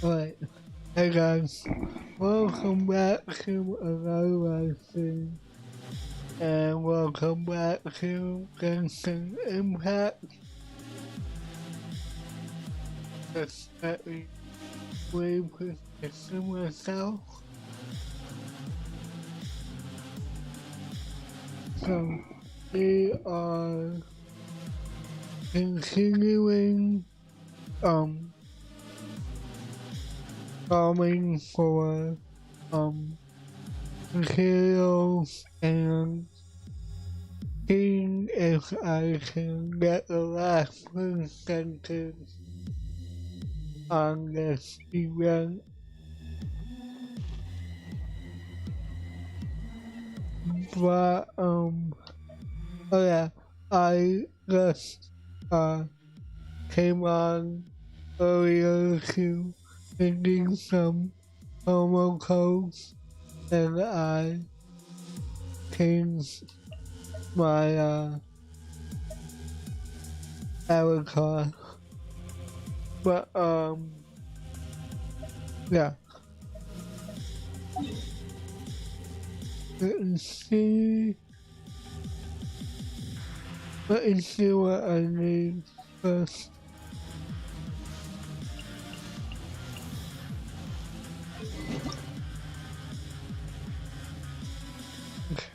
Alright, hey guys, welcome back to another live stream, and welcome back to Genshin Impact. Just let me reposition myself. So, we are continuing, farming for materials and seeing if I can get the last percentage on this event. But oh yeah, I just came on earlier to sending some promo codes, and I changed my avatar. But yeah. Let me see what I need first.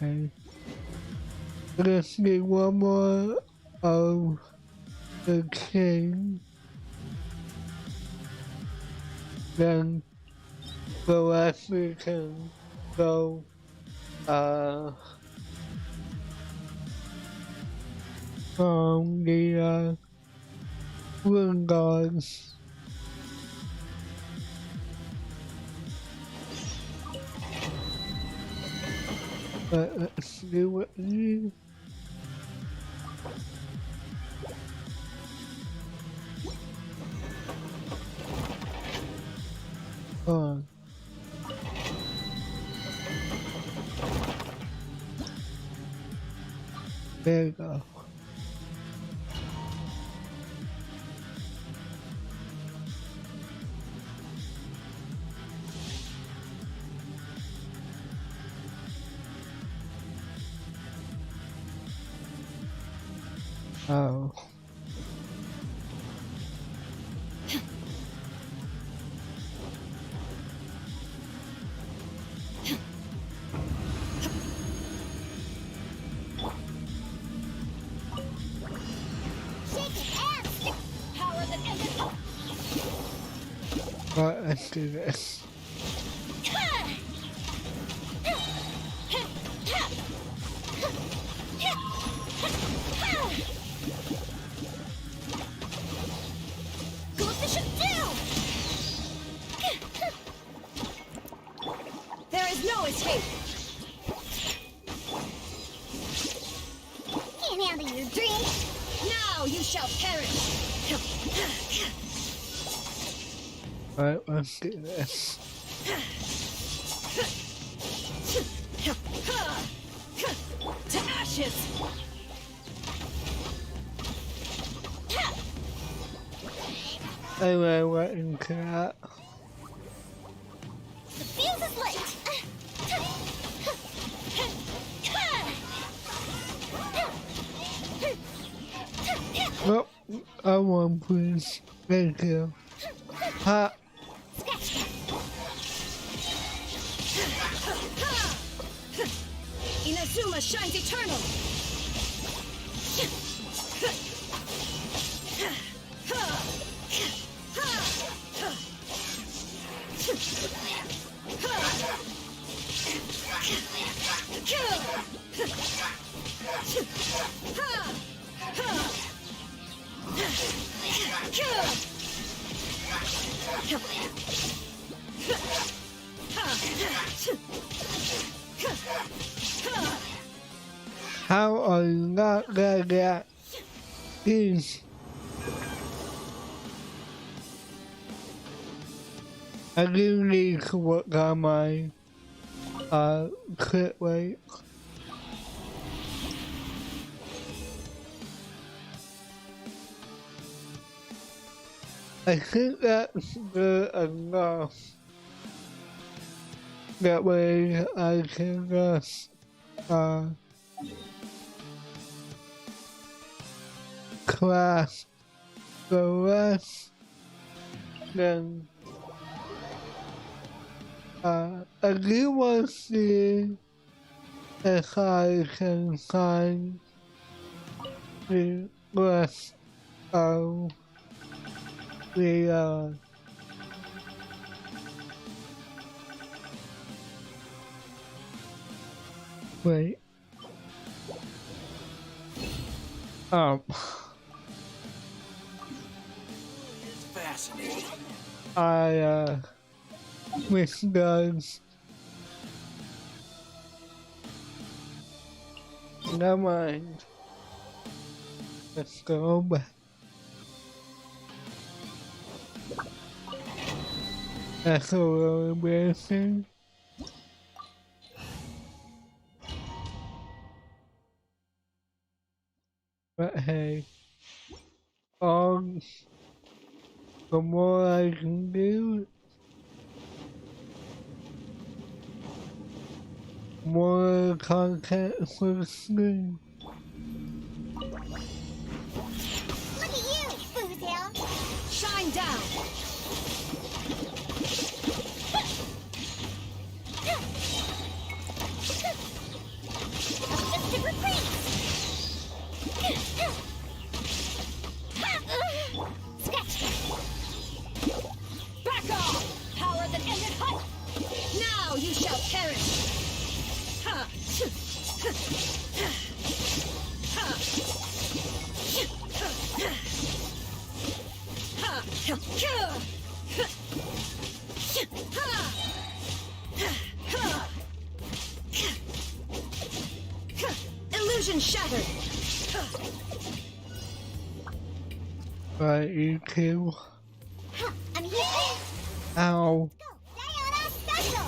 Okay. Let's need one more of the king. Then the rest we can go from the rune guards. But let's do what we need. Hold on. There you go. Oh. Alright, let's do this. There is no escape. Can't handle your dream. Now you shall perish. Alright, let's do this. To ashes. Anyway, we're into that. The fuse is lit. Oh, I want, please. Thank you. Ha! Inazuma shines eternal. How are you not gonna get these? I do need to work on my crit rate. I think that's good enough. That way I can just class the rest. Then I do want to see if I can find the rest of the wait. Fascinating. I misjudged. Never mind. Let's go back. That's a little embarrassing. But hey, the more I can do, more content for the screen. Look at you, Foozle. Shine down. Just a retreat. Scratch. Back off! Power that ended hunt! Now you shall perish! Ha! Ha! Illusion shattered! Right, you two. I'm here. Ow. Go. Sayonara special.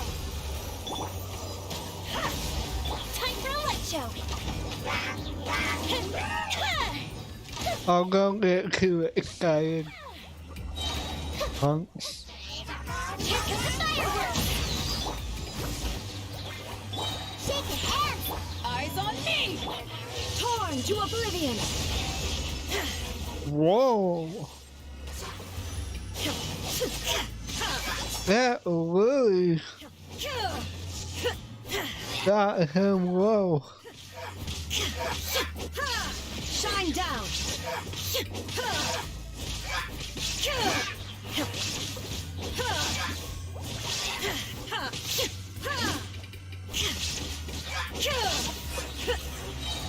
Time for a light show. I'll go get too excited. Punks. Here comes the fireworks. Shake your hands. Eyes on me! Torn to oblivion! Whoa. That really got him low. Shine down!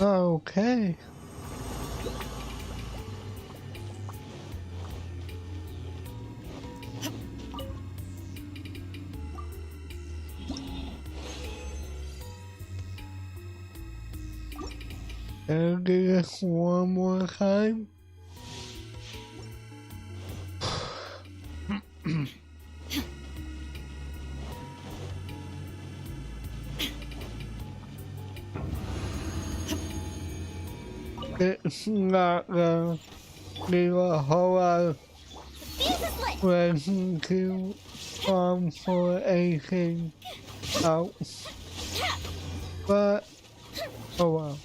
Okay. I'll do this one more time. It's not gonna do a whole lot of Fuse is lit. reason to for anything else. But, oh well.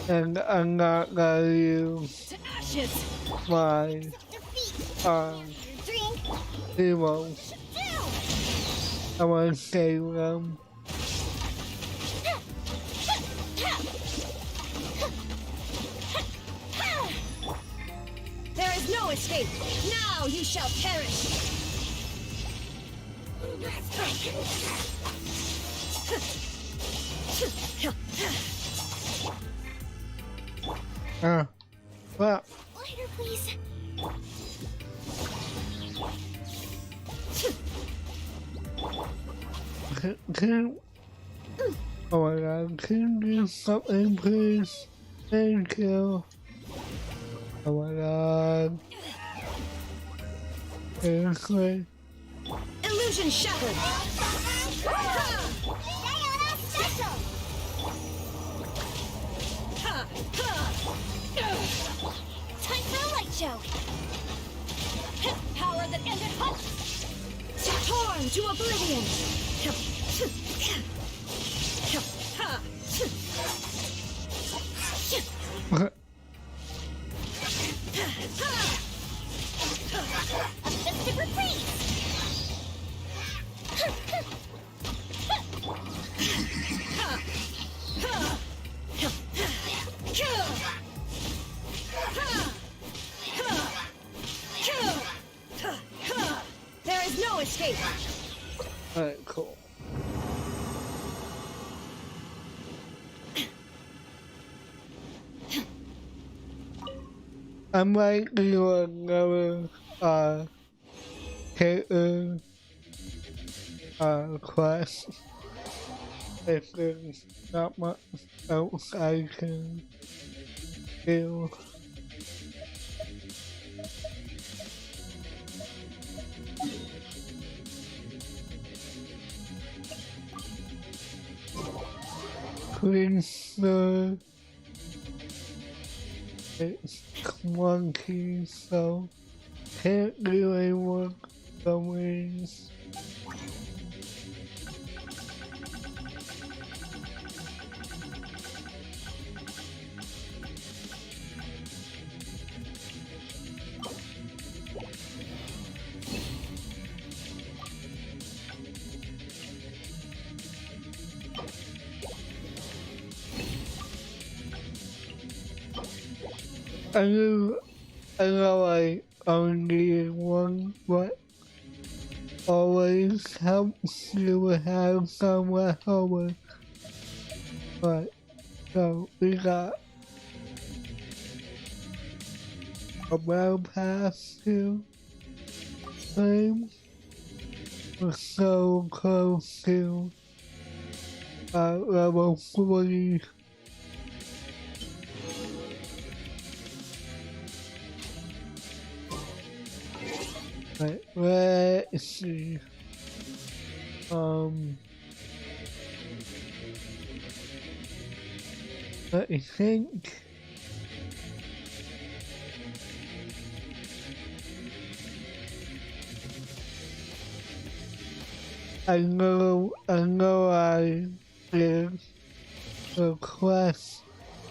And I'm not gonna use To ashes! my Defeat. Drink. heroes. Down. I wanna save them. There is no escape! Now you shall perish! Well, Lighter, please. can oh my god, can you do something please? Thank you. Oh my god. Seriously? Illusion shattered! Sayonara special. Time for a light show. ended hunt! Torn to oblivion. A festive retreat! There is no escape. Alright, cool. I might do another character quest if there's not much else I can do. Cleaner. It's clunky, so can't do any work some ways. I know I only one, but always helps you have somewhere over. But so we got a well past to claim. We're so close to level 40. Right, let's see. Let me think. I know I did a quest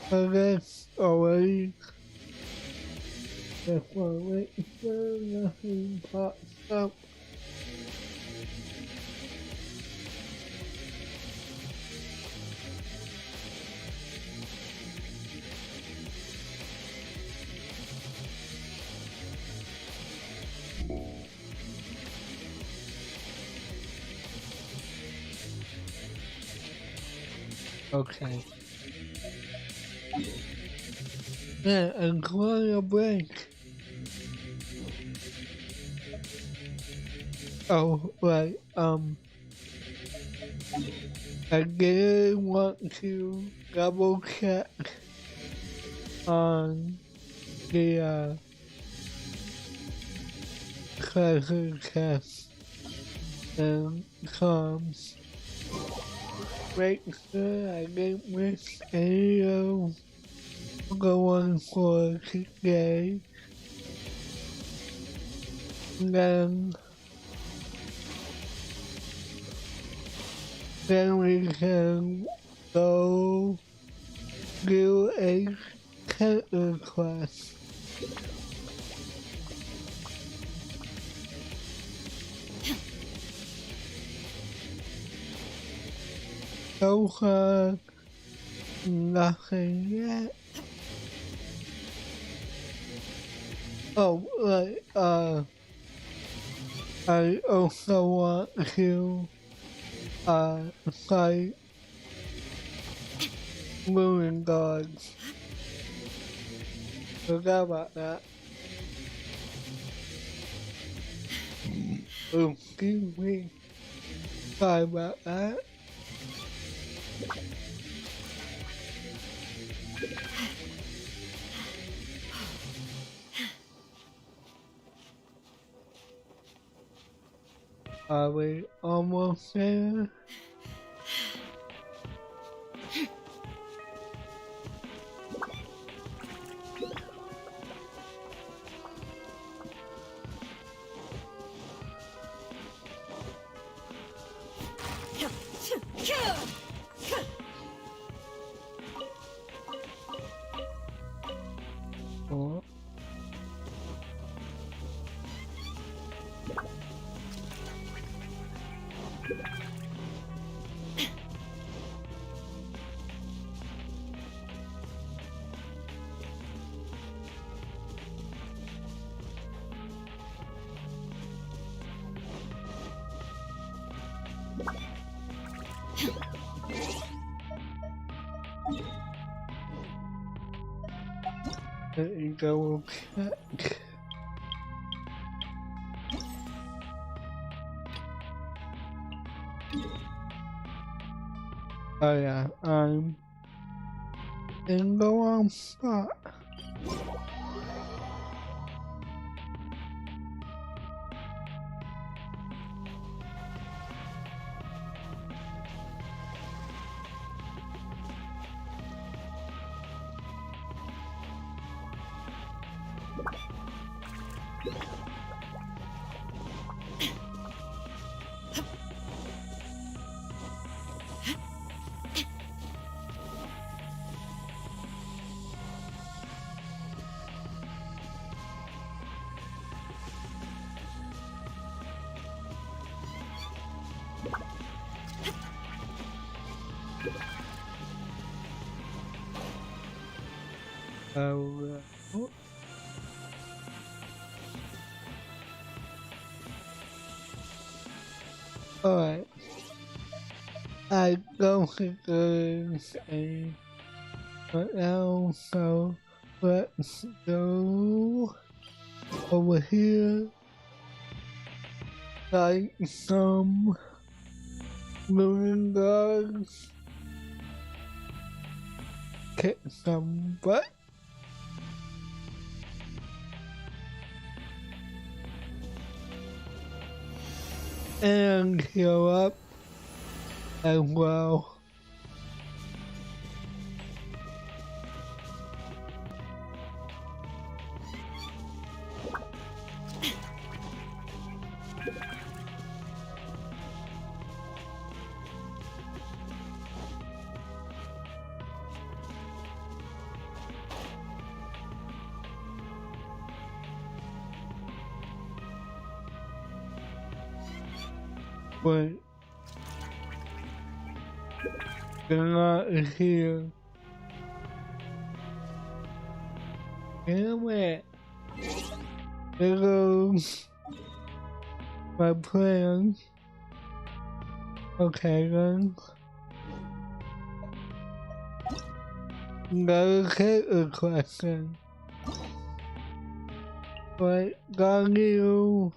for this already. If I wait for nothing pops up. Okay. Yeah, I'm going a break. Oh, right, I did want to double check on the, treasure chest and comms. Make sure I didn't miss any of the ones for today. And then we can go do a character quest. So far, nothing yet. Oh, right, I also want to fight moon dogs. Forgot about that. Oh, excuse me. Sorry about that. Are we almost there? me double check. Oh yeah, I'm in the wrong spot. Oh, alright. I don't think there's a but now, so let's go over here, like some moving dogs, kick some butt. And heal up as well. But they're not here. Damn it. There goes my plan. Okay then. Gotta take a question. But got you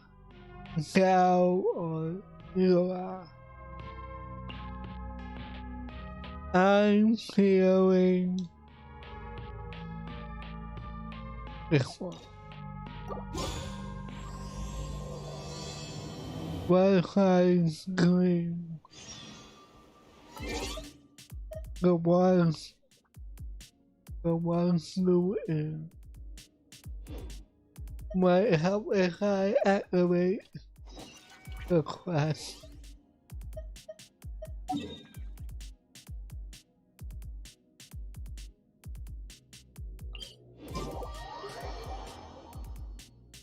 down or you are. I'm feeling this one. Wi-Fi green. The one blue in. Might help if I activate the class.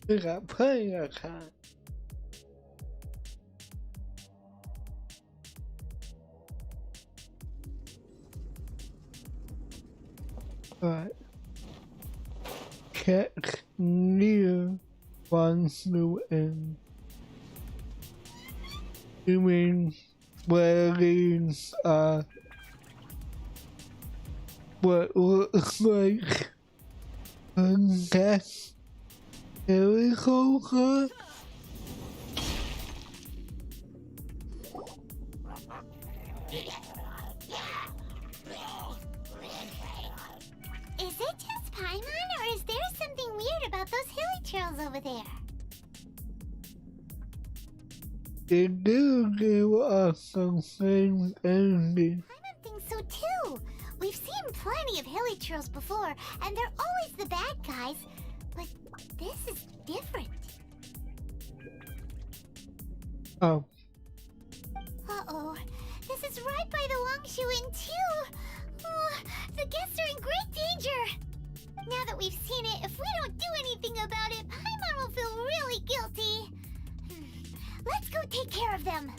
We got plenty of time. Alright. Check near one new in. You mean where these what looks like gas helicopter? Is it just Paimon, or is there something weird about those hilly trails over there? They do give us some same energy. Paimon thinks so too. We've seen plenty of hilly trails before, and they're always the bad guys. But this is different. Oh. Uh-oh. This is right by the Wangshu Inn too. Oh, the guests are in great danger. Now that we've seen it, if we don't do anything about it, Paimon will feel really guilty. Let's go take care of them.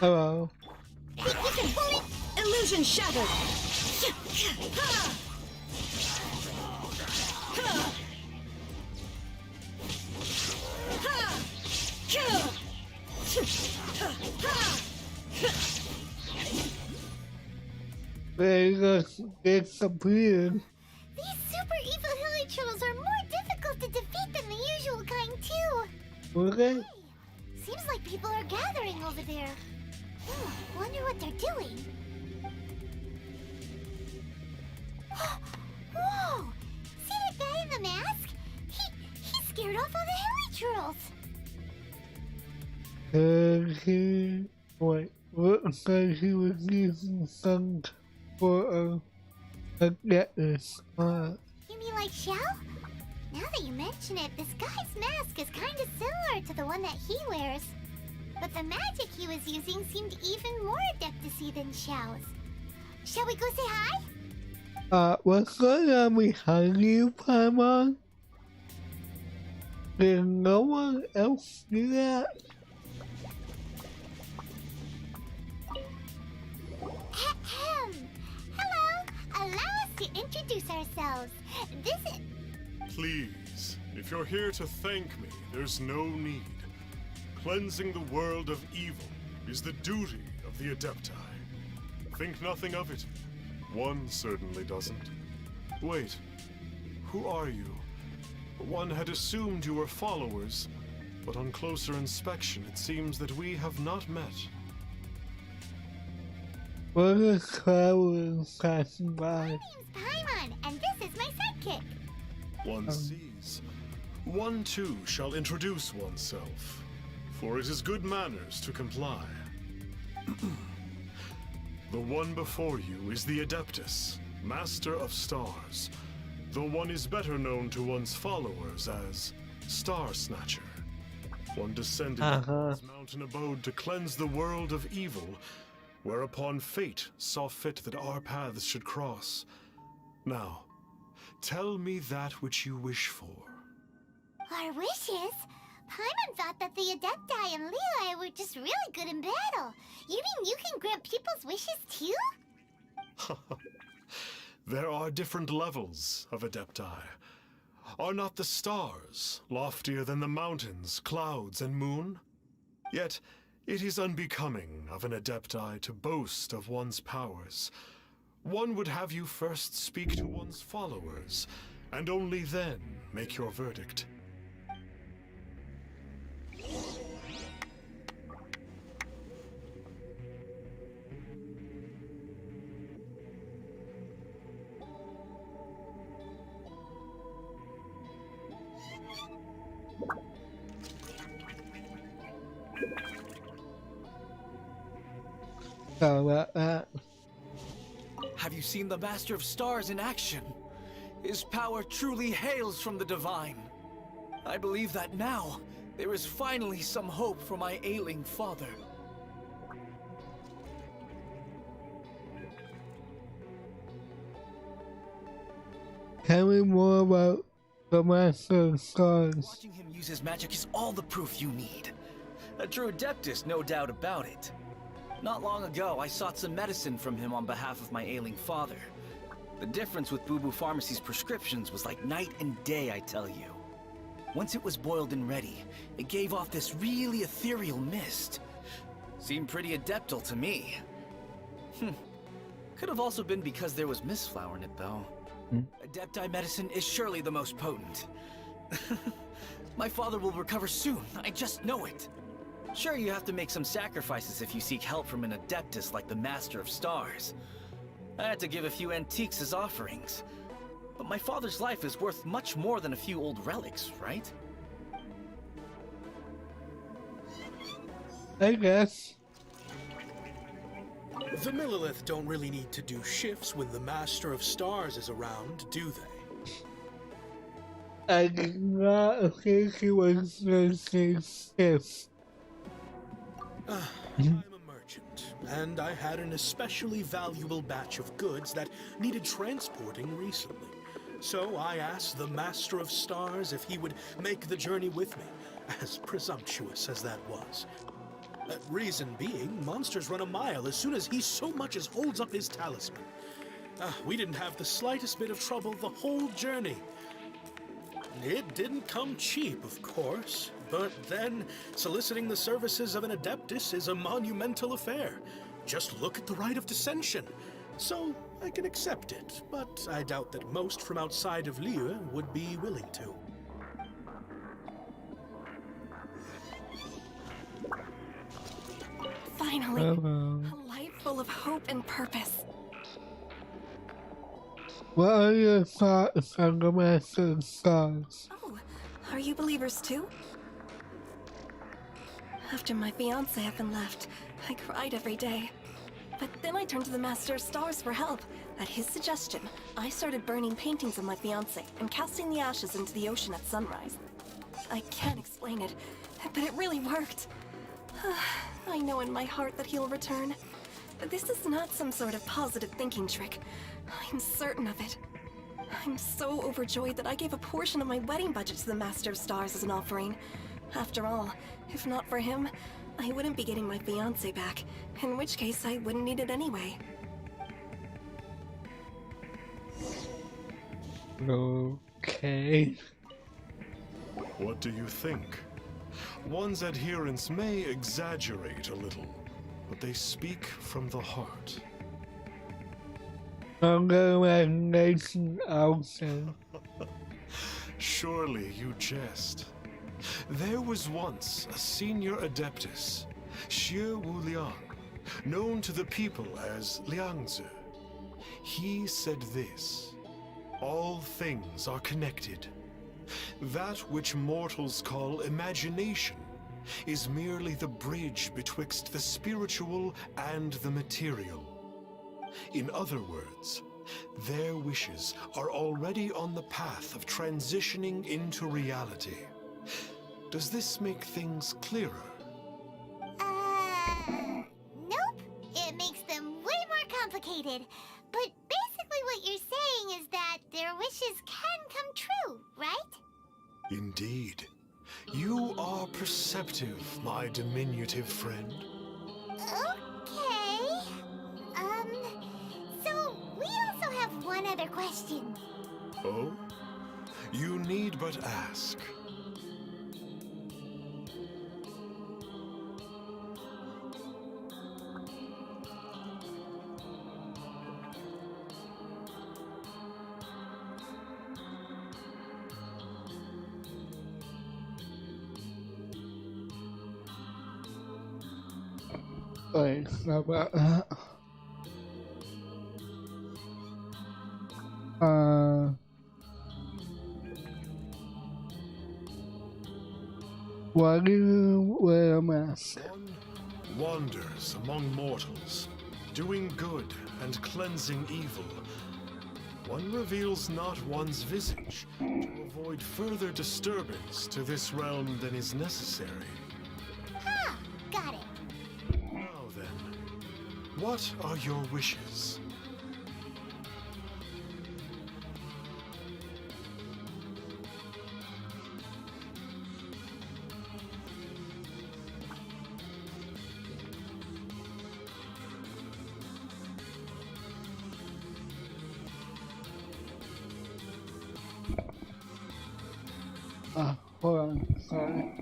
Hello. Think you can pull it? Illusion shattered. they disappeared. These super evil hilichurls are more difficult to defeat than the usual kind, too. Okay. Hey, seems like people are gathering over there. Wonder what they're doing. Whoa! See that guy in the mask? He scared off all the hilichurls. Wait, looks like he was using some for a necklace. You mean like Xiao? Now that you mention it, this guy's mask is kind of similar to the one that he wears. But the magic he was using seemed even more adeptus-y than Xiao's. Shall we go say hi? What's going on behind you, Paimon? Did no one else do that? Hello! Allow us to introduce ourselves. This is... Please, if you're here to thank me, there's no need. Cleansing the world of evil is the duty of the Adepti. Think nothing of it. One certainly doesn't. Wait, who are you? One had assumed you were followers, but on closer inspection it seems that we have not met. What a clown passing by. My name's Paimon, and this is my sidekick. One sees. One too shall introduce oneself, for it is good manners to comply. The one before you is the Adeptus, Master of Stars. The one is better known to one's followers as Star Snatcher. One descended from his mountain abode to cleanse the world of evil, whereupon fate saw fit that our paths should cross. Now, tell me that which you wish for. Our wishes? Paimon thought that the Adepti and Leela were just really good in battle. You mean you can grant people's wishes too? There are different levels of Adepti. Are not the stars loftier than the mountains, clouds, and moon? Yet, it is unbecoming of an Adepti to boast of one's powers. One would have you first speak to one's followers, and only then make your verdict. How about that? Have you seen the Master of Stars in action? His power truly hails from the divine. I believe that now, there is finally some hope for my ailing father. Tell me more about the Master of Stars. Watching him use his magic is all the proof you need. A true Adeptus, no doubt about it. Not long ago, I sought some medicine from him on behalf of my ailing father. The difference with Boo Boo Pharmacy's prescriptions was like night and day, I tell you. Once it was boiled and ready, it gave off this really ethereal mist. Seemed pretty adeptal to me. Could have also been because there was mistflower in it, though. Adepti medicine is surely the most potent. My father will recover soon, I just know it. Sure, you have to make some sacrifices if you seek help from an Adeptus like the Master of Stars. I had to give a few antiques as offerings. But my father's life is worth much more than a few old relics, right? I guess. The Millilith don't really need to do shifts when the Master of Stars is around, do they? I did not think he was going to shift. I'm a merchant, and I had an especially valuable batch of goods that needed transporting recently. So I asked the Master of Stars if he would make the journey with me, as presumptuous as that was. Reason being, monsters run a mile as soon as he so much as holds up his talisman. We didn't have the slightest bit of trouble the whole journey. It didn't come cheap, of course, but then soliciting the services of an Adeptus is a monumental affair. Just look at the Rite of Dissension. So I can accept it, but I doubt that most from outside of Liyue would be willing to. Finally, Hello. a life full of hope and purpose. What are your thoughts on the Master Stars? Oh, are you believers too? After my fiancé up and left, I cried every day. But then I turned to the Master of Stars for help. At his suggestion, I started burning paintings of my fiancé and casting the ashes into the ocean at sunrise. I can't explain it, but it really worked. I know in my heart that he'll return. This is not some sort of positive thinking trick. I'm certain of it. I'm so overjoyed that I gave a portion of my wedding budget to the Master of Stars as an offering. After all, if not for him, I wouldn't be getting my fiancé back, in which case I wouldn't need it anyway. Okay. What do you think? One's adherents may exaggerate a little, but they speak from the heart. Congratulations also. Surely you jest. There was once a senior adeptus, Xie Wu Liang, known to the people as Liangzi. He said this: all things are connected. That which mortals call imagination is merely the bridge betwixt the spiritual and the material. In other words, their wishes are already on the path of transitioning into reality. Does this make things clearer? Nope. It makes them way more complicated. But basically what you're saying is that their wishes can come true, right? Indeed. You are perceptive, my diminutive friend. Okay. So we also have one other question. Oh? You need but ask. Wait, how about that? Why do you wear a mask? One wanders among mortals, doing good and cleansing evil. One reveals not one's visage to avoid further disturbance to this realm than is necessary. Ah, got it. Now then, what are your wishes? Hold on, sorry.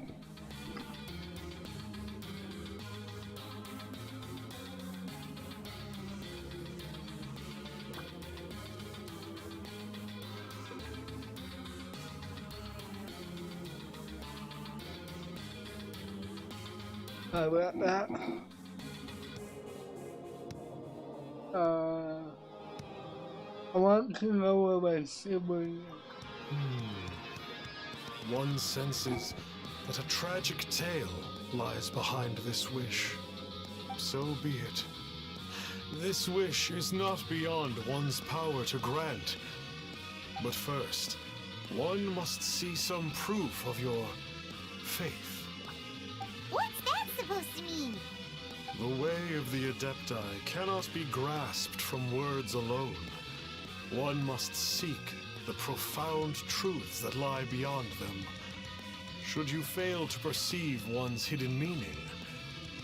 How about that? I want to know where my sibling is. One senses that a tragic tale lies behind this wish. So be it. This wish is not beyond one's power to grant. But first, one must see some proof of your faith. What's that supposed to mean? The way of the Adepti cannot be grasped from words alone. One must seek the profound truths that lie beyond them. Should you fail to perceive one's hidden meaning,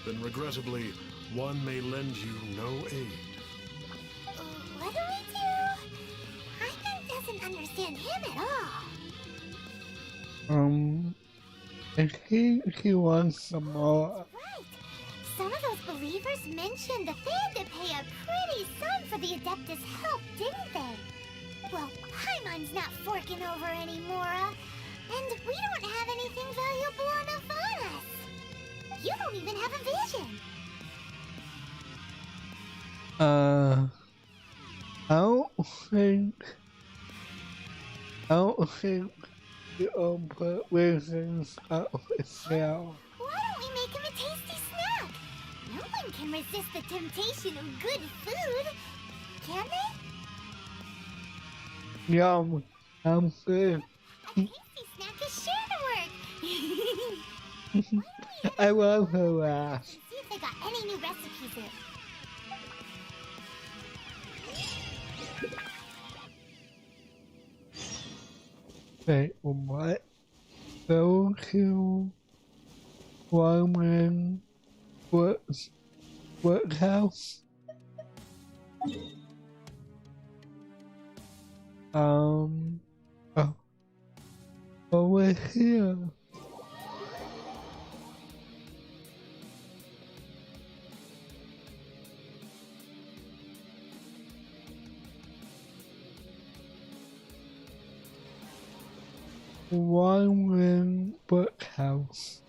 then regrettably, one may lend you no aid. What do we do? Hyman doesn't understand him at all. I think he wants some more. Right. some of those believers mentioned that they had to pay a pretty sum for the Adeptus' help, didn't they? Well, Paimon's not forking over anymore, and we don't have anything valuable enough on us. You don't even have a vision. I don't think you all put visions up for sale. Why don't we make him a tasty snack? No one can resist the temptation of good food, can they? Yum, I'm good. A tasty snack is sure to work. I love her laugh. See if they got any new recipes in. Wait, what? Go to Wyman workhouse? Oh, over here. Wyman workhouse.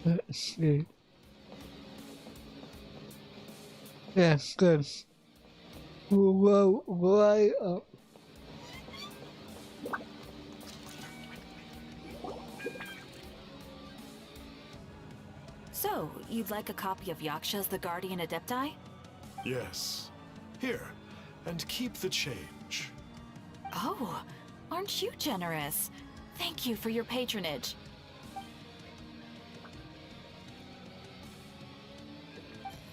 Let's see. Yes, good. We'll right up. So, you'd like a copy of Yaksha's The Guardian Adepti? Yes. Here, and keep the change. Oh, aren't you generous? Thank you for your patronage.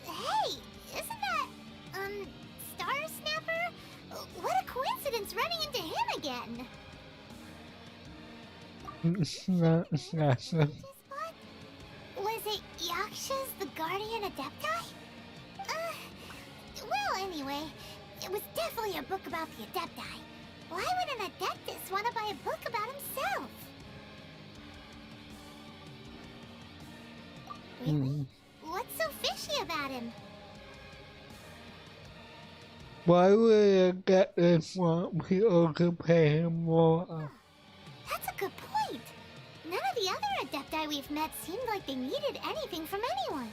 Hey, isn't that, Star Snapper? What a coincidence running into him again. Snapper. Was it Yaksha's The Guardian Adepti? Well, anyway, it was definitely a book about the Adepti. Why would an Adeptus want to buy a book about himself? Really? What's so fishy about him? Why would I get this one? People to pay him more. That's a good point. None of the other Adepti we've met seemed like they needed anything from anyone.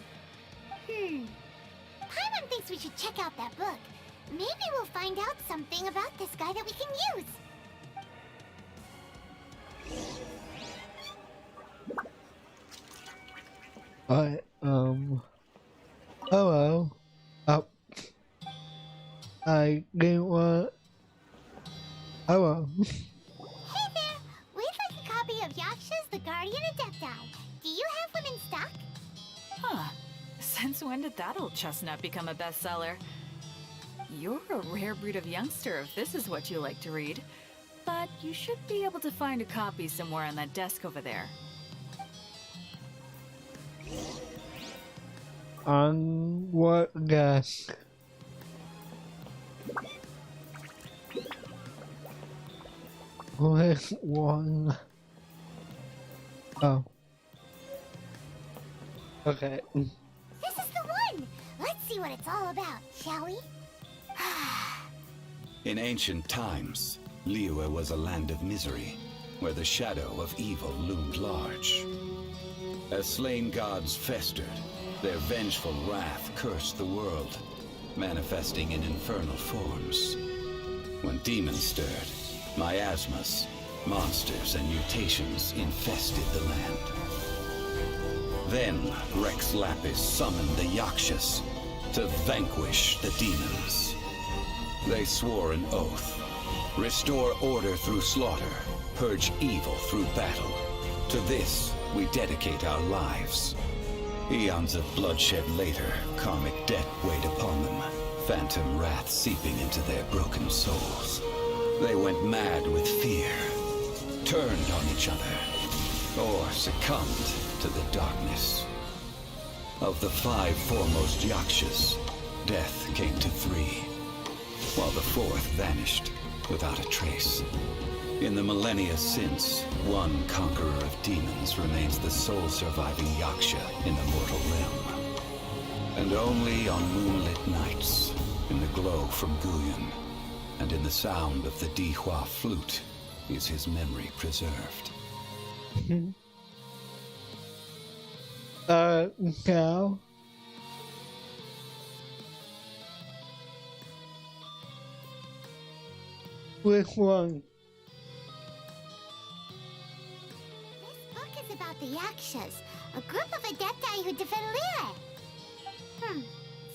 Paimon thinks we should check out that book. Maybe we'll find out something about this guy that we can use. Hello. I didn't want. Hello. Hey there! We'd like a copy of Yaksha's The Guardian Adepti. Do you have one in stock? Huh. Since when did that old chestnut become a bestseller? You're a rare breed of youngster if this is what you like to read. But you should be able to find a copy somewhere on that desk over there. On what desk? Which one? Oh. Okay. This is the one! Let's see what it's all about, shall we? In ancient times, Liyue was a land of misery, where the shadow of evil loomed large. As slain gods festered, their vengeful wrath cursed the world, manifesting in infernal forms. When demons stirred, miasmas, monsters, and mutations infested the land. Then Rex Lapis summoned the Yakshas to vanquish the demons. They swore an oath: restore order through slaughter, purge evil through battle. To this, we dedicate our lives. Eons of bloodshed later, karmic debt weighed upon them, phantom wrath seeping into their broken souls. They went mad with fear, turned on each other, or succumbed to the darkness. Of the 5 foremost Yakshas, death came to 3, while the 4th vanished without a trace. In the millennia since, one conqueror of demons remains the sole surviving Yaksha in the mortal realm. And only on moonlit nights, in the glow from Guyan, and in the sound of the Dihua flute, is his memory preserved. Now? Which one? This book is about the Yakshas, a group of adepti who defend Liyue.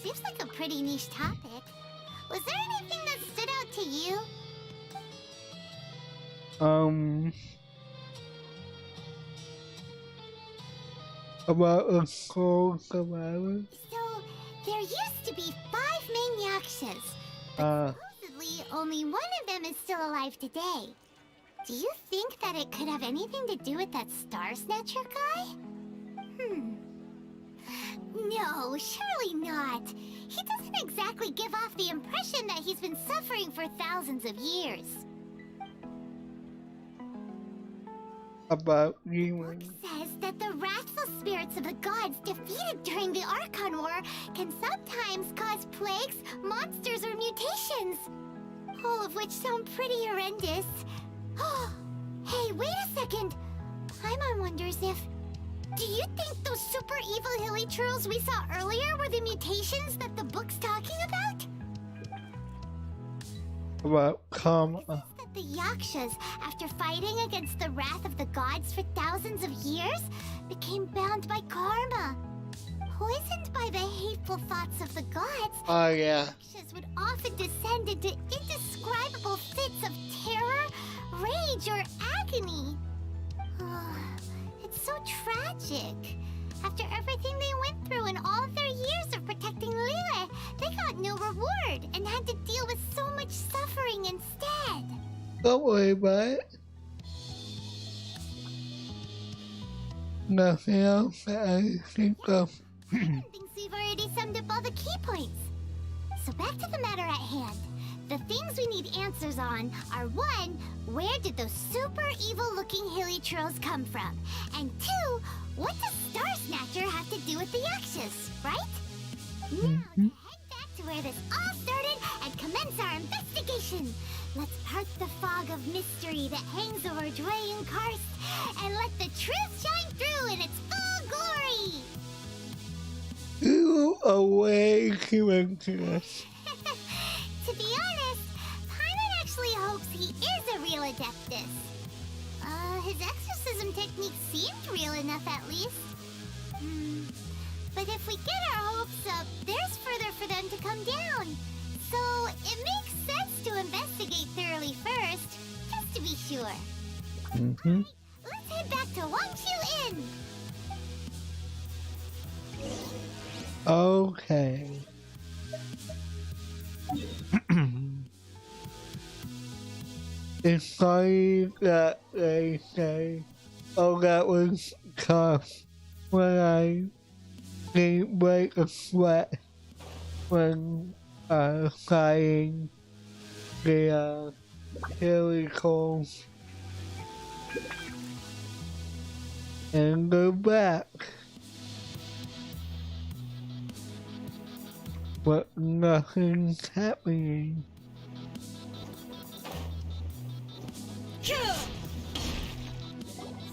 Seems like a pretty niche topic. Was there anything that stood out to you? About a soul survivor? So, there used to be 5 main Yakshas, but supposedly only one of them is still alive today. Do you think that it could have anything to do with that Star Snatcher guy? No, surely not. He doesn't exactly give off the impression that he's been suffering for thousands of years. About demons? Says that the wrathful spirits of the gods defeated during the Archon War can sometimes cause plagues, monsters, or mutations. All of which sound pretty horrendous. Hey, wait a second. Paimon wonders if... Do you think those super evil hilly churls we saw earlier were the mutations that the book's talking about? About karma? That the Yakshas, after fighting against the wrath of the gods for thousands of years, became bound by karma. Poisoned by the hateful thoughts of the gods, Oh, yeah. Yakshas would often descend into indescribable fits of terror, rage, or agony. It's so tragic. After everything they went through in all their years of protecting Liyue, they got no reward and had to deal with so much suffering instead. Don't worry about it. Nothing else that I think of. I think we've already summed up all the key points. So back to the matter at hand. The things we need answers on are 1, where did those super evil-looking hilly trolls come from? And 2, what does Star Snatcher have to do with the Yakshas, right? Now to head back to where this all started and commence our investigation. Let's part the fog of mystery that hangs over Dwayne and Karst and let the truth shine through in its full glory. You awaken to us. To be honest, Paimon actually hopes he is a real Adeptus. His exorcism technique seemed real enough at least. But if we get our hopes up, there's further for them to come down. So it makes sense to investigate thoroughly first, just to be sure. Right, let's head back to Wangshu Inn. Okay. It's funny that they say, oh, that was tough, when I didn't break a sweat when flying the helicopters and go back. But nothing's happening.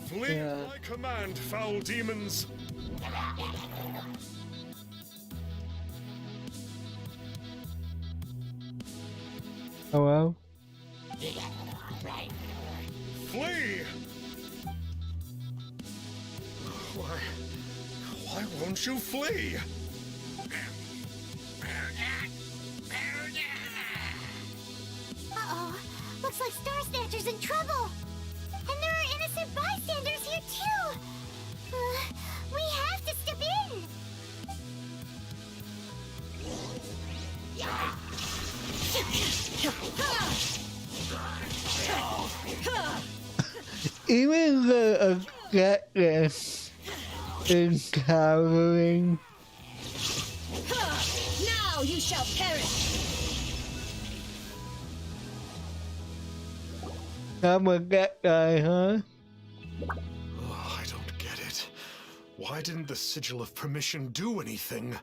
Flee at my command, foul demons! Hello? Flee! Why won't you flee? Uh-oh. Looks like Star Snatcher's in trouble. And there are innocent bystanders here, too. We have to step in. Even the Atlas is cowering. Now you shall perish. I'm a that guy, huh? Oh, I don't get it. Why didn't the Sigil of Permission do anything?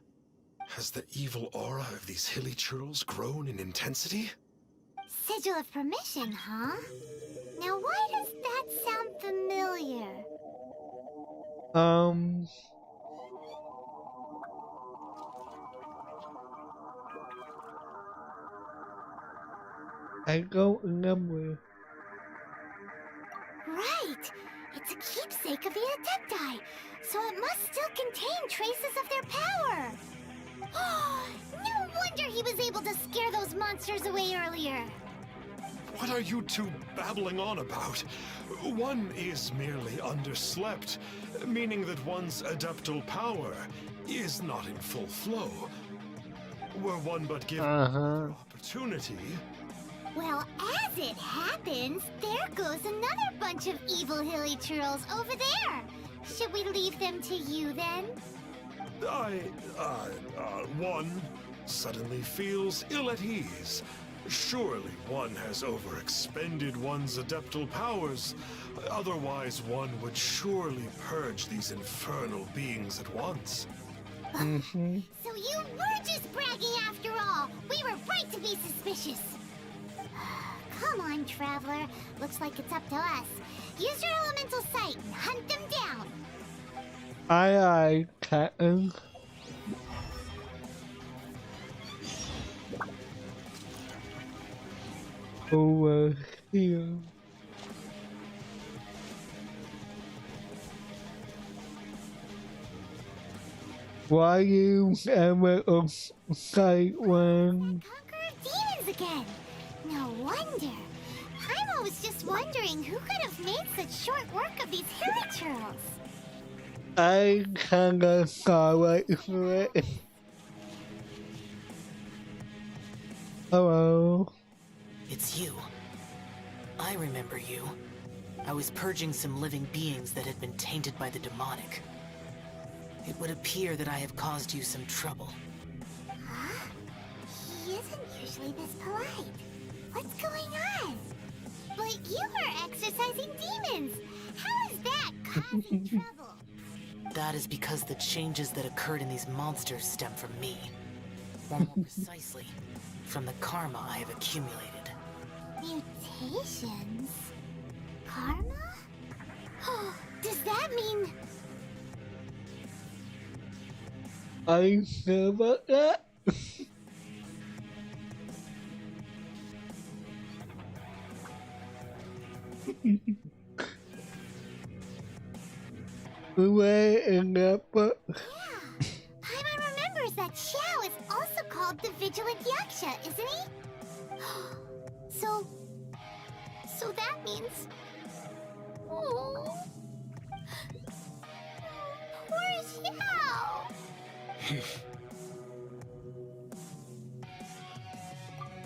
Has the evil aura of these hilly churls grown in intensity? Sigil of Permission, huh? Now why does that sound familiar? I don't remember. Right! It's a keepsake of the Adepti, so it must still contain traces of their power! No wonder he was able to scare those monsters away earlier! What are you two babbling on about? One is merely underslept, meaning that one's adeptal power is not in full flow. Were one but given opportunity... Well, as it happens, there goes another bunch of evil hilly churls over there. Should we leave them to you then? One suddenly feels ill at ease. Surely one has overexpended one's adeptal powers. Otherwise, one would surely purge these infernal beings at once. So you were just bragging after all. We were right to be suspicious. Come on, Traveler. Looks like it's up to us. Use your elemental sight and hunt them down. Aye, Captain. Over here. Why you ever upside one? Conqueror of demons again. No wonder. I was just wondering who could have made such short work of these hilly churls. I kinda sorry for it. Hello. It's you. I remember you. I was purging some living beings that had been tainted by the demonic. It would appear that I have caused you some trouble. Huh? He isn't usually this polite. What's going on? But you are exercising demons. How is that causing trouble? That is because the changes that occurred in these monsters stem from me. Or more precisely, from the karma I have accumulated. Mutations? Karma? Does that mean... Are you sure about that? Where in that book? Yeah. Paimon remembers that Xiao is also called the Vigilant Yaksha, isn't he? So that means... Oh... Poor Xiao!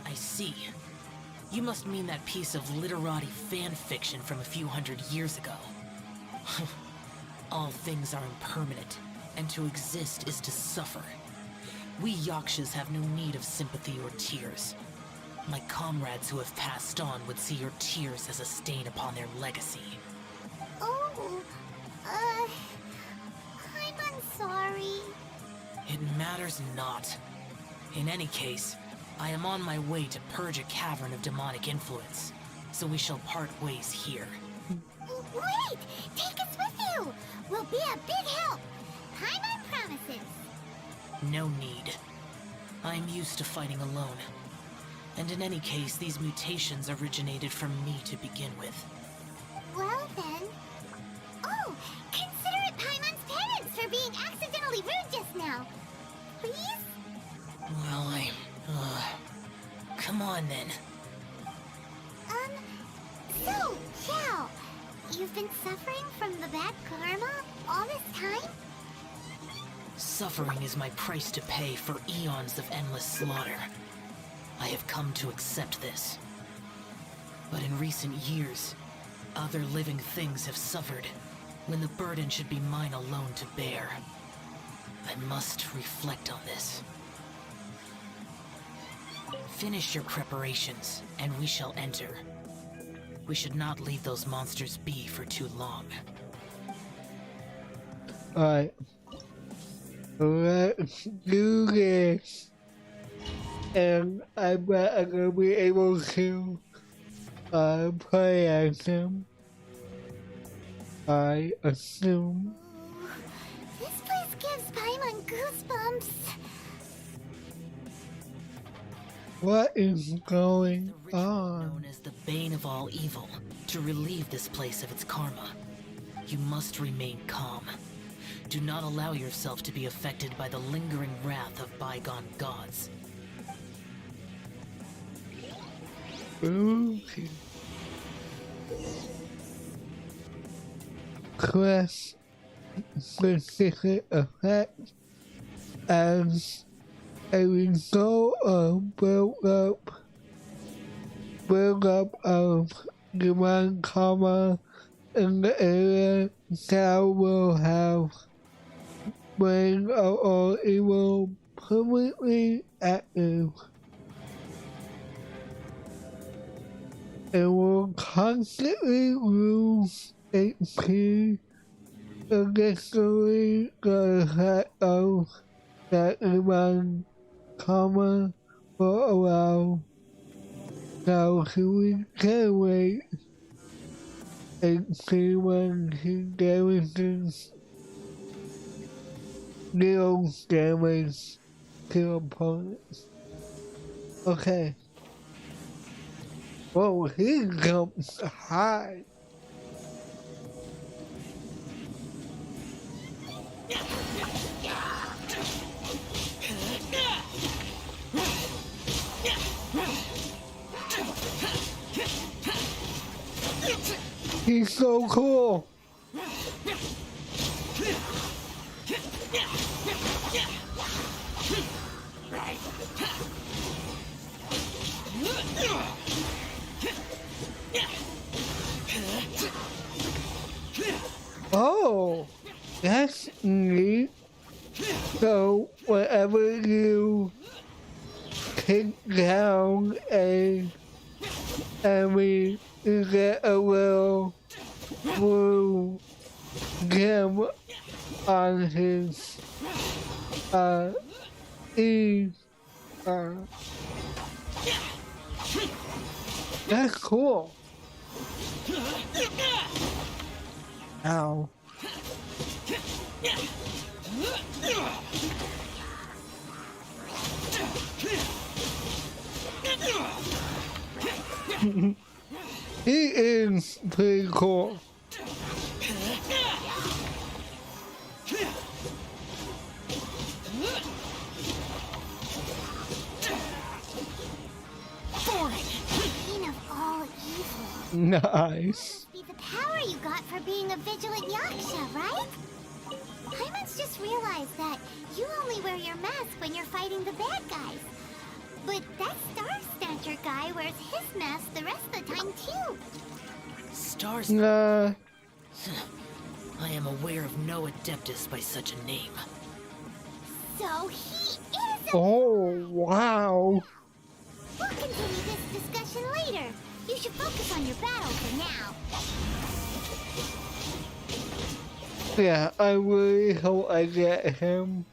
I see. You must mean that piece of literati fan fiction from a few hundred years ago. All things are impermanent, and to exist is to suffer. We Yakshas have no need of sympathy or tears. My comrades who have passed on would see your tears as a stain upon their legacy. Oh, I'm sorry. It matters not. In any case, I am on my way to purge a cavern of demonic influence, so we shall part ways here. Wait! Take us with you! We'll be a big help! Paimon promises! No need. I'm used to fighting alone. And in any case, these mutations originated from me to begin with. Well then... Oh! Consider it Paimon's penance for being accidentally rude just now! Please? Well, come on then. So, Xiao, you've been suffering from the bad karma all this time? Suffering is my price to pay for eons of endless slaughter. I have come to accept this. But in recent years, other living things have suffered, when the burden should be mine alone to bear. I must reflect on this. Finish your preparations, and we shall enter. We should not leave those monsters be for too long. Alright. Let's do this. And I bet I'm gonna be able to play as them. I assume. This place gives Paimon goosebumps. What is going The ritual on? known as the Bane of all evil. To relieve this place of its karma, you must remain calm. Do not allow yourself to be affected by the lingering wrath of bygone gods. Okay. Class specific effect as a result of build-up of divine karma in the area, thou will have brain of all evil permanently active. It will constantly lose HP against the effect of that divine karma for a while. Now to regenerate HP when he damages deals damage to opponents. Okay. Whoa, he jumps high. He's so cool. Oh, that's neat. So whenever you take down a enemy, you get a little blue gem on his E. That's cool. Ow. He is pretty cool. Bane of all evil. Nice. Be the power you got for being a vigilant yaksha, right? Paimon's just realized that you only wear your mask when you're fighting the bad guys. But that Star Snatcher guy wears his mask the rest of the time too. Stars. Nah. I am aware of no Adeptus by such a name. So he is a... Oh, wow. We'll continue this discussion later. You should focus on your battle for now. Yeah, I really hope I get him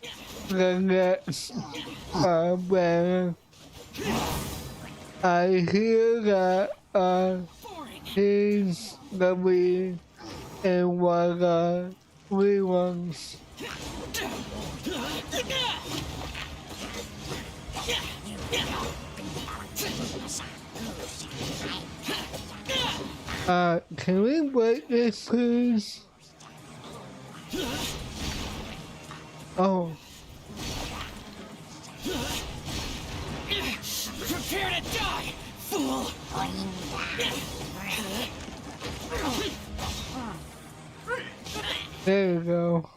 the next banner. I hear that he's gonna be in one of the reruns. Can we break this, please? Oh. Prepare to die, fool! There you go.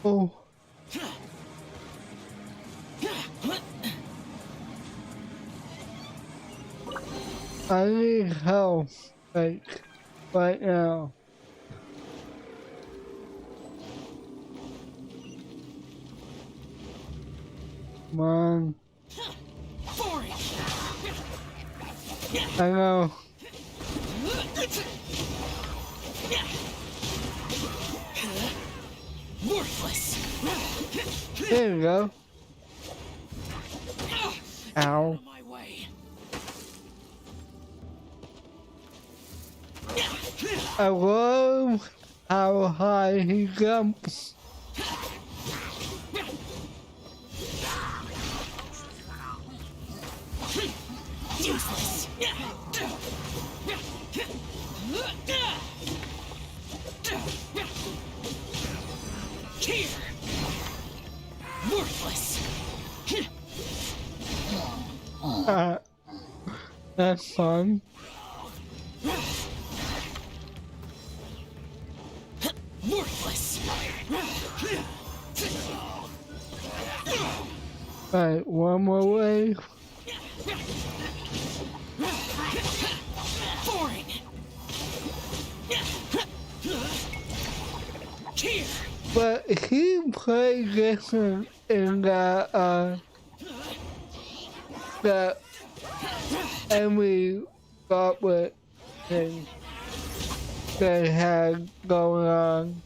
Oh. I need help, like, right now. Come on. I know. Worthless. There you go. Ow. My way. I love how high he jumps. Useless. Here. Worthless. That's fun. Worthless. Alright, one more wave. Boring. Here. But he played different in that Emmy Goblet thing they had going on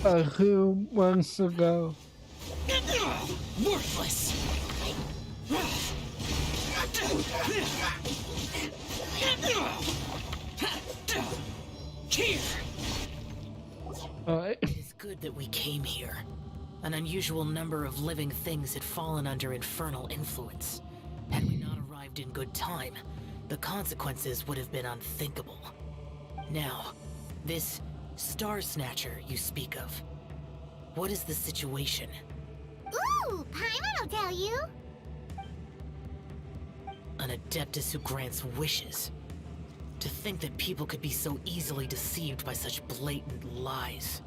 a few months ago. Worthless. Here. Alright. It is good that we came here. An unusual number of living things had fallen under infernal influence. Had we not arrived in good time, the consequences would have been unthinkable. Now, this Star Snatcher you speak of, what is the situation? Ooh, Paimon will tell you. An Adeptus who grants wishes. To think that people could be so easily deceived by such blatant lies.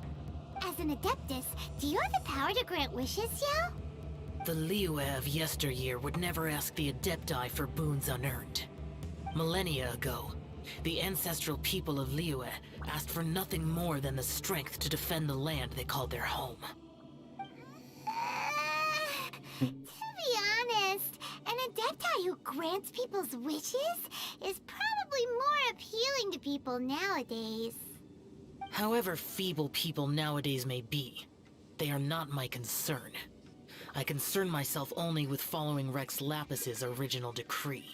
As an Adeptus, do you have the power to grant wishes, Yao? The Liyue of yesteryear would never ask the Adepti for boons unearned. Millennia ago, the ancestral people of Liyue asked for nothing more than the strength to defend the land they called their home. To be honest, an Adepti who grants people's wishes is probably more appealing to people nowadays. However feeble people nowadays may be, they are not my concern. I concern myself only with following Rex Lapis's original decree.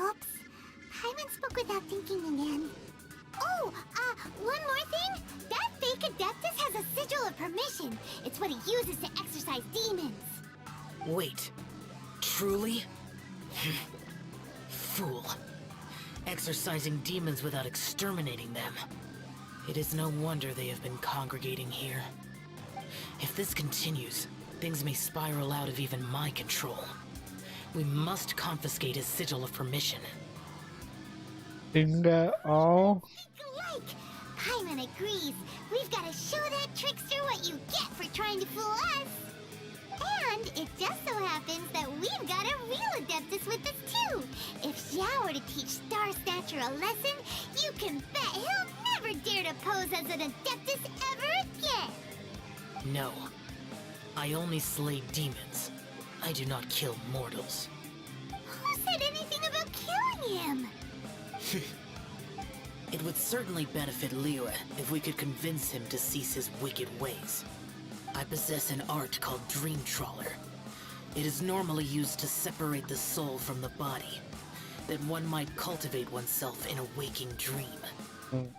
Oops. Paimon spoke without thinking again. Oh, one more thing. That fake Adeptus has a sigil of permission. It's what he uses to exorcise demons. Wait, truly? Fool. Exorcising demons without exterminating them. It is no wonder they have been congregating here. If this continues, things may spiral out of even my control. We must confiscate his sigil of permission. Isn't that all? Like, Paimon agrees. We've got to show that trickster what you get for trying to fool us. And it just so happens that we've got a real Adeptus with us too. If Xiao were to teach Star Snatcher a lesson, you can bet he'll never dare to pose as an Adeptus ever again. No. I only slay demons. I do not kill mortals. Who said anything about killing him? It would certainly benefit Liyue if we could convince him to cease his wicked ways. I possess an art called Dream Trawler. It is normally used to separate the soul from the body, that one might cultivate oneself in a waking dream.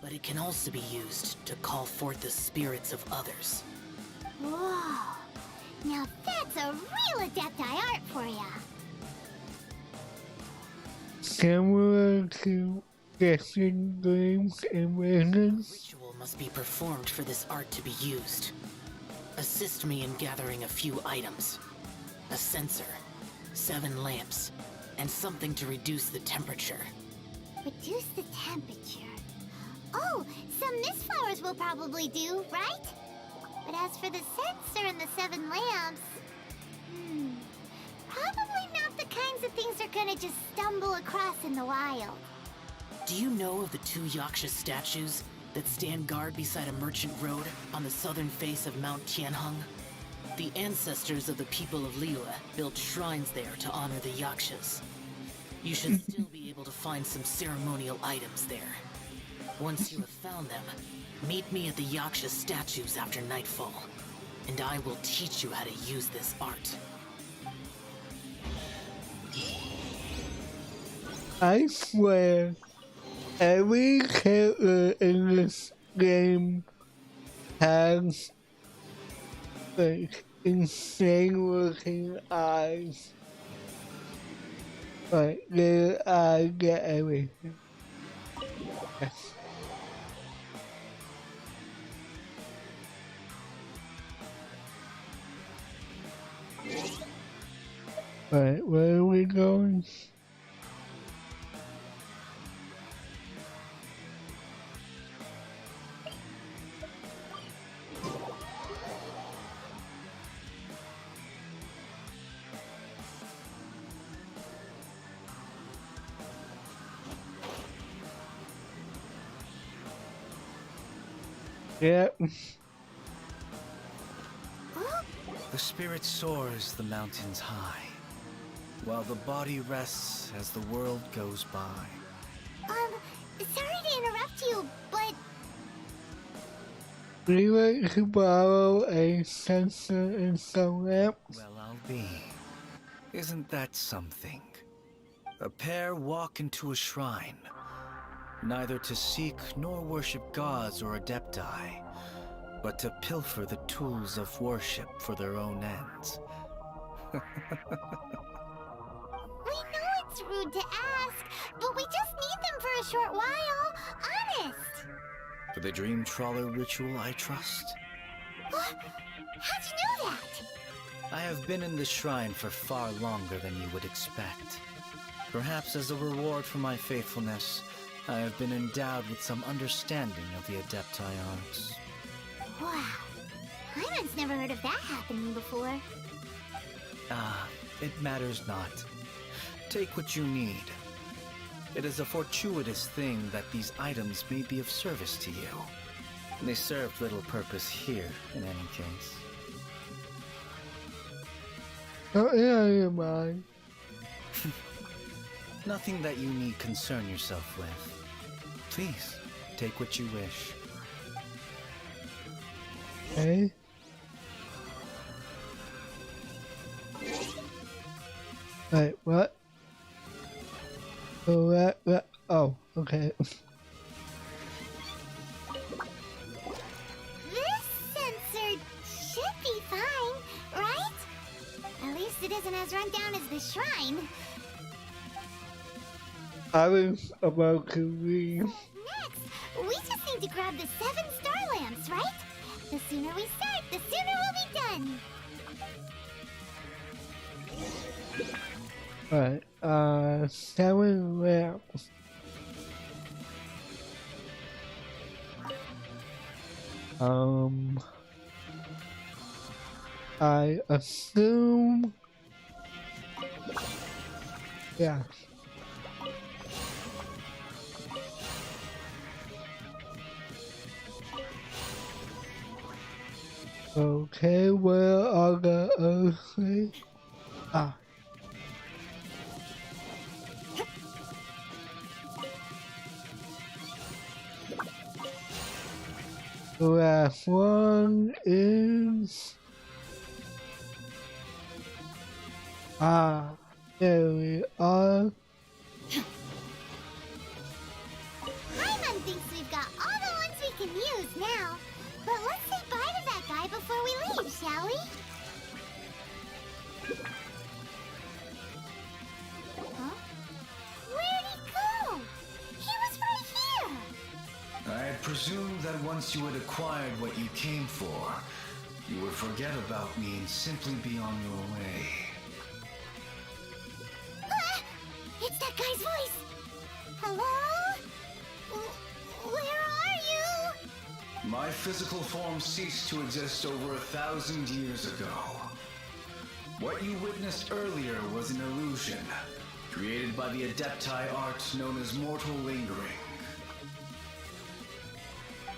But it can also be used to call forth the spirits of others. Whoa. Now that's a real Adepti art for ya. Similar to guessing dreams and visions. Ritual must be performed for this art to be used. Assist me in gathering a few items. A censer, 7 lamps, and something to reduce the temperature. Reduce the temperature. Oh, some mist flowers will probably do, right? But as for the censer and the 7 lamps... probably not the kinds of things they're gonna just stumble across in the wild. Do you know of the 2 Yaksha statues that stand guard beside a merchant road on the southern face of Mount Tianheng? The ancestors of the people of Liyue built shrines there to honor the Yakshas. You should still be able to find some ceremonial items there. Once you have found them, meet me at the Yaksha statues after nightfall, and I will teach you how to use this art. I swear, every character in this game has like insane looking eyes. Like their eyes get everything. Yes. Right, where are we going? Yep. The spirit soars the mountains high, while the body rests as the world goes by. Sorry to interrupt you, but Would you like to borrow a sensor and some lamps? Well, I'll be. Isn't that something? A pair walk into a shrine, neither to seek nor worship gods or adepti, but to pilfer the tools of worship for their own ends. we know it's rude to ask, but we just need them for a short while. Honest. For the dream trawler ritual, I trust. How'd you know that? I have been in the shrine for far longer than you would expect. Perhaps as a reward for my faithfulness, I have been endowed with some understanding of the adepti arts. Wow. Iron's never heard of that happening before. It matters not. Take what you need. It is a fortuitous thing that these items may be of service to you. They served little purpose here, in any case. Oh, yeah, you mind. Nothing that you need concern yourself with. Please, take what you wish. Okay. Wait, what? Oh, that, oh, okay. This sensor should be fine, right? At least it isn't as run down as the shrine. I was about to leave. Next, we just need to grab the 7 star lamps, right? The sooner we start, the sooner we'll be done. Alright, 7 lamps. I assume... Yeah. Okay, where are the other 3? Ah. The last one is... Ah, there we are. Paimon thinks we've got all the ones we can use now. But let's say bye to that guy before we leave, shall we? Huh? Where'd he go? He was right here! I had presumed that once you had acquired what you came for, you would forget about me and simply be on your way. Ah! It's that guy's voice! Hello? Where are you? My physical form ceased to exist over 1,000 years ago. What you witnessed earlier was an illusion, created by the adepti art known as mortal lingering.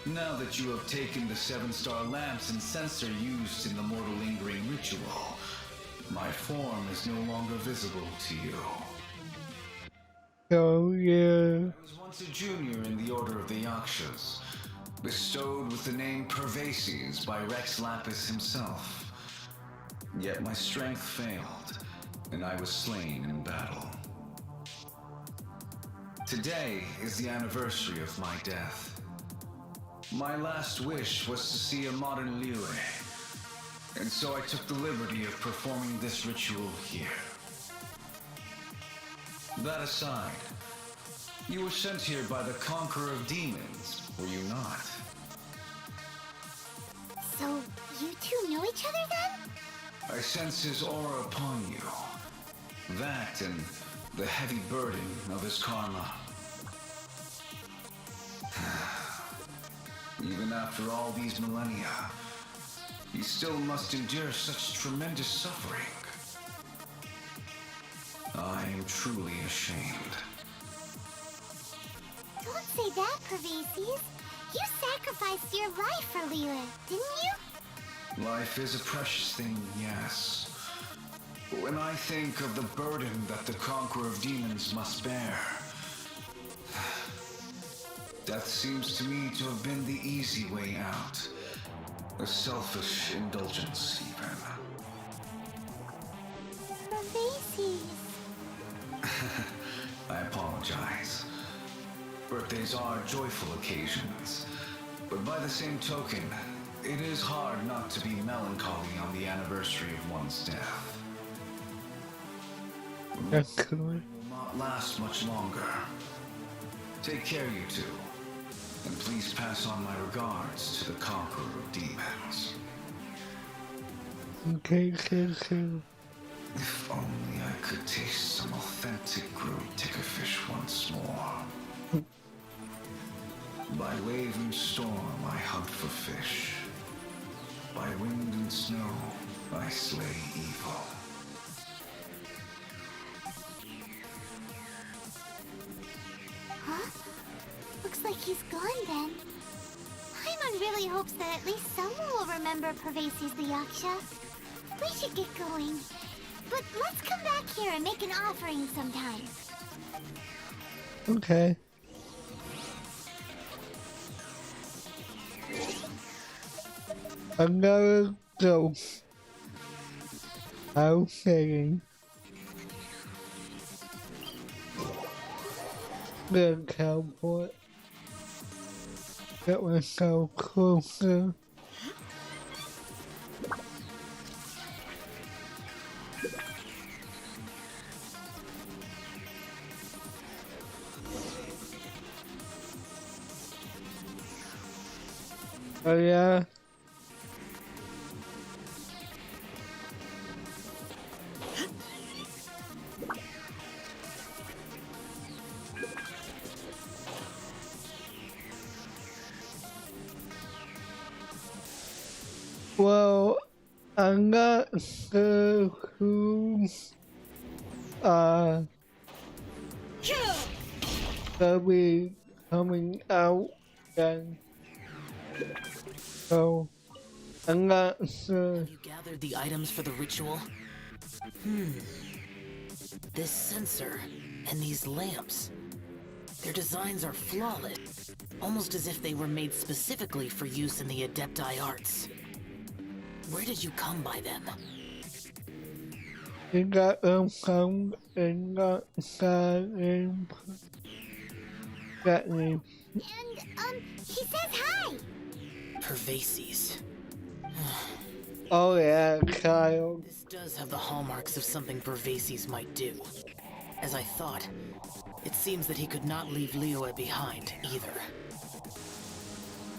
Now that you have taken the 7-star lamps and censer used in the mortal lingering ritual, my form is no longer visible to you. Oh yeah. I was once a junior in the Order of the Yakshas, bestowed with the name Pervases by Rex Lapis himself. Yet my strength failed, and I was slain in battle. Today is the anniversary of my death. My last wish was to see a modern Liyue, and so I took the liberty of performing this ritual here. That aside, you were sent here by the Conqueror of Demons, were you not? So, you two know each other then? I sense his aura upon you. That and the heavy burden of his karma. Even after all these millennia, he still must endure such tremendous suffering. I am truly ashamed. Don't say that, Pervases. You sacrificed your life for Liyue, didn't you? Life is a precious thing, yes. But when I think of the burden that the Conqueror of Demons must bear, death seems to me to have been the easy way out. A selfish indulgence, even. Pervases. I apologize. Birthdays are joyful occasions, but by the same token, it is hard not to be melancholy on the anniversary of one's death. Actually. Will not last much longer. Take care, you two, and please pass on my regards to the Conqueror of Demons. Okay. If only I could taste some authentic grilled tickerfish once more. By wave and storm I hunt for fish. By wind and snow I slay evil. Huh? Looks like he's gone then. Paimon really hopes that at least someone will remember Pervases the Yaksha. We should get going. But let's come back here and make an offering sometime. Okay. I'm gonna go. Okay. The cowboy. That was so closer. Oh yeah. Well, I'm not sure who will be coming out then. So I'm not sure. You gathered the items for the ritual? This censer and these lamps. Their designs are flawless, almost as if they were made specifically for use in the Adepti arts. Where did you come by them? You got them come and got that name. And, he says hi! Pervases. Oh yeah, Kyle. This does have the hallmarks of something Pervases might do. As I thought, it seems that he could not leave Liyue behind, either.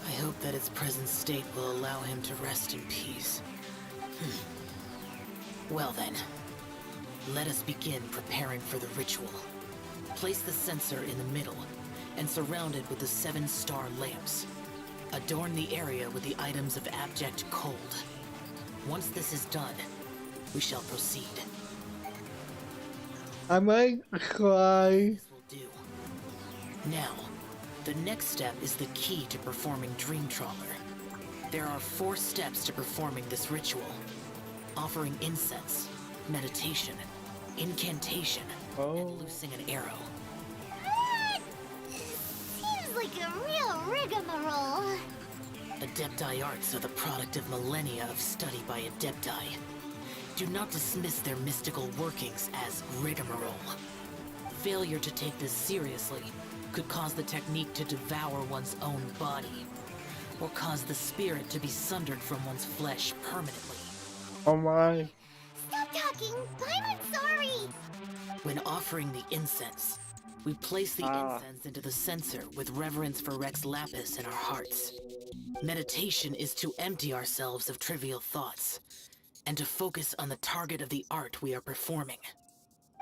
I hope that its present state will allow him to rest in peace. Well then, let us begin preparing for the ritual. Place the censer in the middle, and surround it with the 7-star lamps. Adorn the area with the items of abject cold. Once this is done, we shall proceed. I might cry. This will do. Now, The next step is the key to performing Dream Trawler. There are 4 steps to performing this ritual. Offering incense, meditation, incantation, and loosing an arrow. What? Seems like a real rigmarole. Adepti arts are the product of millennia of study by Adepti. Do not dismiss their mystical workings as rigmarole. Failure to take this seriously could cause the technique to devour one's own body, or cause the spirit to be sundered from one's flesh permanently. Oh my. Stop talking! I'm sorry! When offering the incense, we place the incense into the censer with reverence for Rex Lapis in our hearts. Meditation is to empty ourselves of trivial thoughts, and to focus on the target of the art we are performing.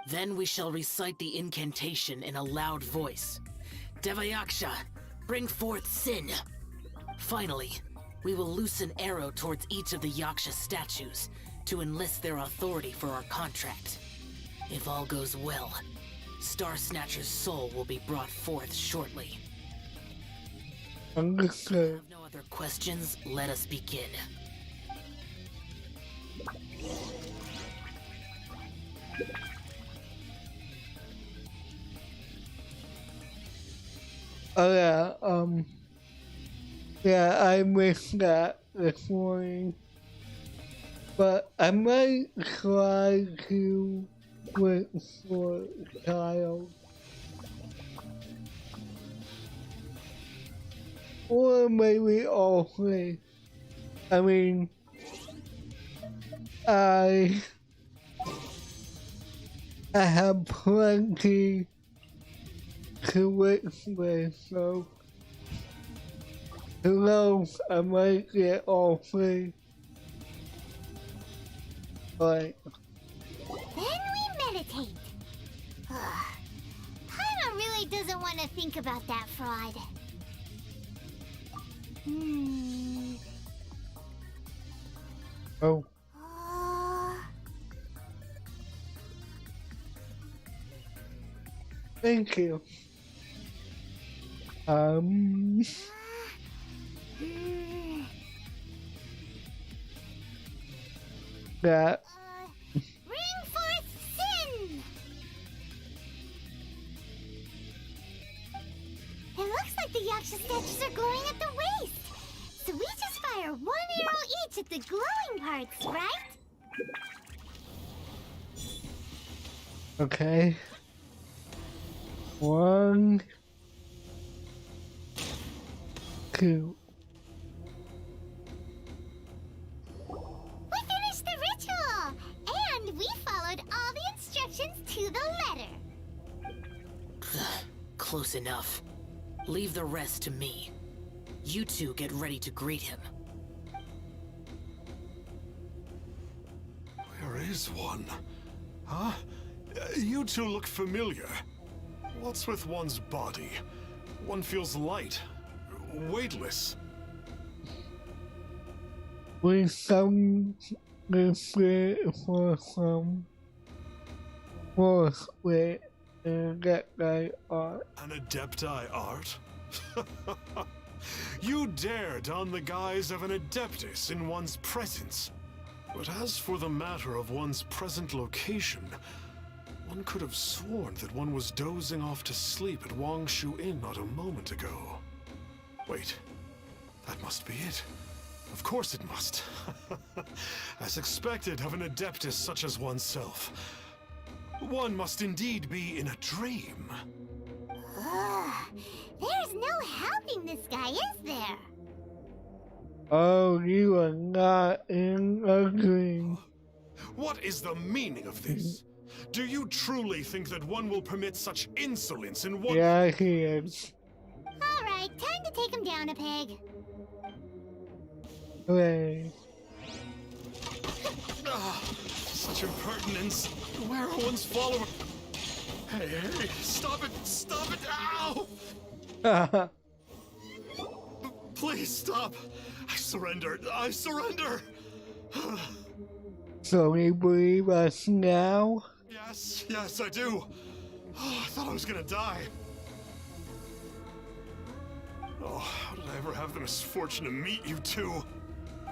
Then we shall recite the incantation in a loud voice. Devayaksha, bring forth sin! Finally, we will loose an arrow towards each of the Yaksha statues to enlist their authority for our contract. If all goes well, Star Snatcher's soul will be brought forth shortly. Understood. If you have no other questions, let us begin. Oh yeah, yeah, I missed that this morning, but I might try to wait for child, or maybe all 3. I mean, I have plenty to wait with, so who knows, I might get all 3. But Then we meditate. Paimon really doesn't want to think about that fraud. oh, thank you. That Bring forth sin! It looks like the Yaksha statues are glowing at the waist. So we just fire 1 arrow each at the glowing parts, right? okay. 1, 2. We finished the ritual! And we followed all the instructions to the letter. Close enough. Leave the rest to me. You two get ready to greet him. Where is one? Huh? You two look familiar. What's with one's body? One feels light, weightless. We some refer for some force with that guy art. An Adepti art? You dare don the guise of an Adeptus in one's presence. But as for the matter of one's present location, one could have sworn that one was dozing off to sleep at Wangshu Inn not a moment ago. Wait, that must be it. Of course it must. As expected of an Adeptus such as oneself. One must indeed be in a dream. There's no helping this guy, is there? Oh, you are not in a dream. What is the meaning of this? Do you truly think that one will permit such insolence in one— Yeah, he is. Alright, time to take him down a peg. Hooray. Such impertinence. Where are one's followers? Hey, hey, stop it! Stop it! Ow! Please stop! I surrender! I surrender! So you believe us now? Yes, I do. Oh, I thought I was gonna die. Oh, how did I ever have the misfortune to meet you two?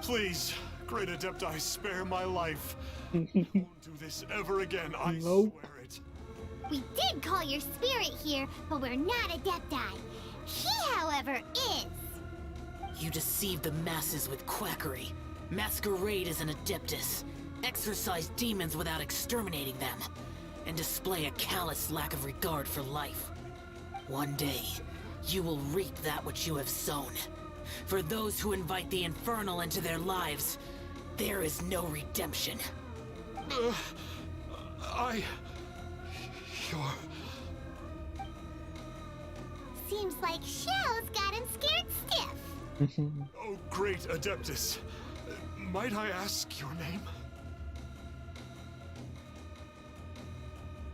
Please, great Adepti, spare my life. I won't do this ever again, I Nope. swear it. We did call your spirit here, but we're not Adepti. He, however, is. You deceive the masses with quackery, masquerade as an Adeptus, exorcise demons without exterminating them, and display a callous lack of regard for life. One day, you will reap that which you have sown. For those who invite the infernal into their lives, there is no redemption. You're... Seems like Xiao's got him scared stiff. Oh, great Adeptus. Might I ask your name?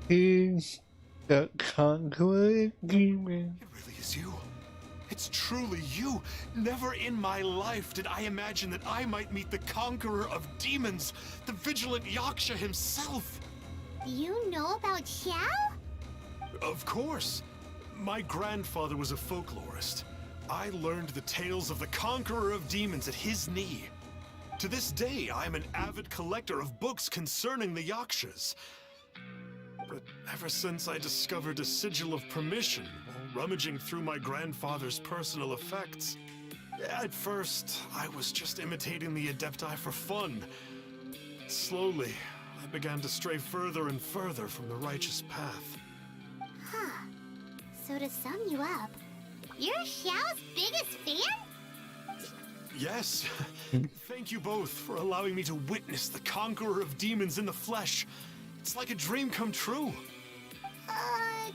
He's the conqueror demon. It really is you. It's truly you. Never in my life did I imagine that I might meet the conqueror of demons, the vigilant Yaksha himself. Do you know about Xiao? Of course. My grandfather was a folklorist. I learned the tales of the conqueror of demons at his knee. To this day, I am an avid collector of books concerning the Yakshas. But ever since I discovered a sigil of permission while rummaging through my grandfather's personal effects, at first, I was just imitating the Adepti for fun. Slowly, I began to stray further and further from the righteous path. Huh. So to sum you up, you're Xiao's biggest fan? Yes. Thank you both for allowing me to witness the conqueror of demons in the flesh. It's like a dream come true. That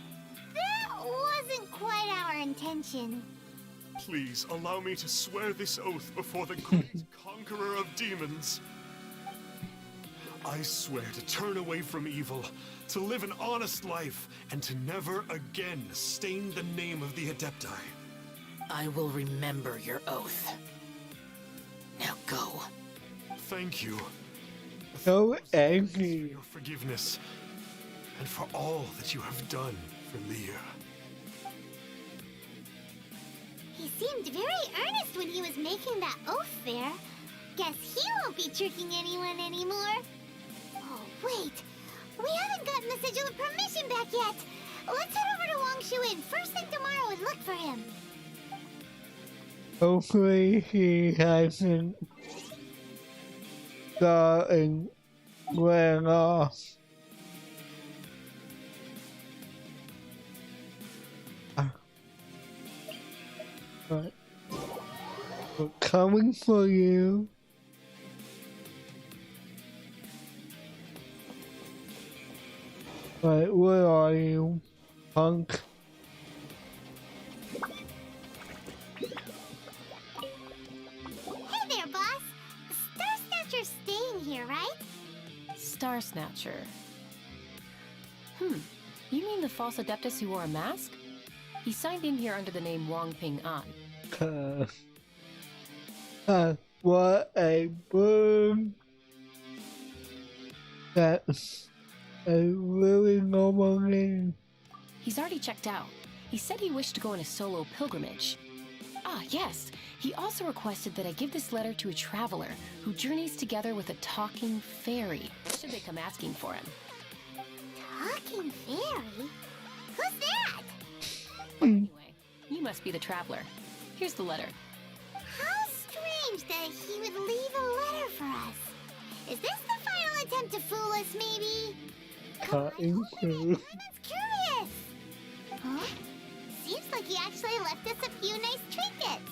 wasn't quite our intention. Please allow me to swear this oath before the great conqueror of demons. I swear to turn away from evil, to live an honest life, and to never again stain the name of the Adepti. I will remember your oath. Now go. Thank you. So For angry. your forgiveness, and for all that you have done for Leah. He seemed very earnest when he was making that oath there. Guess he won't be tricking anyone anymore. Oh, wait. We haven't gotten the sigil of permission back yet. Let's head over to Wangshuin first thing tomorrow and look for him. Hopefully he hasn't gotten ran off. But we're coming for you. Right, where are you, punk? Hey there, boss. Star Snatcher's staying here, right? Star Snatcher. You mean the false Adeptus who wore a mask? He signed in here under the name Wang Ping An. What a boom. That's a really normal name. He's already checked out. He said he wished to go on a solo pilgrimage. Ah, yes. He also requested that I give this letter to a traveler who journeys together with a talking fairy, should they come asking for him. Talking fairy? Who's that? Anyway, you must be the traveler. Here's the letter. How strange that he would leave a letter for us. Is this the final attempt to fool us, maybe? Come on, open it. I'm curious. Huh? Seems like he actually left us a few nice trinkets.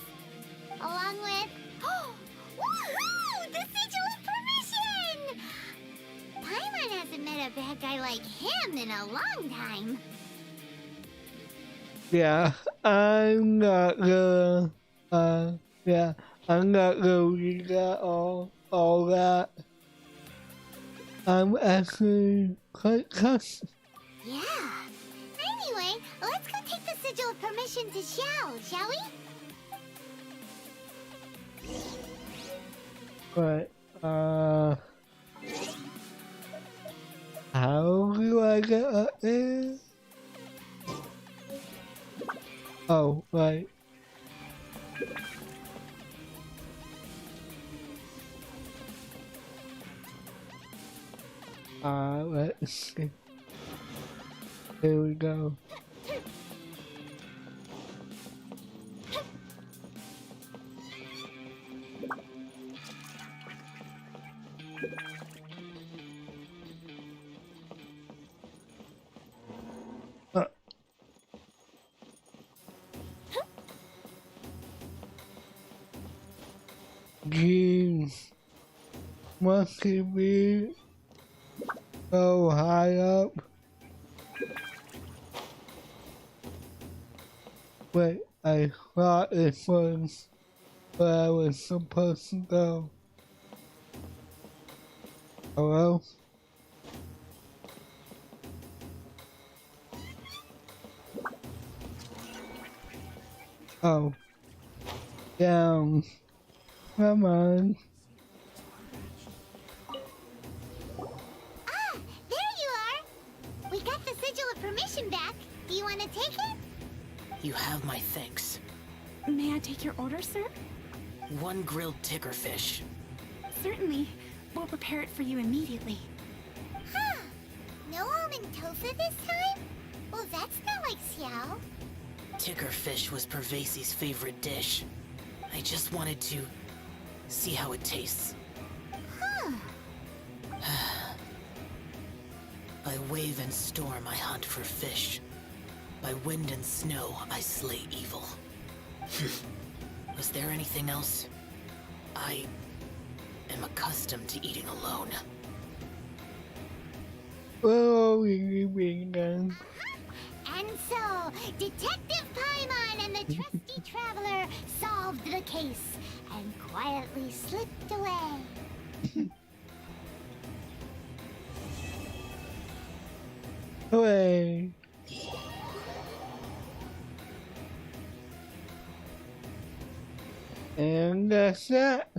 Along with... Oh! Woohoo! The sigil of permission! Paimon hasn't met a bad guy like him in a long time. Yeah, I'm not gonna read that all that. I'm actually quite cussed. Yeah. Anyway, let's go take the sigil of permission to Xiao, shall we? But, how do I get up there? Oh, right. Let's see. Here we go. Jeez, must it be so high up? Wait, I thought this was where I was supposed to go. Hello? Oh. Down. Come on. Ah, there you are. We got the sigil of permission back. Do you want to take it? You have my thanks. May I take your order, sir? 1 grilled tickerfish. Certainly. We'll prepare it for you immediately. Huh. No almond tofu this time? Well, that's not like Xiao. Tickerfish was Pervasi's favorite dish. I just wanted to see how it tastes. Huh. By wave and storm I hunt for fish. By wind and snow I slay evil. Was there anything else? I am accustomed to eating alone. Oh, we began. And so, Detective Paimon and the trusty traveler solved the case and quietly slipped away. Hooray. And that's that.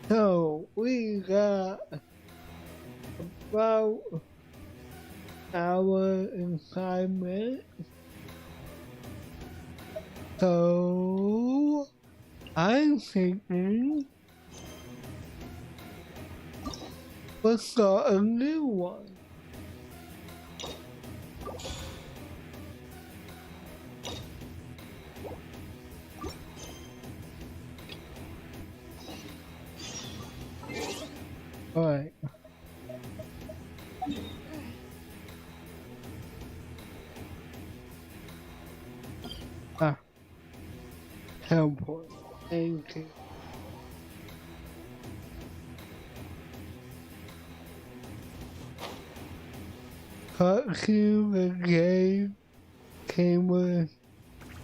So, we got about an hour and 5 minutes. So, I'm thinking let's start a new one. Alright. Teleport. Thank you. Cut to the game came with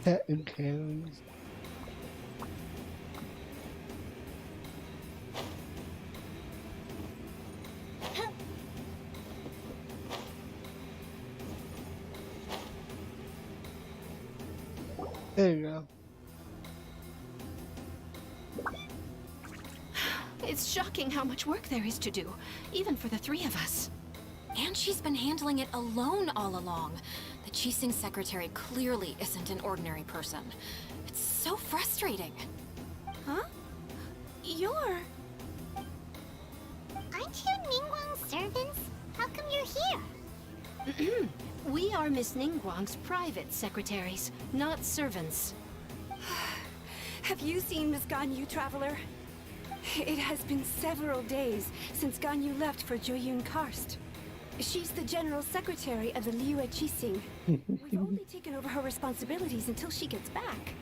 technicalities. There you go. It's shocking how much work there is to do, even for the 3 of us. And she's been handling it alone all along. The Qixing secretary clearly isn't an ordinary person. It's so frustrating. Huh? You're... Aren't you Ningguang's servants? How come you're here? We are Miss Ningguang's private secretaries, not servants. Have you seen Miss Ganyu, Traveler? It has been several days since Ganyu left for Joyun Karst. She's the general secretary of the Liyue Qixing. We've only taken over her responsibilities until she gets back.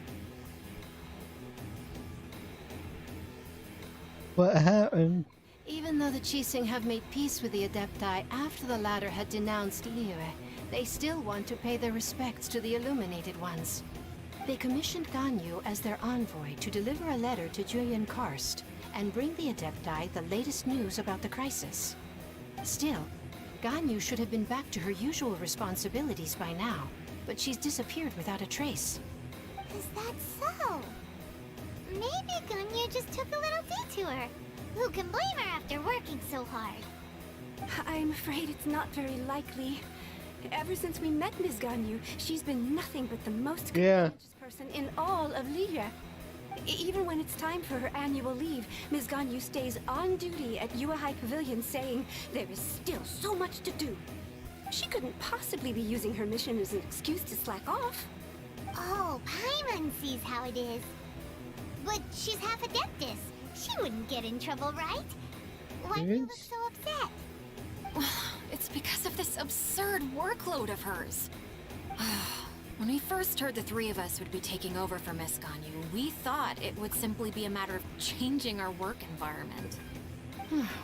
What happened? Even though the Qixing have made peace with the Adepti after the latter had denounced Liyue, they still want to pay their respects to the Illuminated Ones. They commissioned Ganyu as their envoy to deliver a letter to Joyun Karst and bring the Adepti the latest news about the crisis. Still, Ganyu should have been back to her usual responsibilities by now, but she's disappeared without a trace. Is that so? Maybe Ganyu just took a little detour. Who can blame her after working so hard? I'm afraid it's not very likely. Ever since we met Miss Ganyu, she's been nothing but the most conscientious person in all of Liyue. Even when it's time for her annual leave, Ms. Ganyu stays on duty at Yuehai Pavilion saying there is still so much to do. She couldn't possibly be using her mission as an excuse to slack off. Oh, Paimon sees how it is. But she's half Adeptus. She wouldn't get in trouble, right? Why do you look so upset? It's because of this absurd workload of hers. When we first heard the three of us would be taking over for Miss Ganyu, we thought it would simply be a matter of changing our work environment.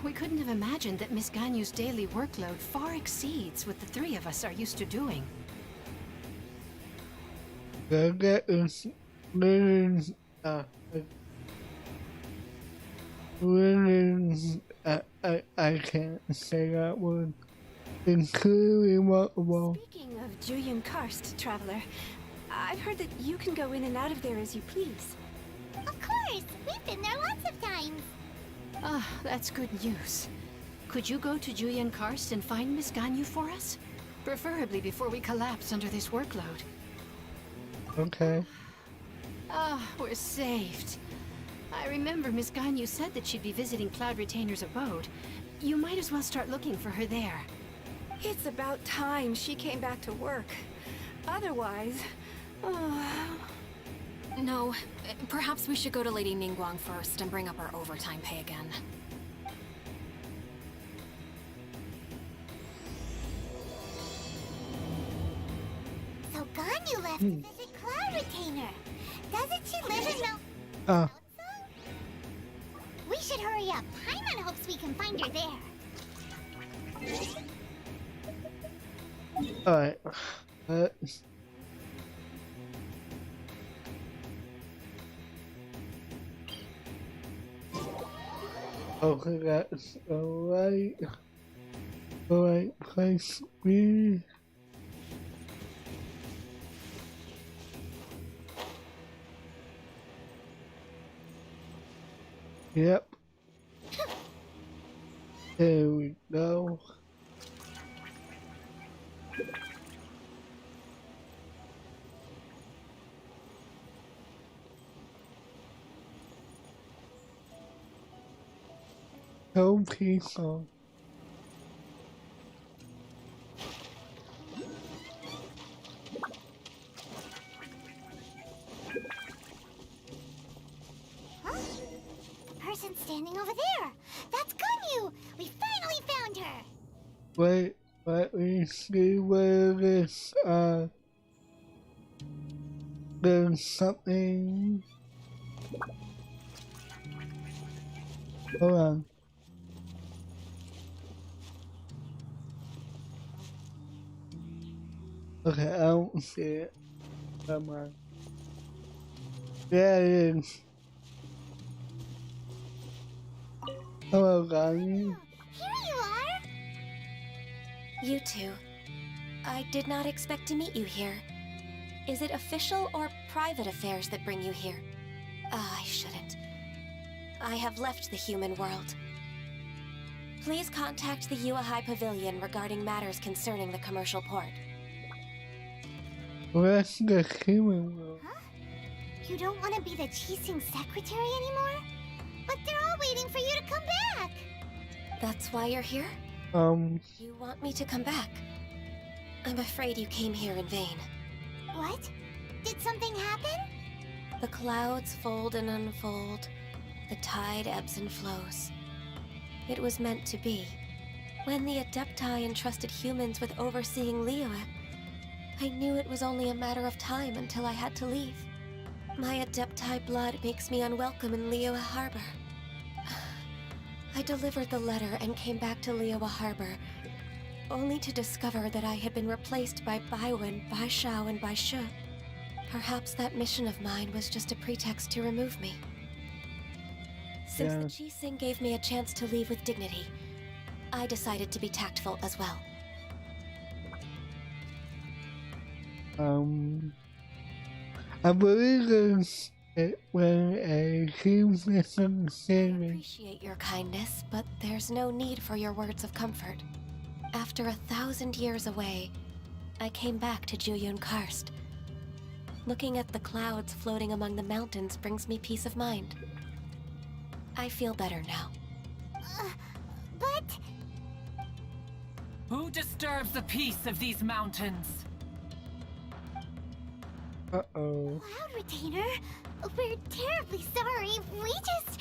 We couldn't have imagined that Miss Ganyu's daily workload far exceeds what the three of us are used to doing. That is really, I can't say that word. It's clearly remarkable. Speaking of Jueyun Karst, Traveler, I've heard that you can go in and out of there as you please. Of course! We've been there lots of times! Ah, that's good news. Could you go to Jueyun Karst and find Miss Ganyu for us? Preferably before we collapse under this workload. Okay. Ah, we're saved. I remember Miss Ganyu said that she'd be visiting Cloud Retainer's abode. You might as well start looking for her there. It's about time she came back to work. Otherwise... No, perhaps we should go to Lady Ningguang first and bring up our overtime pay again. So Ganyu left to visit Cloud Retainer. Doesn't she live in the... We should hurry up. Paimon hopes we can find her there. Alright. Okay, that's alright. Alright, place me. Yep. There we go. So peaceful. Huh? The person standing over there! That's Ganyu! We finally found her! Wait, let me see where this, there's something. Hold on. Okay, I don't see it. Come on. There it is. Hello, Ganyu. Here you are! You two. I did not expect to meet you here. Is it official or private affairs that bring you here? I shouldn't. I have left the human world. Please contact the Yuehai Pavilion regarding matters concerning the commercial port. Where's the human world? Huh? You don't want to be the Qixing secretary anymore? But they're all waiting for you to come back! That's why you're here? You want me to come back? I'm afraid you came here in vain. What? Did something happen? The clouds fold and unfold. The tide ebbs and flows. It was meant to be. When the Adepti entrusted humans with overseeing Liyue, I knew it was only a matter of time until I had to leave. My Adepti blood makes me unwelcome in Liyue Harbor. I delivered the letter and came back to Liyue Harbor, only to discover that I had been replaced by Baiwen, Baishao, and Baishu. Perhaps that mission of mine was just a pretext to remove me. Since the Qixing gave me a chance to leave with dignity, I decided to be tactful as well. I believe it's when a human I appreciate your kindness, but there's no need for your words of comfort. After 1,000 years away, I came back to Jueyun Karst. Looking at the clouds floating among the mountains brings me peace of mind. I feel better now. But... Who disturbs the peace of these mountains? Uh-oh. Cloud Retainer, we're terribly sorry. We just...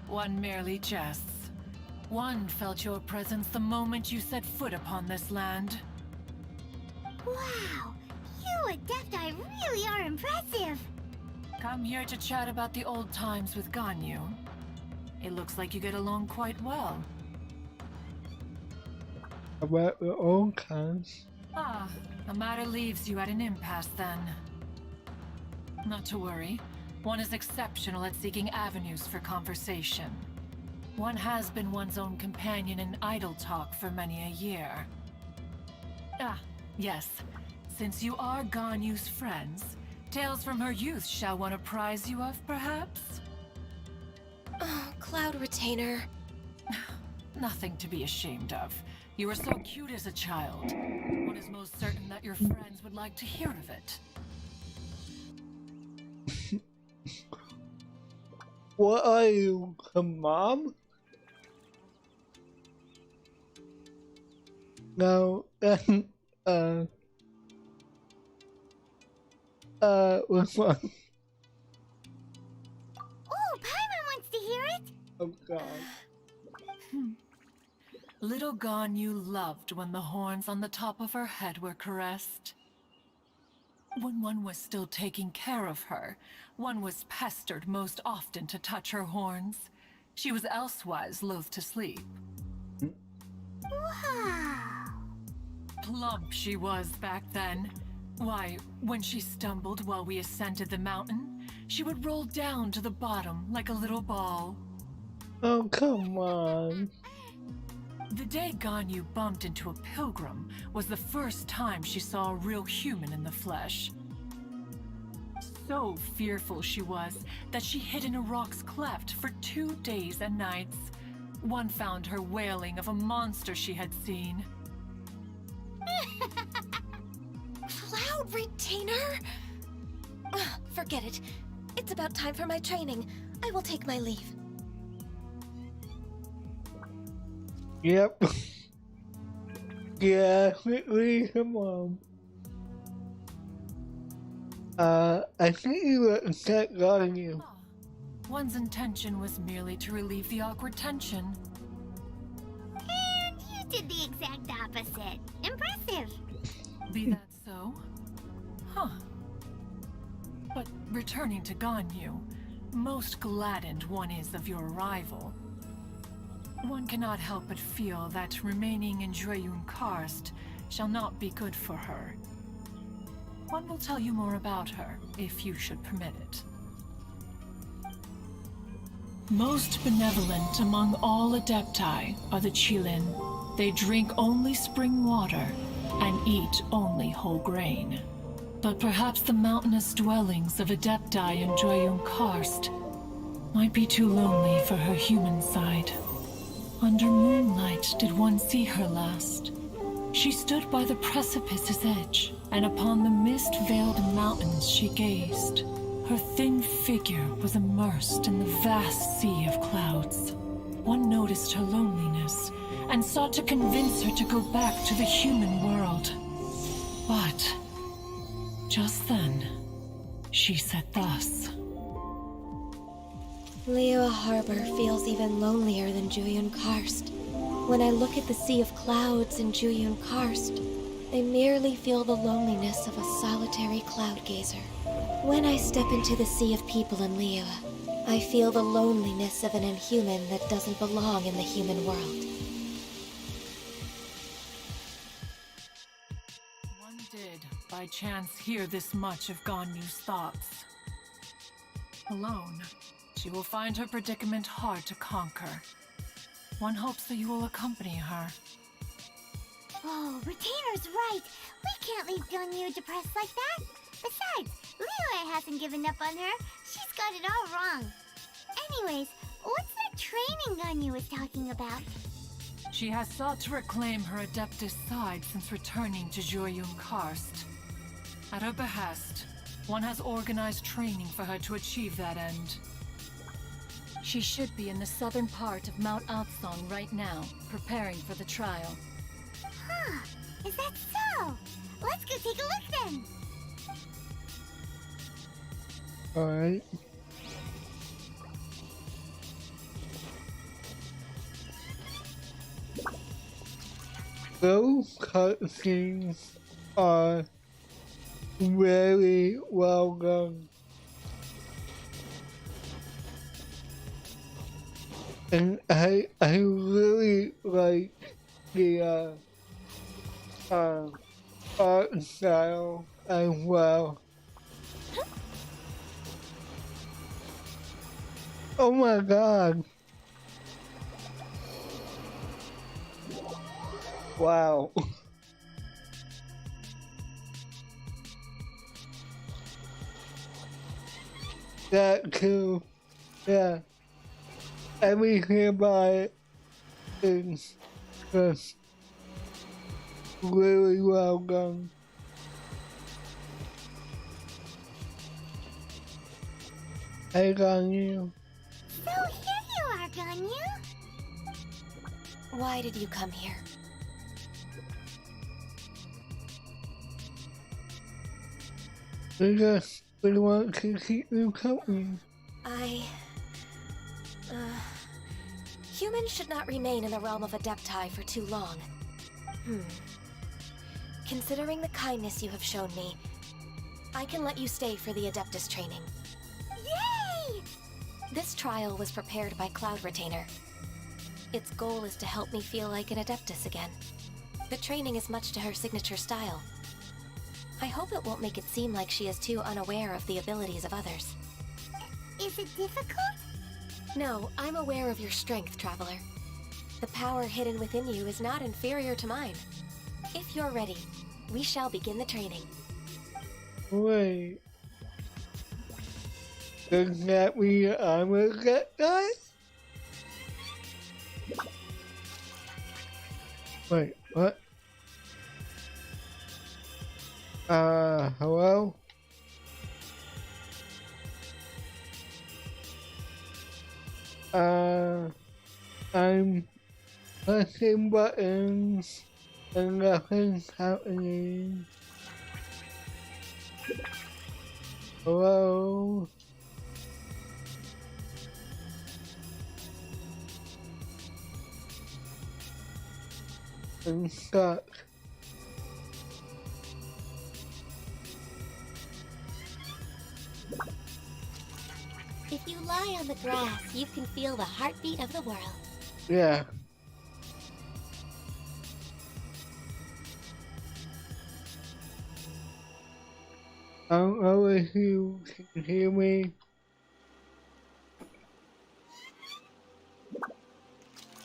One merely jests. One felt your presence the moment you set foot upon this land. Wow, you Adepti really are impressive. Come here to chat about the old times with Ganyu. It looks like you get along quite well. About the old times. Ah, the matter leaves you at an impasse then. Not to worry. One is exceptional at seeking avenues for conversation. One has been one's own companion in idle talk for many a year. Ah, yes. Since you are Ganyu's friends, tales from her youth shall one apprise you of, perhaps? Oh, Cloud Retainer. Nothing to be ashamed of. You were so cute as a child. One is most certain that your friends would like to hear of it. What are you, her mom? No, which one? Oh, Paimon wants to hear it. Oh god. Little Ganyu loved when the horns on the top of her head were caressed. When one was still taking care of her, one was pestered most often to touch her horns. She was elsewise loath to sleep. Wow. Plump she was back then. Why, when she stumbled while we ascended the mountain, she would roll down to the bottom like a little ball. Oh, come on. The day Ganyu bumped into a pilgrim was the first time she saw a real human in the flesh. So fearful she was that she hid in a rock's cleft for 2 days and nights. One found her wailing of a monster she had seen. Cloud Retainer? Forget it. It's about time for my training. I will take my leave. Yep. Yeah, quickly, come on. I think you were on you. One's intention was merely to relieve the awkward tension. And you did the exact opposite. Impressive. Be that so? Huh. But returning to Ganyu, most gladdened one is of your arrival. One cannot help but feel that remaining in Jueyun Karst shall not be good for her. One will tell you more about her, if you should permit it. Most benevolent among all Adepti are the Qilin. They drink only spring water and eat only whole grain. But perhaps the mountainous dwellings of Adepti in Jueyun Karst might be too lonely for her human side. Under moonlight did one see her last. She stood by the precipice's edge, and upon the mist-veiled mountains she gazed. Her thin figure was immersed in the vast sea of clouds. One noticed her loneliness, and sought to convince her to go back to the human world. But just then, she said thus. Liyue Harbor feels even lonelier than Jueyun Karst. When I look at the sea of clouds in Jueyun Karst, I merely feel the loneliness of a solitary cloud gazer. When I step into the sea of people in Liyue, I feel the loneliness of an inhuman that doesn't belong in the human world. One did, by chance, hear this much of Ganyu's thoughts. Alone, she will find her predicament hard to conquer. One hopes that you will accompany her. Oh, Retainer's right. We can't leave Ganyu depressed like that. Besides, Liyue hasn't given up on her. She's got it all wrong. Anyways, what's that training Ganyu was talking about? She has sought to reclaim her Adeptus side since returning to Jueyun Karst. At her behest, one has organized training for her to achieve that end. She should be in the southern part of Mount Atsong right now, preparing for the trial. Huh, is that so? Let's go take a look then. Alright. Those cutscenes are very well done. And I really like the art style as well. Oh my god. Wow. That too. Yeah. Everything about it is just really well done. Hey, Ganyu. So here you are, Ganyu. Why did you come here? Because we want to keep you company. Humans should not remain in the realm of Adepti for too long. Considering the kindness you have shown me, I can let you stay for the Adeptus training. Yay! This trial was prepared by Cloud Retainer. Its goal is to help me feel like an Adeptus again. The training is much to her signature style. I hope it won't make it seem like she is too unaware of the abilities of others. Is it difficult? No, I'm aware of your strength, Traveler. The power hidden within you is not inferior to mine. If you're ready, we shall begin the training. Wait. Does that mean I'm a good guy? Wait, what? Hello? I'm pressing buttons and nothing's happening. Hello? I'm stuck. If you lie on the grass, you can feel the heartbeat of the world. Yeah. I don't know if you can hear me.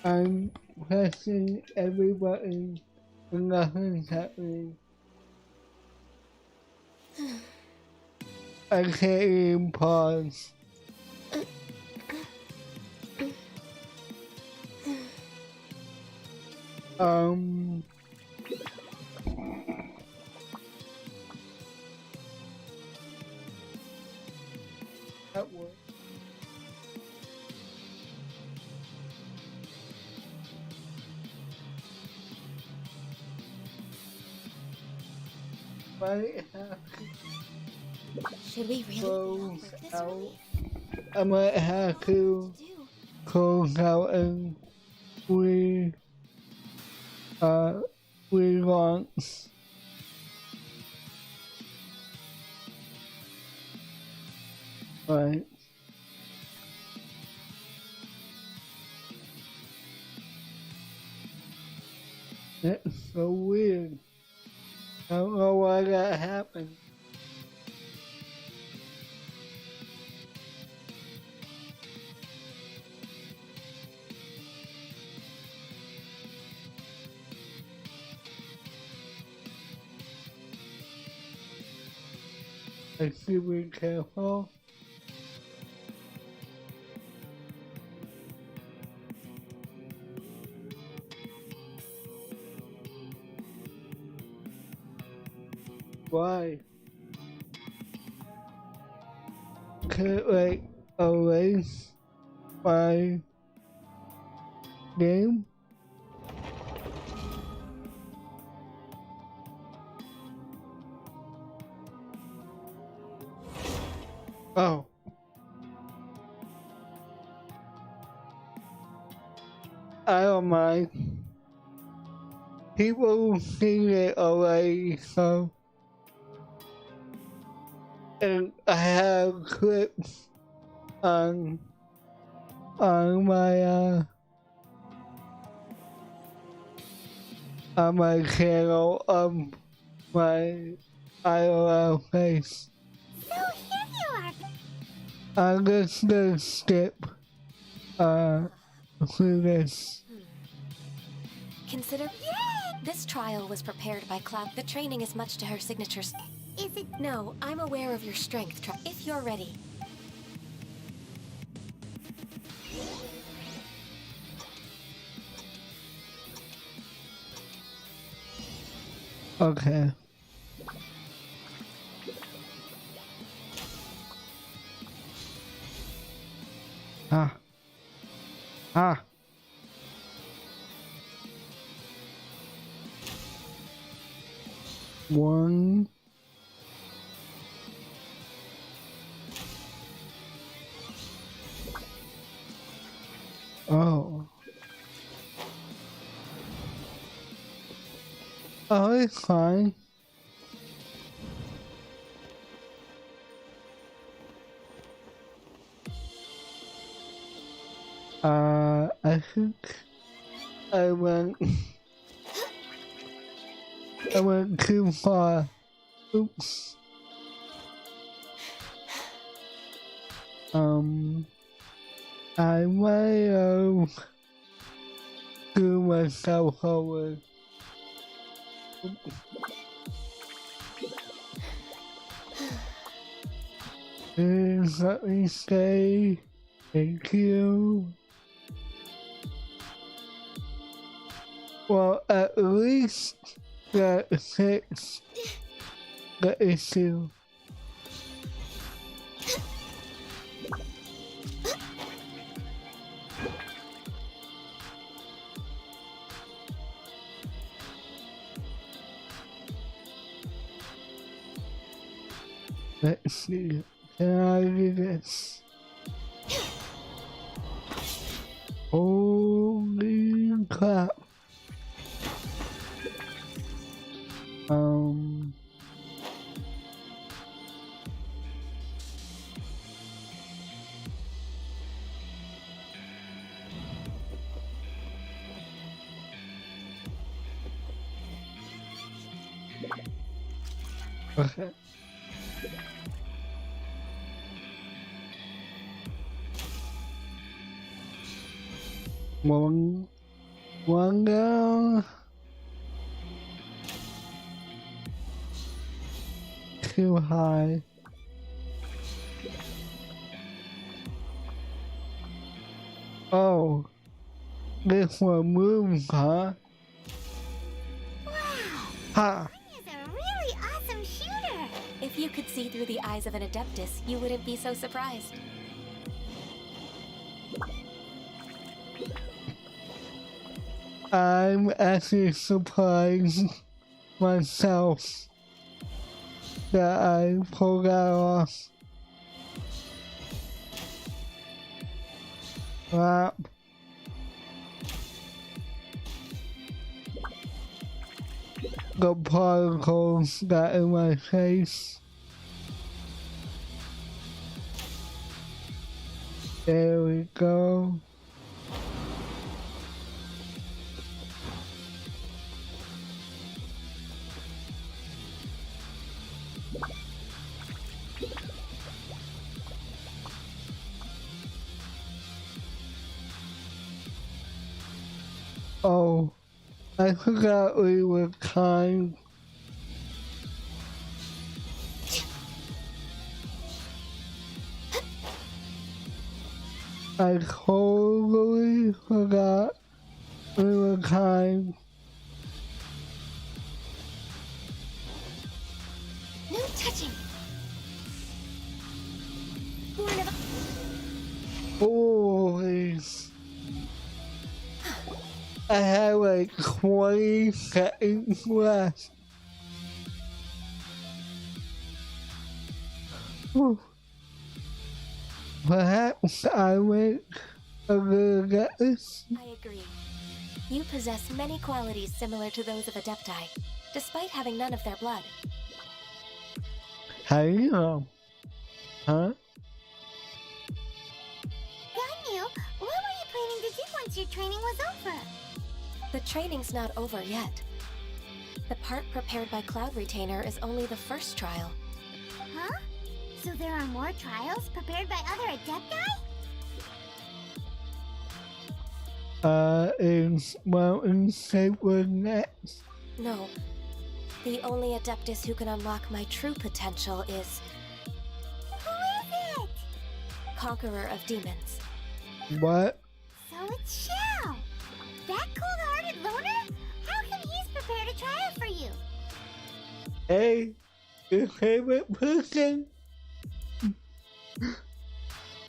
I'm pressing every button and nothing's happening. I can't even pause. That worked. Might have Should we really close this out. way? I might have to close out and relaunch. Right. That's so weird. I don't know why that happened. I should be careful. Why? could like erase my name. Oh. I don't mind. People sing it already, so. And I have clips on my on my channel of my IRL face. So here you are. I'm just gonna skip through this. Consider this trial was prepared by Cloud. The training is much to her signatures. Is it? No, I'm aware of your strength. If you're ready. Okay. Ah. Ah. One. Oh. Oh, it's fine. I think I went too far. Oops. I might have threw myself over. Please let me stay. Thank you. Well, at least that fixed the issue. Let's see. Can I do this? Holy crap. Okay. One down. Too high. Oh, this one moves, huh? Wow. Ha! He is a really awesome shooter. If you could see through the eyes of an Adeptus, you wouldn't be so surprised. I'm actually surprised myself that I pulled that off. Crap. The particles got in my face. There we go. Oh, I forgot we were kind. I totally forgot we were kind. No touching. Warning. I have like 20 seconds left. Whew. Perhaps I make a little guess. I agree. You possess many qualities similar to those of Adepti, despite having none of their blood. How do you know? Huh? Ganyu, what were you planning to do once your training was over? The training's not over yet. The part prepared by Cloud Retainer is only the first trial. Huh? So there are more trials prepared by other Adepti? Is Mountain Sacred next? No. The only Adeptus who can unlock my true potential is... Who is it? Conqueror of Demons. What? So it's Xiao! That cold-hearted loner? How come he's prepared a trial for you? Hey, your favorite person?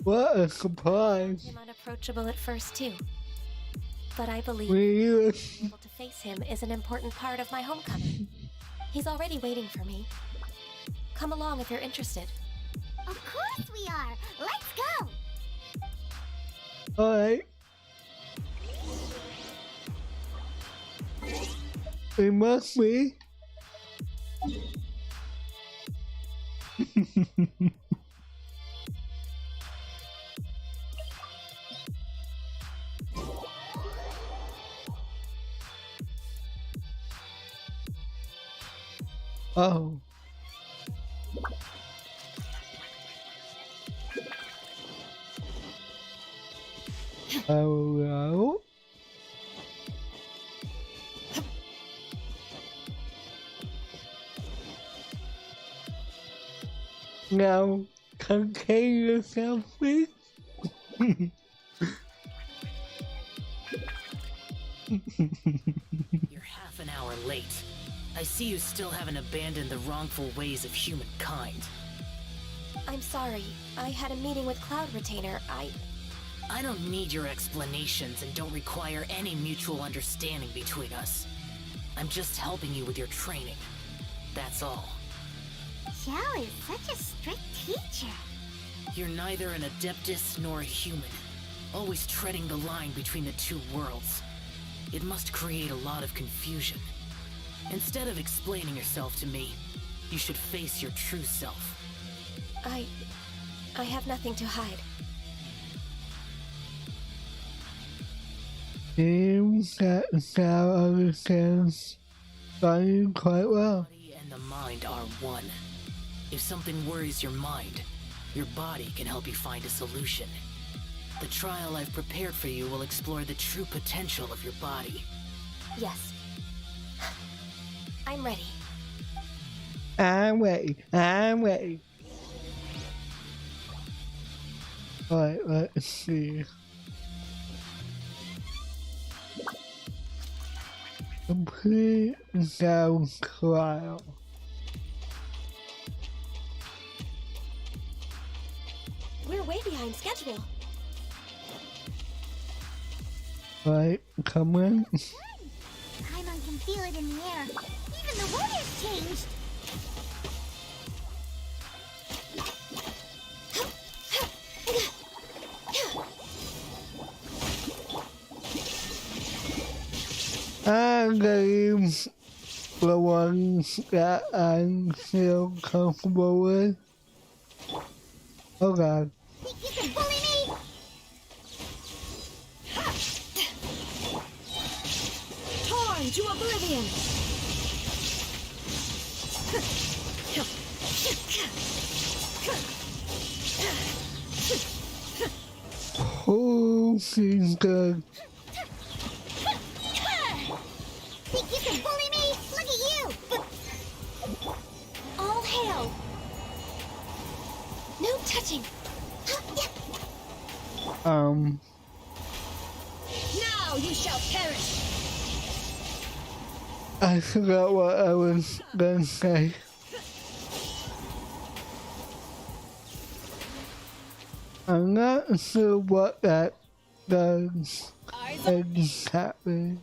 What a surprise. I'm unapproachable at first, too. But I believe Will being able to face him is an important part of my homecoming. He's already waiting for me. Come along if you're interested. Of course we are! Let's go! Alright. It must be. Oh. Hello? Now, contain yourself, please. You're half an hour late. I see you still haven't abandoned the wrongful ways of humankind. I'm sorry. I had a meeting with Cloud Retainer. I don't need your explanations and don't require any mutual understanding between us. I'm just helping you with your training. That's all. Xiao is such a strict teacher. You're neither an Adeptus nor a human, always treading the line between the two worlds. It must create a lot of confusion. Instead of explaining yourself to me, you should face your true self. I have nothing to hide. Seems that Xiao understands Ganyu quite well. The body and the mind are one. If something worries your mind, your body can help you find a solution. The trial I've prepared for you will explore the true potential of your body. Yes. I'm ready. I'm ready. Alright, let's see. Complete Xiao trial. We're way behind schedule. Alright, come in. Paimon can feel it in the air. Even the weather's changed. I believe the ones that I feel comfortable with. Oh god. Think you can bully me? Torn to oblivion! Oh, she's good. Think you can bully me? Look at you! All hail! No touching! Now you shall perish! I forgot what I was gonna say. I'm not sure what that does exactly.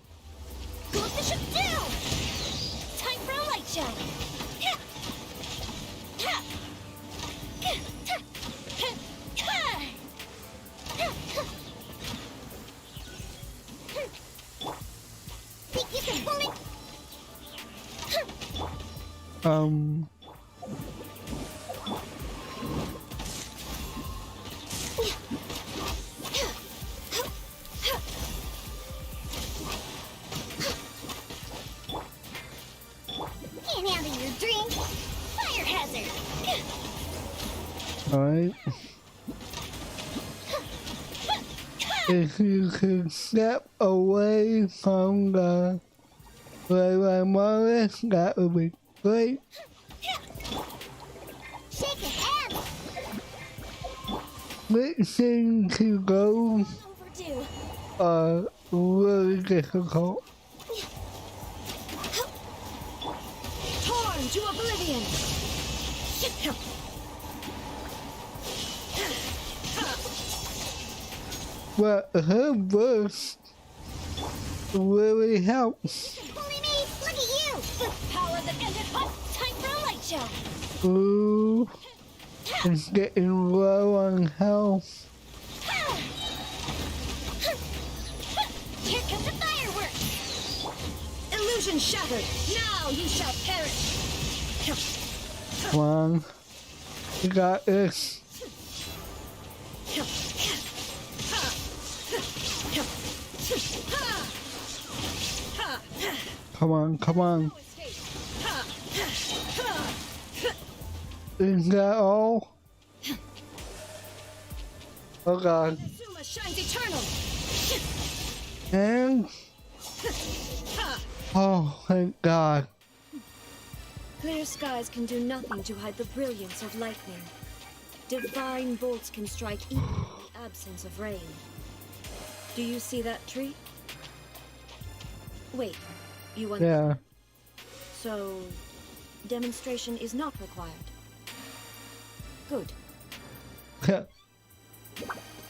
coefficient down! Time for a light show! Think you can pull it? Can't handle your drink. Fire hazard. Alright. If you could step away from the Morris, that would be great. Shake his hand. Listening to those Overdue. are really difficult. Torn to oblivion. But her burst really helps. Bully me. Look at you. Power that ended up. Time for a light show. Ooh, it's getting low on health. Here comes the fireworks. Illusion shattered. Now you shall perish. Come on, you got this. Come on, come on. Is that all? Oh god. Azuma shines eternal. And oh, thank God. Clear skies can do nothing to hide the brilliance of lightning. Divine bolts can strike even in the absence of rain. Do you see that tree? Wait, you Yeah. So, demonstration is not required. Good.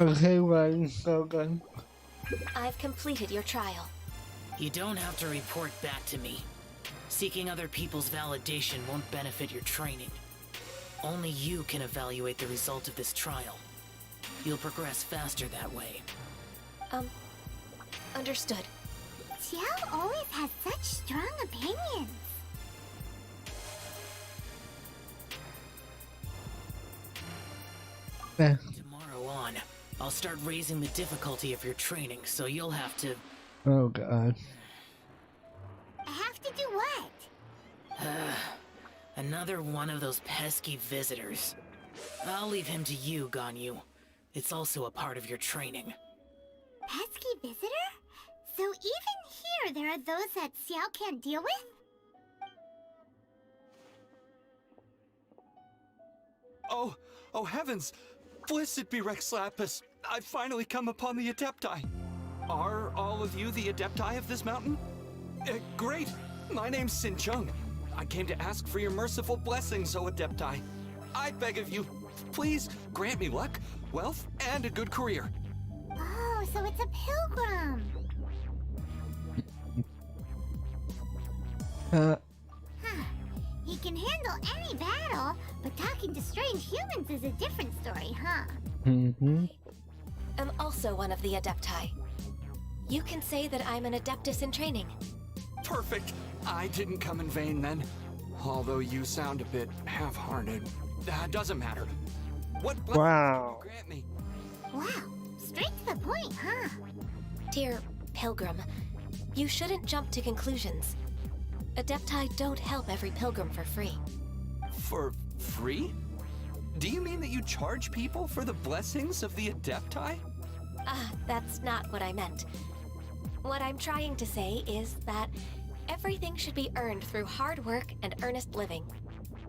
Okay, right, so good. I've completed your trial. You don't have to report back to me. Seeking other people's validation won't benefit your training. Only you can evaluate the result of this trial. You'll progress faster that way. Understood. Xiao always has such strong opinions. Yeah. Tomorrow on, I'll start raising the difficulty of your training, so you'll have to... Oh God. I have to do what? Another one of those pesky visitors. I'll leave him to you, Ganyu. It's also a part of your training. Pesky visitor? So even here there are those that Xiao can't deal with? Oh heavens! Blessed be Rex Lapis! I've finally come upon the Adepti! Are all of you the Adepti of this mountain? Great! My name's Sin Chung. I came to ask for your merciful blessings, O Adepti. I beg of you, please grant me luck, wealth, and a good career. Oh, so it's a pilgrim. He can handle any battle, but talking to strange humans is a different story, huh? I'm also one of the Adepti. You can say that I'm an Adeptus in training. Perfect! I didn't come in vain then. Although you sound a bit half-hearted. Doesn't matter. What blessing Wow. can you grant me? Wow, straight to the point, huh? Dear Pilgrim, you shouldn't jump to conclusions. Adepti don't help every pilgrim for free. For free? Do you mean that you charge people for the blessings of the Adepti? That's not what I meant. What I'm trying to say is that everything should be earned through hard work and earnest living.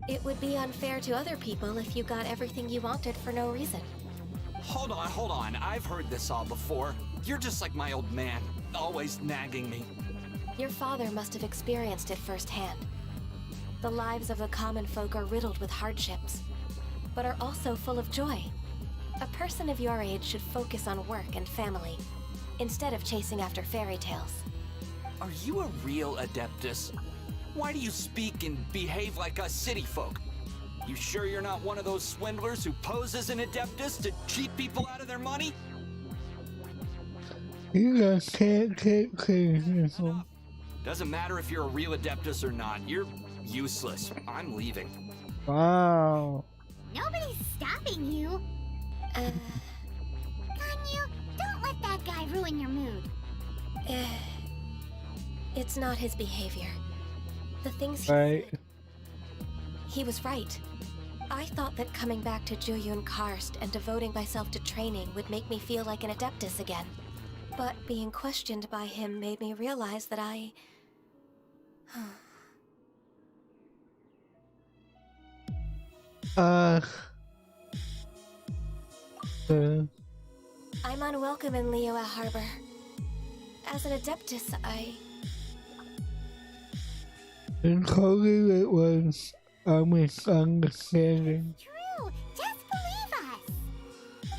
It would be unfair to other people if you got everything you wanted for no reason. Hold on. I've heard this all before. You're just like my old man, always nagging me. Your father must have experienced it firsthand. The lives of the common folk are riddled with hardships, but are also full of joy. A person of your age should focus on work and family, instead of chasing after fairy tales. Are you a real Adeptus? Why do you speak and behave like us city folk? You sure you're not one of those swindlers who pose as an Adeptus to cheat people out of their money? You just can't take criticism. Doesn't matter if you're a real Adeptus or not. You're useless. I'm leaving. Wow. Nobody's stopping you. Ganyu, don't let that guy ruin your mood. It's not his behavior. The things he said. He was right. I thought that coming back to Jueyun Karst and devoting myself to training would make me feel like an Adeptus again. But being questioned by him made me realize that I'm unwelcome in Liyue Harbor. As an Adeptus, Encoding it was a misunderstanding. True, just believe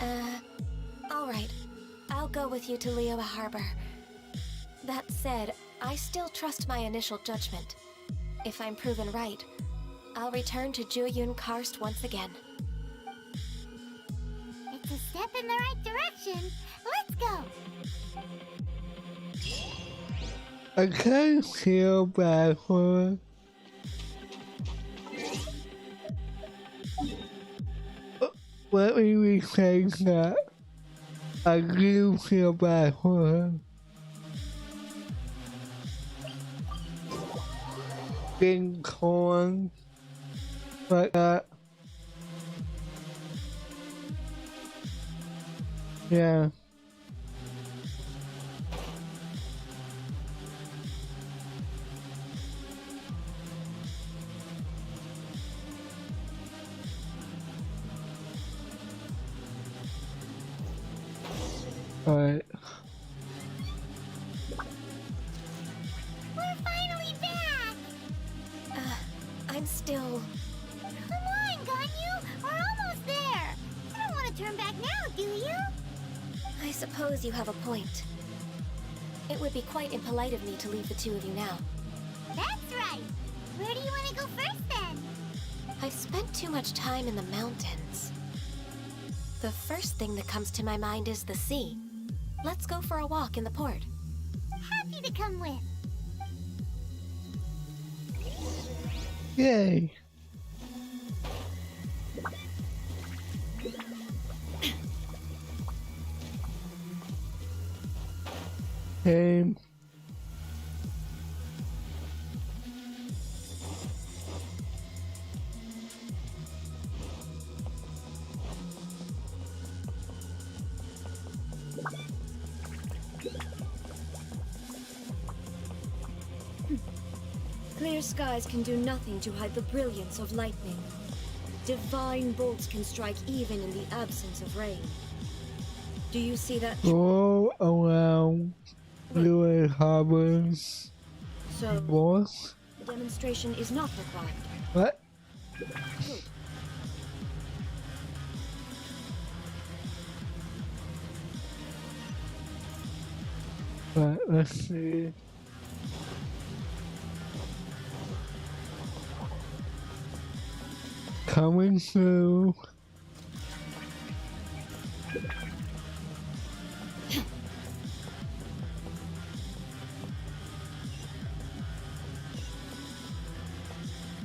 us. Alright. I'll go with you to Liyue Harbor. That said, I still trust my initial judgment. If I'm proven right, I'll return to Jueyun Karst once again. It's a step in the right direction. Let's go. I kind of feel bad for her. Let me rephrase that. I do feel bad for her. Being corn like that. Yeah. Alright. We're finally back! I'm still... Come on, Ganyu! We're almost there! You don't want to turn back now, do you? I suppose you have a point. It would be quite impolite of me to leave the two of you now. That's right! Where do you want to go first, then? I've spent too much time in the mountains. The first thing that comes to my mind is the sea. Let's go for a walk in the port. Happy to come with. Yay. Same. Clear skies can do nothing to hide the brilliance of lightning. Divine bolts can strike even in the absence of rain. Do you see that? Go around Liyue Harbor's So, boss. the demonstration is not required. What? Good. Right, let's see. Coming through.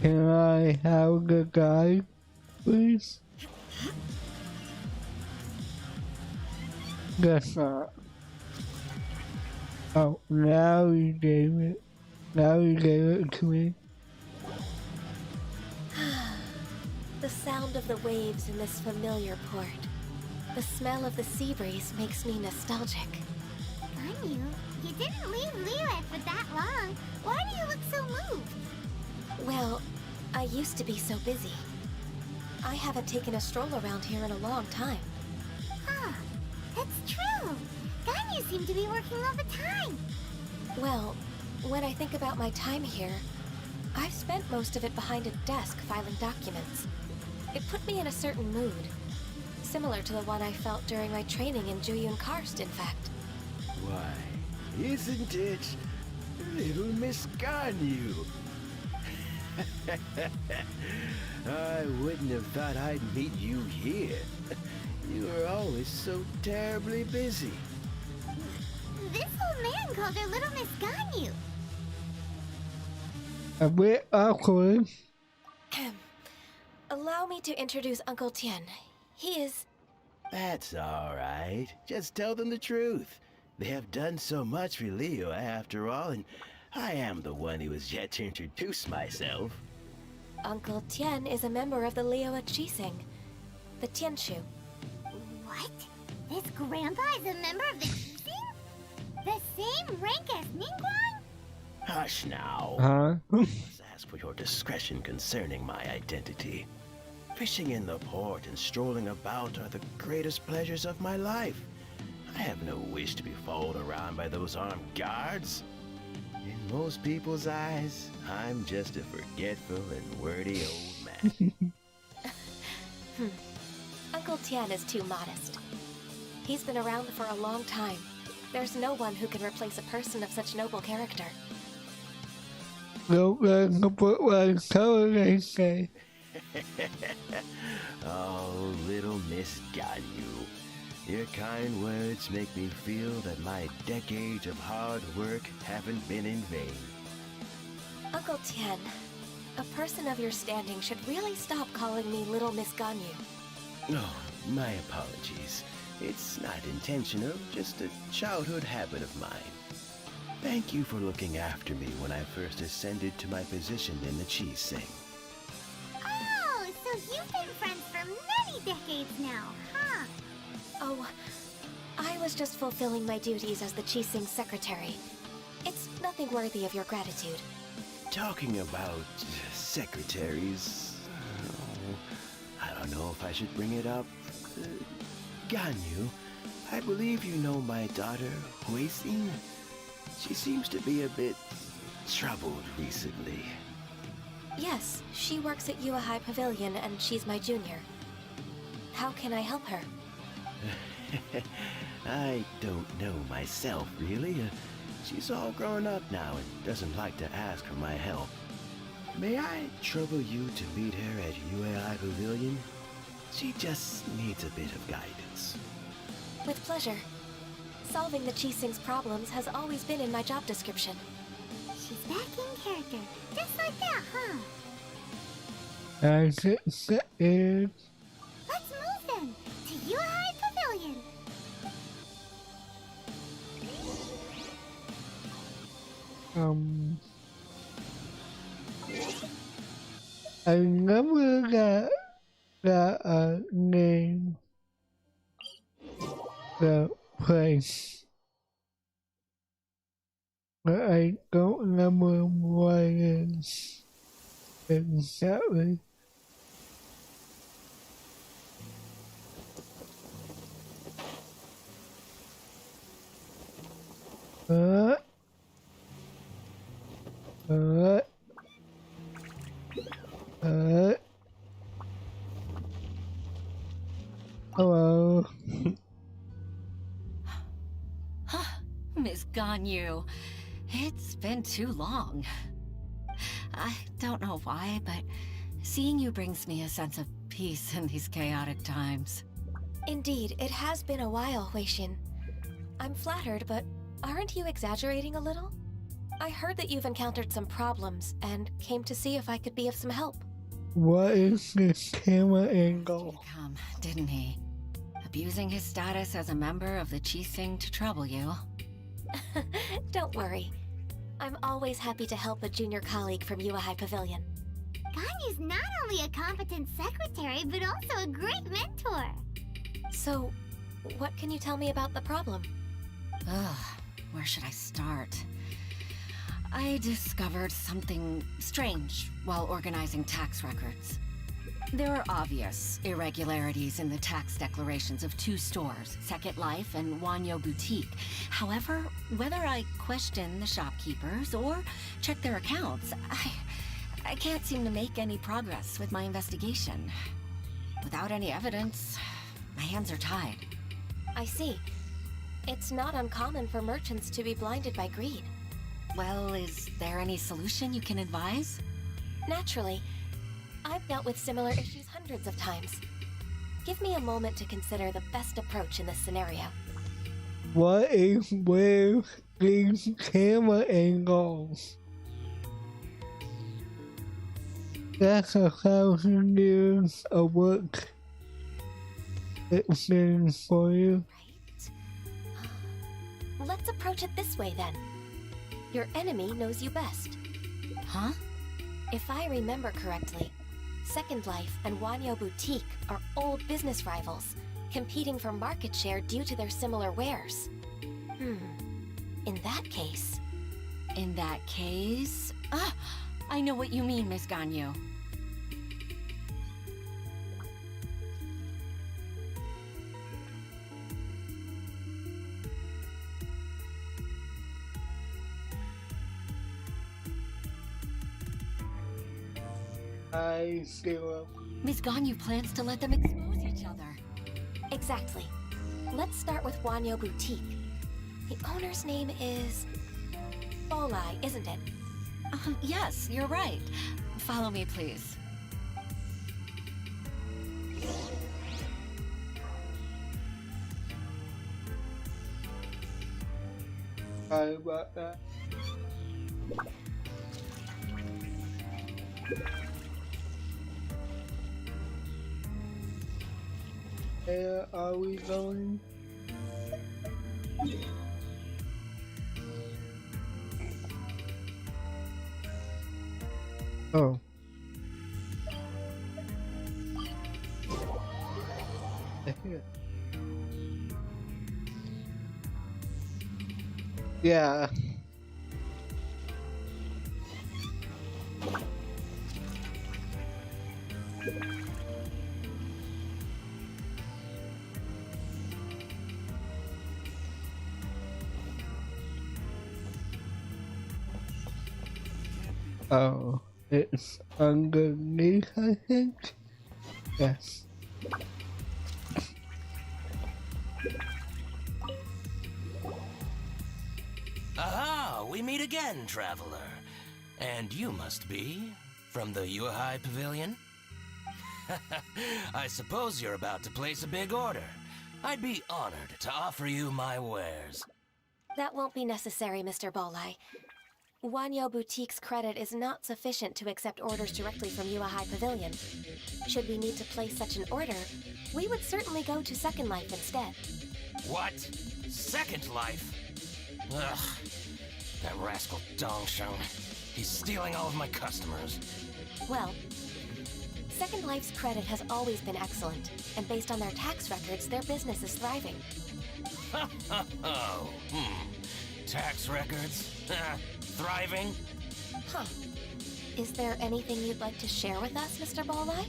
Can I have the guide, please? Guess not. Oh, now you gave it. Now you gave it to me. The sound of the waves in this familiar port. The smell of the sea breeze makes me nostalgic. Ganyu, you didn't leave Liyue for that long. Why do you look so moved? Well, I used to be so busy. I haven't taken a stroll around here in a long time. Huh, that's true. Ganyu seemed to be working all the time. Well, when I think about my time here, I've spent most of it behind a desk filing documents. It put me in a certain mood, similar to the one I felt during my training in Jueyun Karst, in fact. Why, isn't it Little Miss Ganyu. I wouldn't have thought I'd meet you here. You were always so terribly busy. This old man called her Little Miss Ganyu. A bit awkward. Allow me to introduce Uncle Tian. He is... That's all right. Just tell them the truth. They have done so much for Leo after all, and I am the one who has yet to introduce myself. Uncle Tian is a member of the Liyue Qixing, the Tianshu. What? This grandpa is a member of the Qixing? The same rank as Ningguang? Hush now. Huh? Let's ask for your discretion concerning my identity. Fishing in the port and strolling about are the greatest pleasures of my life. I have no wish to be followed around by those armed guards. In most people's eyes, I'm just a forgetful and wordy old man. Uncle Tian is too modest. He's been around for a long time. There's no one who can replace a person of such noble character. Lúc lên có bước lên khấu lên xe. Oh, little Miss Ganyu. Your kind words make me feel that my decades of hard work haven't been in vain. Uncle Tian, a person of your standing should really stop calling me Little Miss Ganyu. Oh, my apologies. It's not intentional, just a childhood habit of mine. Thank you for looking after me when I first ascended to my position in the Qixing. Oh, so you've been friends for many decades now, huh? Oh, I was just fulfilling my duties as the Qixing secretary. It's nothing worthy of your gratitude. Talking about secretaries, I don't know if I should bring it up. Ganyu, I believe you know my daughter, Huixing. She seems to be a bit troubled recently. Yes, she works at Yue High Pavilion and she's my junior. How can I help her? I don't know myself, really. She's all grown up now and doesn't like to ask for my help. May I trouble you to meet her at Yue High Pavilion? She just needs a bit of guidance. With pleasure. Solving the Qixing's problems has always been in my job description. She's back in character, just like that, huh? Let's move then to Yue High Pavilion. Anh ngắm ra ở nền the place. But I don't remember what it is exactly. Hello. Miss Ganyu, it's been too long. I don't know why, but seeing you brings me a sense of peace in these chaotic times. Indeed, it has been a while, Huixin. I'm flattered, but aren't you exaggerating a little? I heard that you've encountered some problems and came to see if I could be of some help. What is this camera angle? Come, didn't he? Abusing his status as a member of the Qixing to trouble you. Don't worry. I'm always happy to help a junior colleague from Yue High Pavilion. Ganyu's not only a competent secretary, but also a great mentor. So, what can you tell me about the problem? Ugh, where should I start? I discovered something strange while organizing tax records. There are obvious irregularities in the tax declarations of two stores, Second Life and Wanyo Boutique. However, whether I question the shopkeepers or check their accounts, I can't seem to make any progress with my investigation. Without any evidence, my hands are tied. I see. It's not uncommon for merchants to be blinded by greed. Well, is there any solution you can advise? Naturally. I've dealt with similar issues hundreds of times. Give me a moment to consider the best approach in this scenario. What is with these camera angles? That's 1,000 years of work. It's been for you. Let's approach it this way then. Your enemy knows you best. Huh? If I remember correctly, Second Life and Wanyo Boutique are old business rivals, competing for market share due to their similar wares. In that case... I know what you mean, Miss Ganyu. I feel Miss Ganyu plans to let them expose each other. Exactly. Let's start with Wanyo Boutique. The owner's name is... Bolai, isn't it? Yes, you're right. Follow me, please. sorry about that. Where are we going? Oh. Yeah. Oh, it's underneath, I think. Yes. Aha! We meet again, traveler. And you must be from the Yuhai Pavilion? I suppose you're about to place a big order. I'd be honored to offer you my wares. That won't be necessary, Mr. Bolai. Wanyo Boutique's credit is not sufficient to accept orders directly from Yuhai Pavilion. Should we need to place such an order, we would certainly go to Second Life instead. What? Second Life? Ugh. That rascal Dongsheng. He's stealing all of my customers. Well, Second Life's credit has always been excellent, and based on their tax records, their business is thriving. Oh, tax records? Thriving? Huh. Is there anything you'd like to share with us, Mr. Bolai?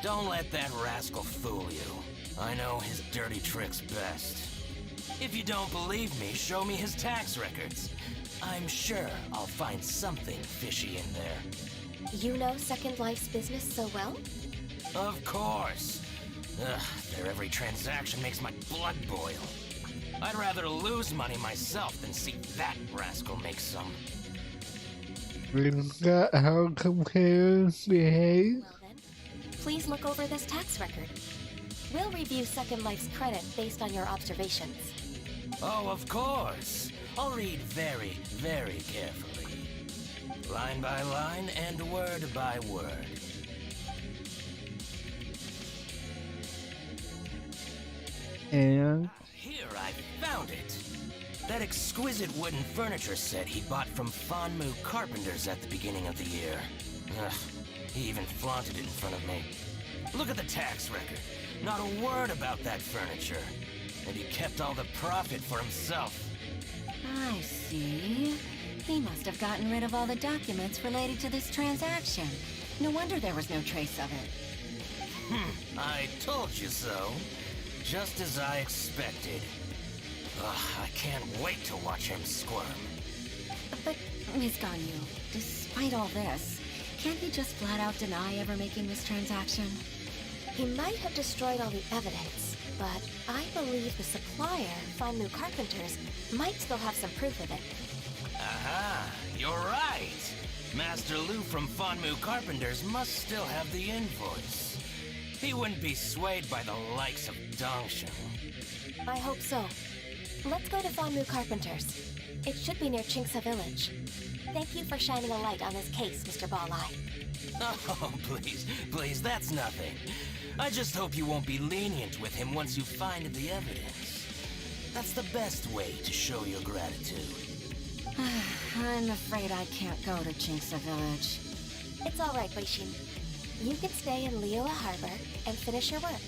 Don't let that rascal fool you. I know his dirty tricks best. If you don't believe me, show me his tax records. I'm sure I'll find something fishy in there. You know Second Life's business so well? Of course. Ugh, their every transaction makes my blood boil. I'd rather lose money myself than see that rascal make some. Is that how computers behave? Well then, please look over this tax record. We'll review Second Life's credit based on your observations. Oh, of course. I'll read very, very carefully. Line by line and word by word. And Here, I found it. That exquisite wooden furniture set he bought from Fanmu Carpenters at the beginning of the year. Ugh, he even flaunted it in front of me. Look at the tax record. Not a word about that furniture. And he kept all the profit for himself. I see. He must have gotten rid of all the documents related to this transaction. No wonder there was no trace of it. I told you so. Just as I expected. Ugh, I can't wait to watch him squirm. But, Ms. Ganyu, despite all this, can't he just flat out deny ever making this transaction? He might have destroyed all the evidence, but I believe the supplier, Fanmu Carpenters, might still have some proof of it. Aha, you're right. Master Lu from Fanmu Carpenters must still have the invoice. He wouldn't be swayed by the likes of Dongshin. I hope so. Let's go to Fanmu Carpenters. It should be near Chinksa Village. Thank you for shining a light on this case, Mr. Ballai. Oh, please, that's nothing. I just hope you won't be lenient with him once you find the evidence. That's the best way to show your gratitude. I'm afraid I can't go to Chinksa Village. It's all right, Weishin. You can stay in Liyue Harbor and finish your work.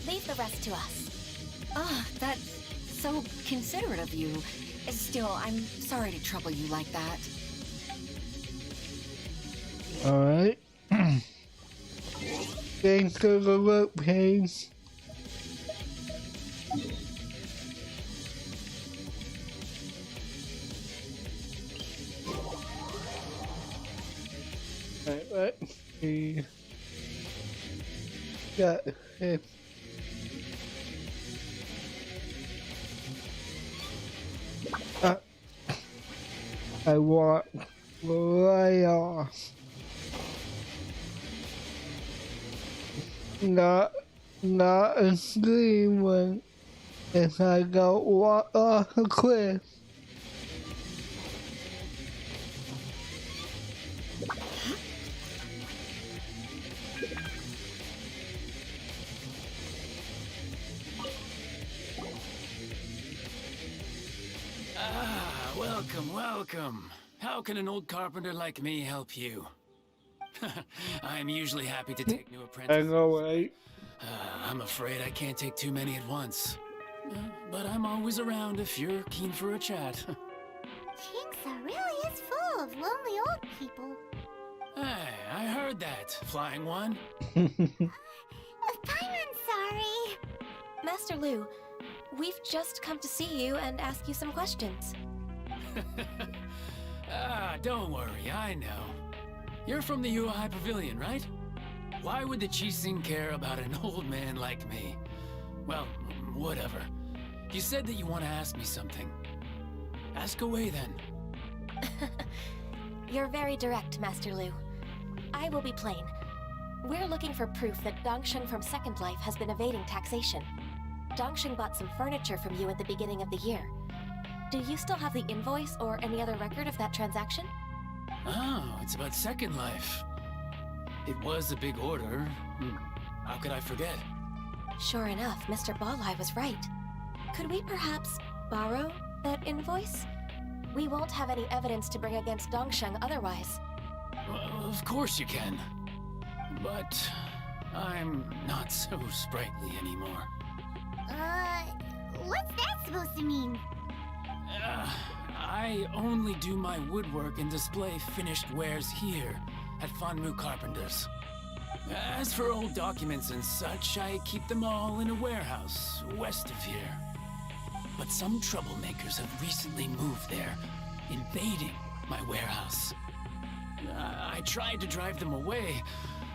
Leave the rest to us. Ah, that's so considerate of you. Still, I'm sorry to trouble you like that. Alright. Thanks for the work, Paige. Alright, let's see. Got it. I want right off. Not a screaming if I don't walk off a cliff. Welcome. How can an old carpenter like me help you? I'm usually happy to take new apprentices. I know, right? I'm afraid I can't take too many at once. But I'm always around if you're keen for a chat. Chinksa really is full of lonely old people. Hey, I heard that, Flying One. Paimon's sorry. Master Lu, we've just come to see you and ask you some questions. Don't worry, I know. You're from the Yuehai Pavilion, right? Why would the Qixing care about an old man like me? Well, whatever. You said that you want to ask me something. Ask away, then. You're very direct, Master Lu. I will be plain. We're looking for proof that Dongshin from Second Life has been evading taxation. Dongshin bought some furniture from you at the beginning of the year. Do you still have the invoice or any other record of that transaction? Oh, it's about Second Life. It was a big order. How could I forget? Sure enough, Mr. Ballai was right. Could we perhaps borrow that invoice? We won't have any evidence to bring against Dongshin otherwise. Well, of course you can. But I'm not so sprightly anymore. What's that supposed to mean? I only do my woodwork and display finished wares here at Fanmu Carpenters. As for old documents and such, I keep them all in a warehouse west of here. But some troublemakers have recently moved there, invading my warehouse. I tried to drive them away,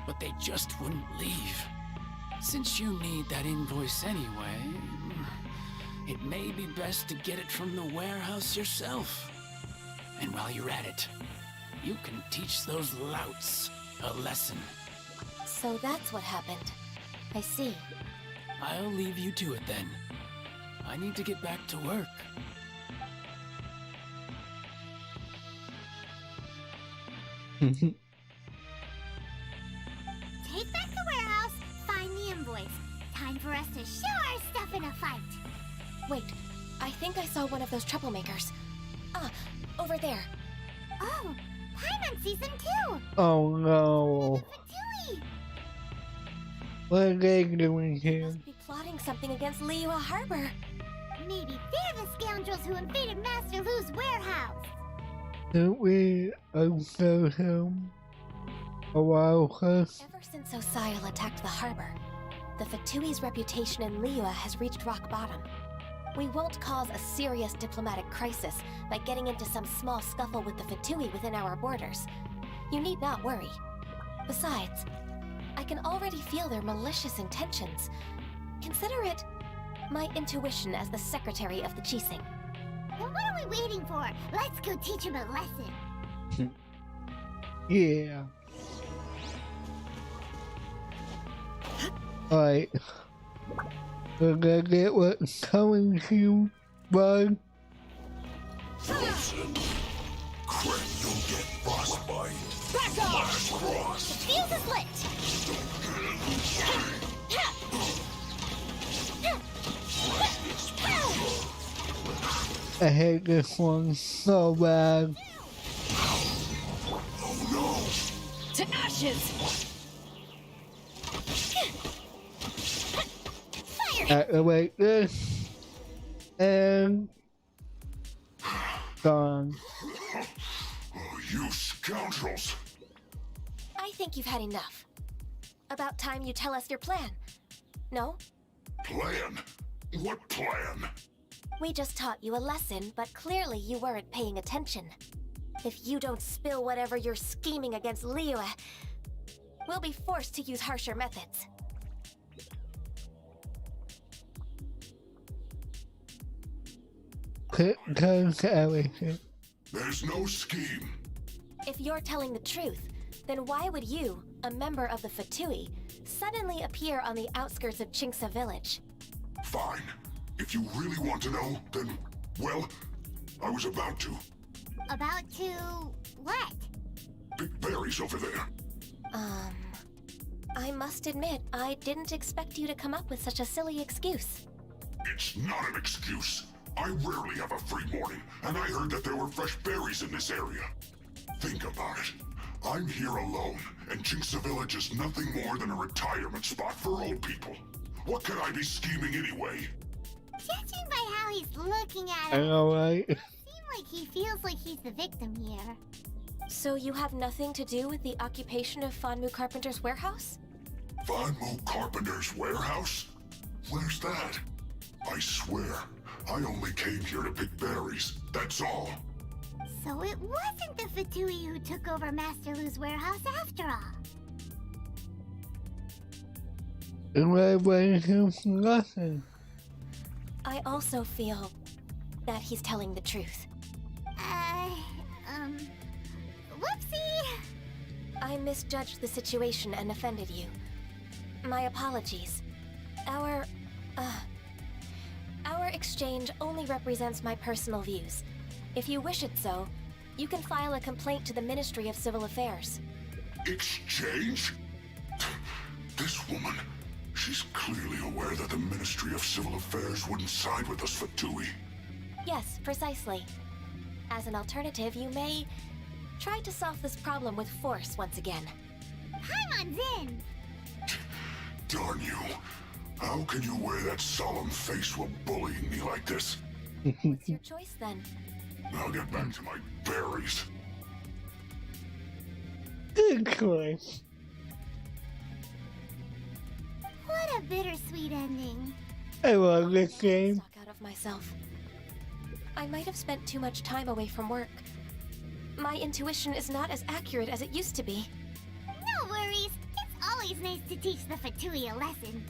but they just wouldn't leave. Since you need that invoice anyway, it may be best to get it from the warehouse yourself. And while you're at it, you can teach those louts a lesson. So that's what happened. I see. I'll leave you to it then. I need to get back to work. Take back the warehouse, find the invoice. Time for us to show our stuff in a fight. Wait, I think I saw one of those troublemakers. Ah, over there. Oh, Paimon sees them too. Oh no. Fatui. What are they doing here? Must be plotting something against Liyue Harbor. Maybe they're the scoundrels who invaded Master Lu's warehouse. Don't we observe him? A while first? Ever since Osial attacked the harbor, the Fatui's reputation in Liyue has reached rock bottom. We won't cause a serious diplomatic crisis by getting into some small scuffle with the Fatui within our borders. You need not worry. Besides, I can already feel their malicious intentions. Consider it my intuition as the secretary of the Qixing. Then what are we waiting for? Let's go teach him a lesson. Yeah. Alright. We're gonna get what's coming to you, bud. Listen. Craig, don't get frostbite. Back off! Last frost. The fuse is lit! I hate this one so bad. Oh no! To ashes! Activate this. And gone. Oh, you scoundrels! I think you've had enough. About time you tell us your plan. No? Plan? What plan? We just taught you a lesson, but clearly you weren't paying attention. If you don't spill whatever you're scheming against Liyue, we'll be forced to use harsher methods. Turn to everything. There's no scheme. If you're telling the truth, then why would you, a member of the Fatui, suddenly appear on the outskirts of Chinksa village? Fine. If you really want to know, then, well, I was about to. About to... what? Big berries over there. I must admit, I didn't expect you to come up with such a silly excuse. It's not an excuse. I rarely have a free morning, and I heard that there were fresh berries in this area. Think about it. I'm here alone, and Chinksa Village is nothing more than a retirement spot for old people. What could I be scheming anyway? Judging by how he's looking at I it, know, right? it seems like he feels like he's the victim here. So you have nothing to do with the occupation of Fanmu Carpenter's warehouse? Fanmu Carpenter's warehouse? Where's that? I swear, I only came here to pick berries, that's all. So it wasn't the Fatui who took over Master Lu's warehouse after all. And we're waiting for nothing. I also feel that he's telling the truth. Whoopsie! I misjudged the situation and offended you. My apologies. Our exchange only represents my personal views. If you wish it so, you can file a complaint to the Ministry of Civil Affairs. Exchange? This woman, she's clearly aware that the Ministry of Civil Affairs wouldn't side with us, Fatui. Yes, precisely. As an alternative, you may try to solve this problem with force once again. Paimon's in! Darn you. How can you wear that solemn face while bullying me like this? What's your choice then? I'll get back to my berries. Good choice. What a bittersweet ending. I love this game. Talk out of myself. I might have spent too much time away from work. My intuition is not as accurate as it used to be. No worries. It's always nice to teach the Fatui a lesson.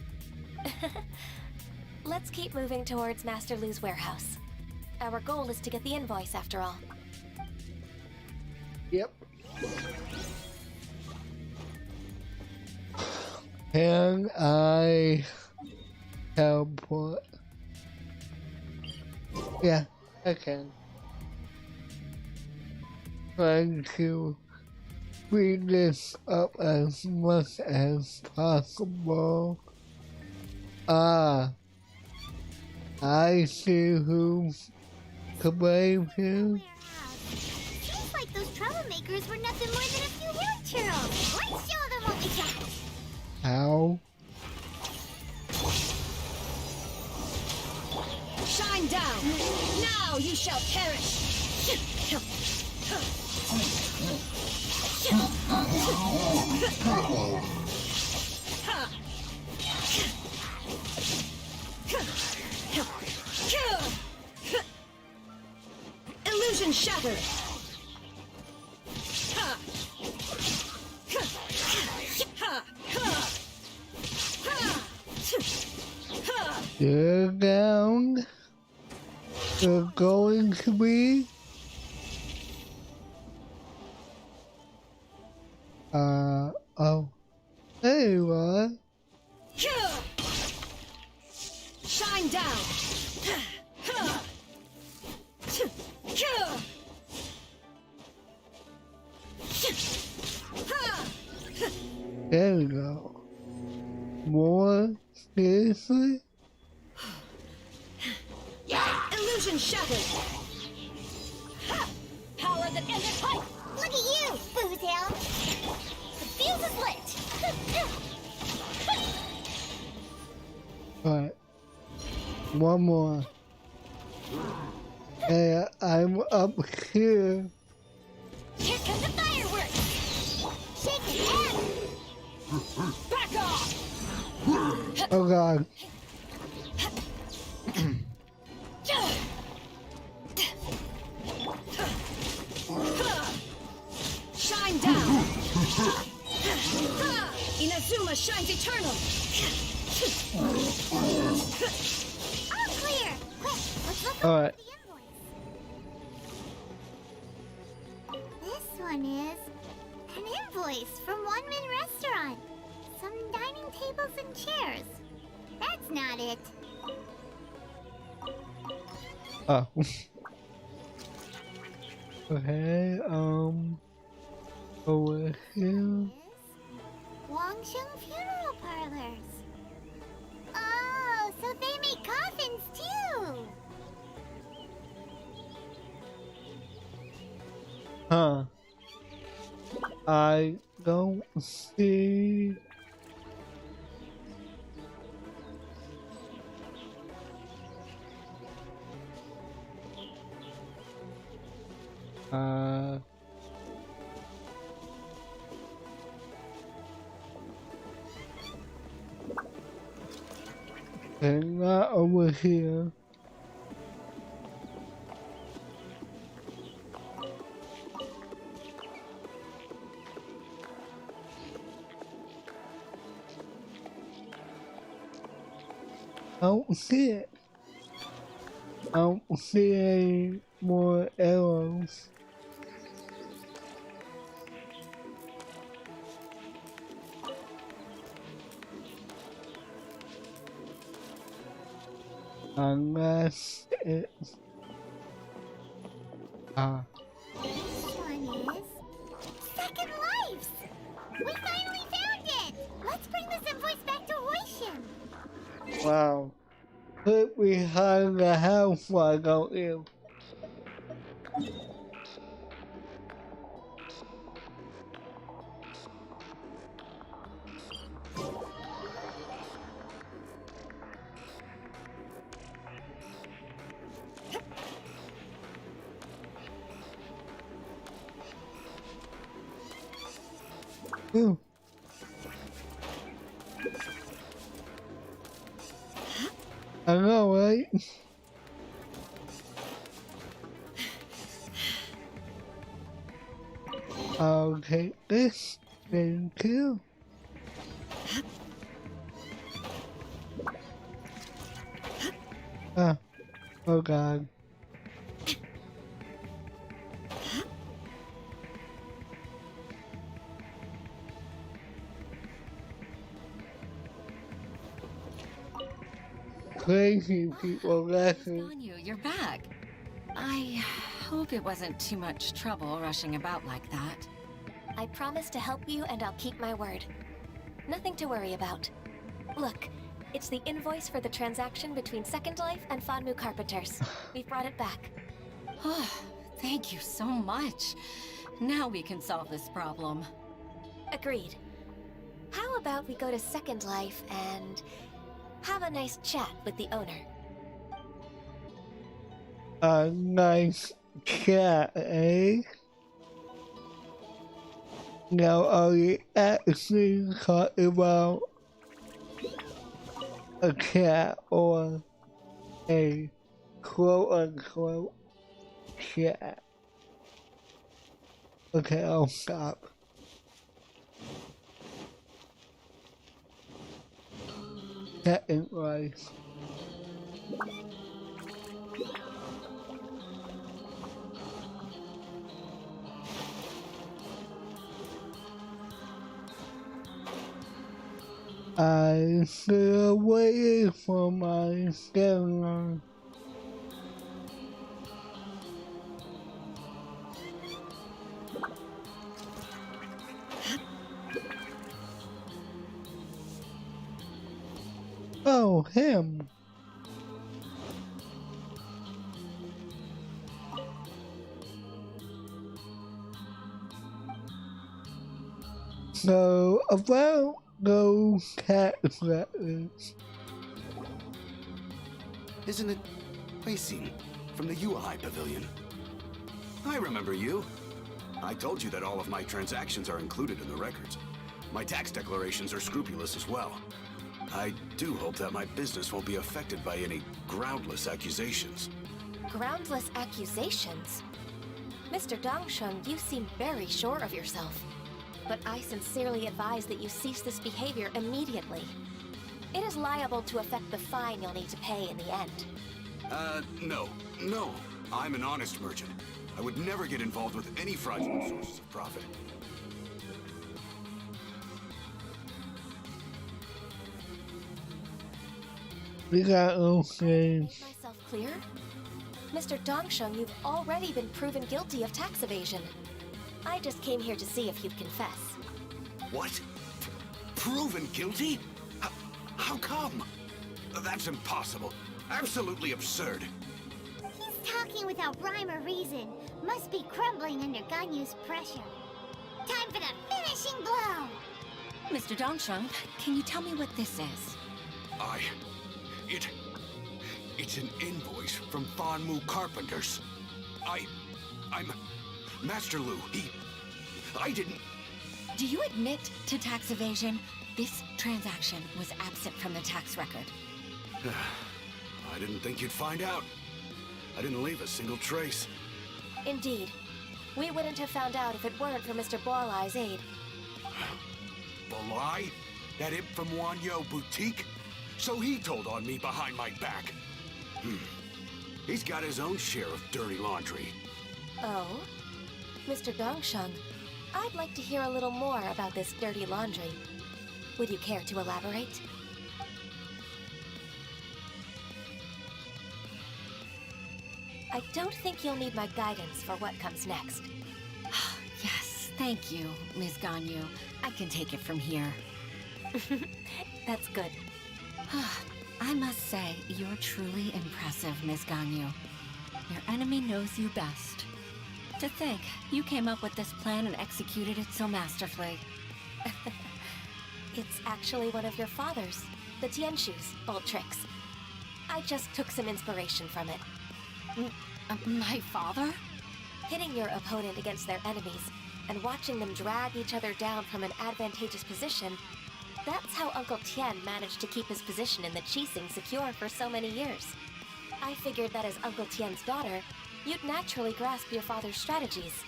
Let's keep moving towards Master Lu's warehouse. Our goal is to get the invoice, after all. Yep. Can I teleport? Yeah, I can. Trying to speed this up as much as possible. I see who's to blame here. Seems like those troublemakers were nothing more than a few hill churls. Let's show them what we got. How? Shine down! Now you shall perish! Illusion shattered! You're down. You're going to be oh, there you are. Shine down. There we go. More seriously? Illusion shattered. Power that ended life. Look at you, Boozle! The fuse is lit! Alright. One more. Hey, I'm up here. Here come the fireworks! Shake it out! Back off. Oh god. Shine down. Inazuma shines eternal. All clear! Quick, let's look All over right. the invoice. This one is an invoice from One Man Restaurant. Some dining tables and chairs. That's not it. Oh. Okay, over here. Wangsheng Funeral Parlors. Oh, so they make coffins too. Huh. I don't see. They're not over here. I don't see it. I don't see any more arrows. Unless it's This one is Second Lives. We finally found it. Let's bring this invoice back to Hoishin. wow. Put behind the house, why don't you? Ooh. I know, right? I'll take this. Thank you. Ah, oh god. Crazy people laughing. Ganyu, you're back. I hope it wasn't too much trouble rushing about like that. I promise to help you and I'll keep my word. Nothing to worry about. Look, it's the invoice for the transaction between Second Life and Fanmu Carpenters. We've brought it back. Oh, thank you so much. Now we can solve this problem. Agreed. How about we go to Second Life and have a nice chat with the owner? A nice chat, eh? Now are you actually talking about a cat or a quote-unquote cat? Okay, I'll stop. Second Life. I still waiting for my deadline. Oh, him. So, about those cat records. Isn't it Weixin from the UI Pavilion? I remember you. I told you that all of my transactions are included in the records. My tax declarations are scrupulous as well. I do hope that my business won't be affected by any groundless accusations. Groundless accusations? Mr. Dongsheng, you seem very sure of yourself. But I sincerely advise that you cease this behavior immediately. It is liable to affect the fine you'll need to pay in the end. No. I'm an honest merchant. I would never get involved with any fraudulent sources of profit. We got okay. Myself clear? Mr. Dongsheng, you've already been proven guilty of tax evasion. I just came here to see if you'd confess. What? Proven guilty? How come? That's impossible. Absolutely absurd. He's talking without rhyme or reason. Must be crumbling under Ganyu's pressure. Time for the finishing blow! Mr. Dongsheng, can you tell me what this is? It's an invoice from Fanmu Carpenters. I'm Master Lu. I didn't... Do you admit to tax evasion? This transaction was absent from the tax record. I didn't think you'd find out. I didn't leave a single trace. Indeed. We wouldn't have found out if it weren't for Mr. Borlai's aid. Bolai? That imp from Wanyo Boutique? So he told on me behind my back. He's got his own share of dirty laundry. Oh? Mr. Dongsheng, I'd like to hear a little more about this dirty laundry. Would you care to elaborate? I don't think you'll need my guidance for what comes next. Yes, thank you, Ms. Ganyu. I can take it from here. That's good. I must say, you're truly impressive, Ms. Ganyu. Your enemy knows you best. To think, you came up with this plan and executed it so masterfully. It's actually one of your father's, the Tianshu's old tricks. I just took some inspiration from it. My father? Pitting your opponent against their enemies and watching them drag each other down from an advantageous position, that's how Uncle Tian managed to keep his position in the Qixing secure for so many years. I figured that as Uncle Tian's daughter, you'd naturally grasp your father's strategies.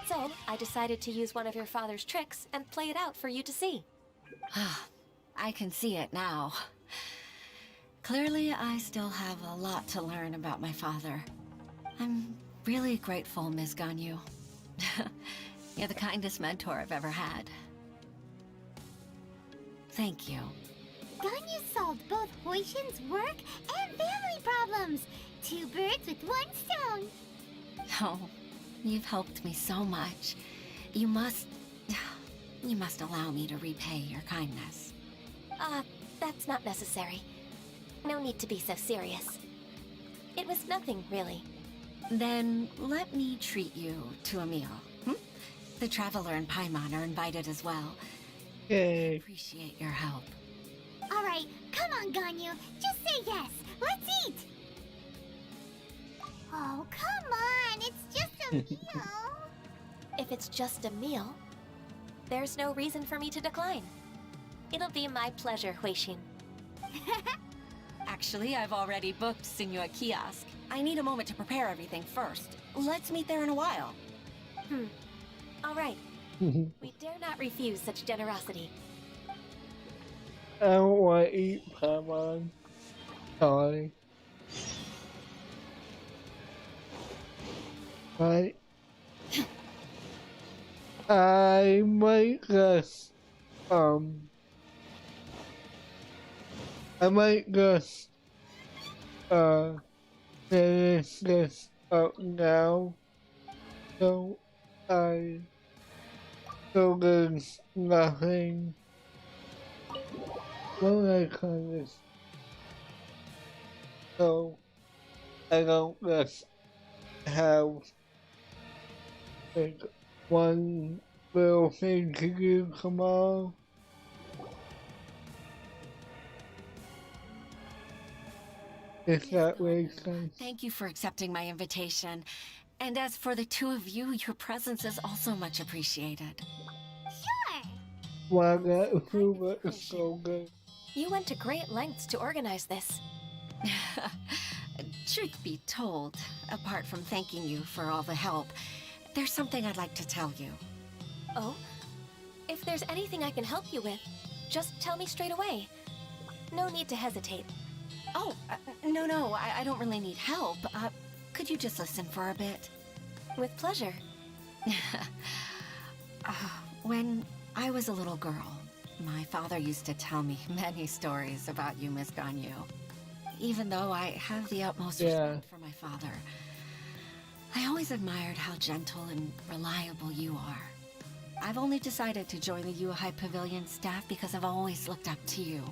So I decided to use one of your father's tricks and play it out for you to see. I can see it now. Clearly, I still have a lot to learn about my father. I'm really grateful, Ms. Ganyu. You're the kindest mentor I've ever had. Thank you. Ganyu solved both Huixin's work and family problems. 2 birds with 1 stone. Oh, you've helped me so much. You must allow me to repay your kindness. That's not necessary. No need to be so serious. It was nothing, really. Then let me treat you to a meal. The Traveler and Paimon are invited as well. Yay. I appreciate your help. Alright, come on, Ganyu. Just say yes. Let's eat! Oh, come on. It's just a meal. If it's just a meal, there's no reason for me to decline. It'll be my pleasure, Huixin. Actually, I've already booked Sinua Kiosk. I need a moment to prepare everything first. Let's meet there in a while. All right. We dare not refuse such generosity. I don't want to eat Paimon. Sorry. Right. I might just I might just finish this up now, so there's nothing. What would I call this? So I don't just have like one little thing to do tomorrow. If that makes sense. Thank you for accepting my invitation. And as for the two of you, your presence is also much appreciated. Sure! Wow, that food was so good. You went to great lengths to organize this. Truth be told, apart from thanking you for all the help, there's something I'd like to tell you. Oh? If there's anything I can help you with, just tell me straight away. No need to hesitate. Oh, no, I don't really need help. Could you just listen for a bit? With pleasure. When I was a little girl, my father used to tell me many stories about you, Miss Ganyu. Even though I have the utmost respect for my father, I always admired how gentle and reliable you are. I've only decided to join the Yuhai Pavilion staff because I've always looked up to you.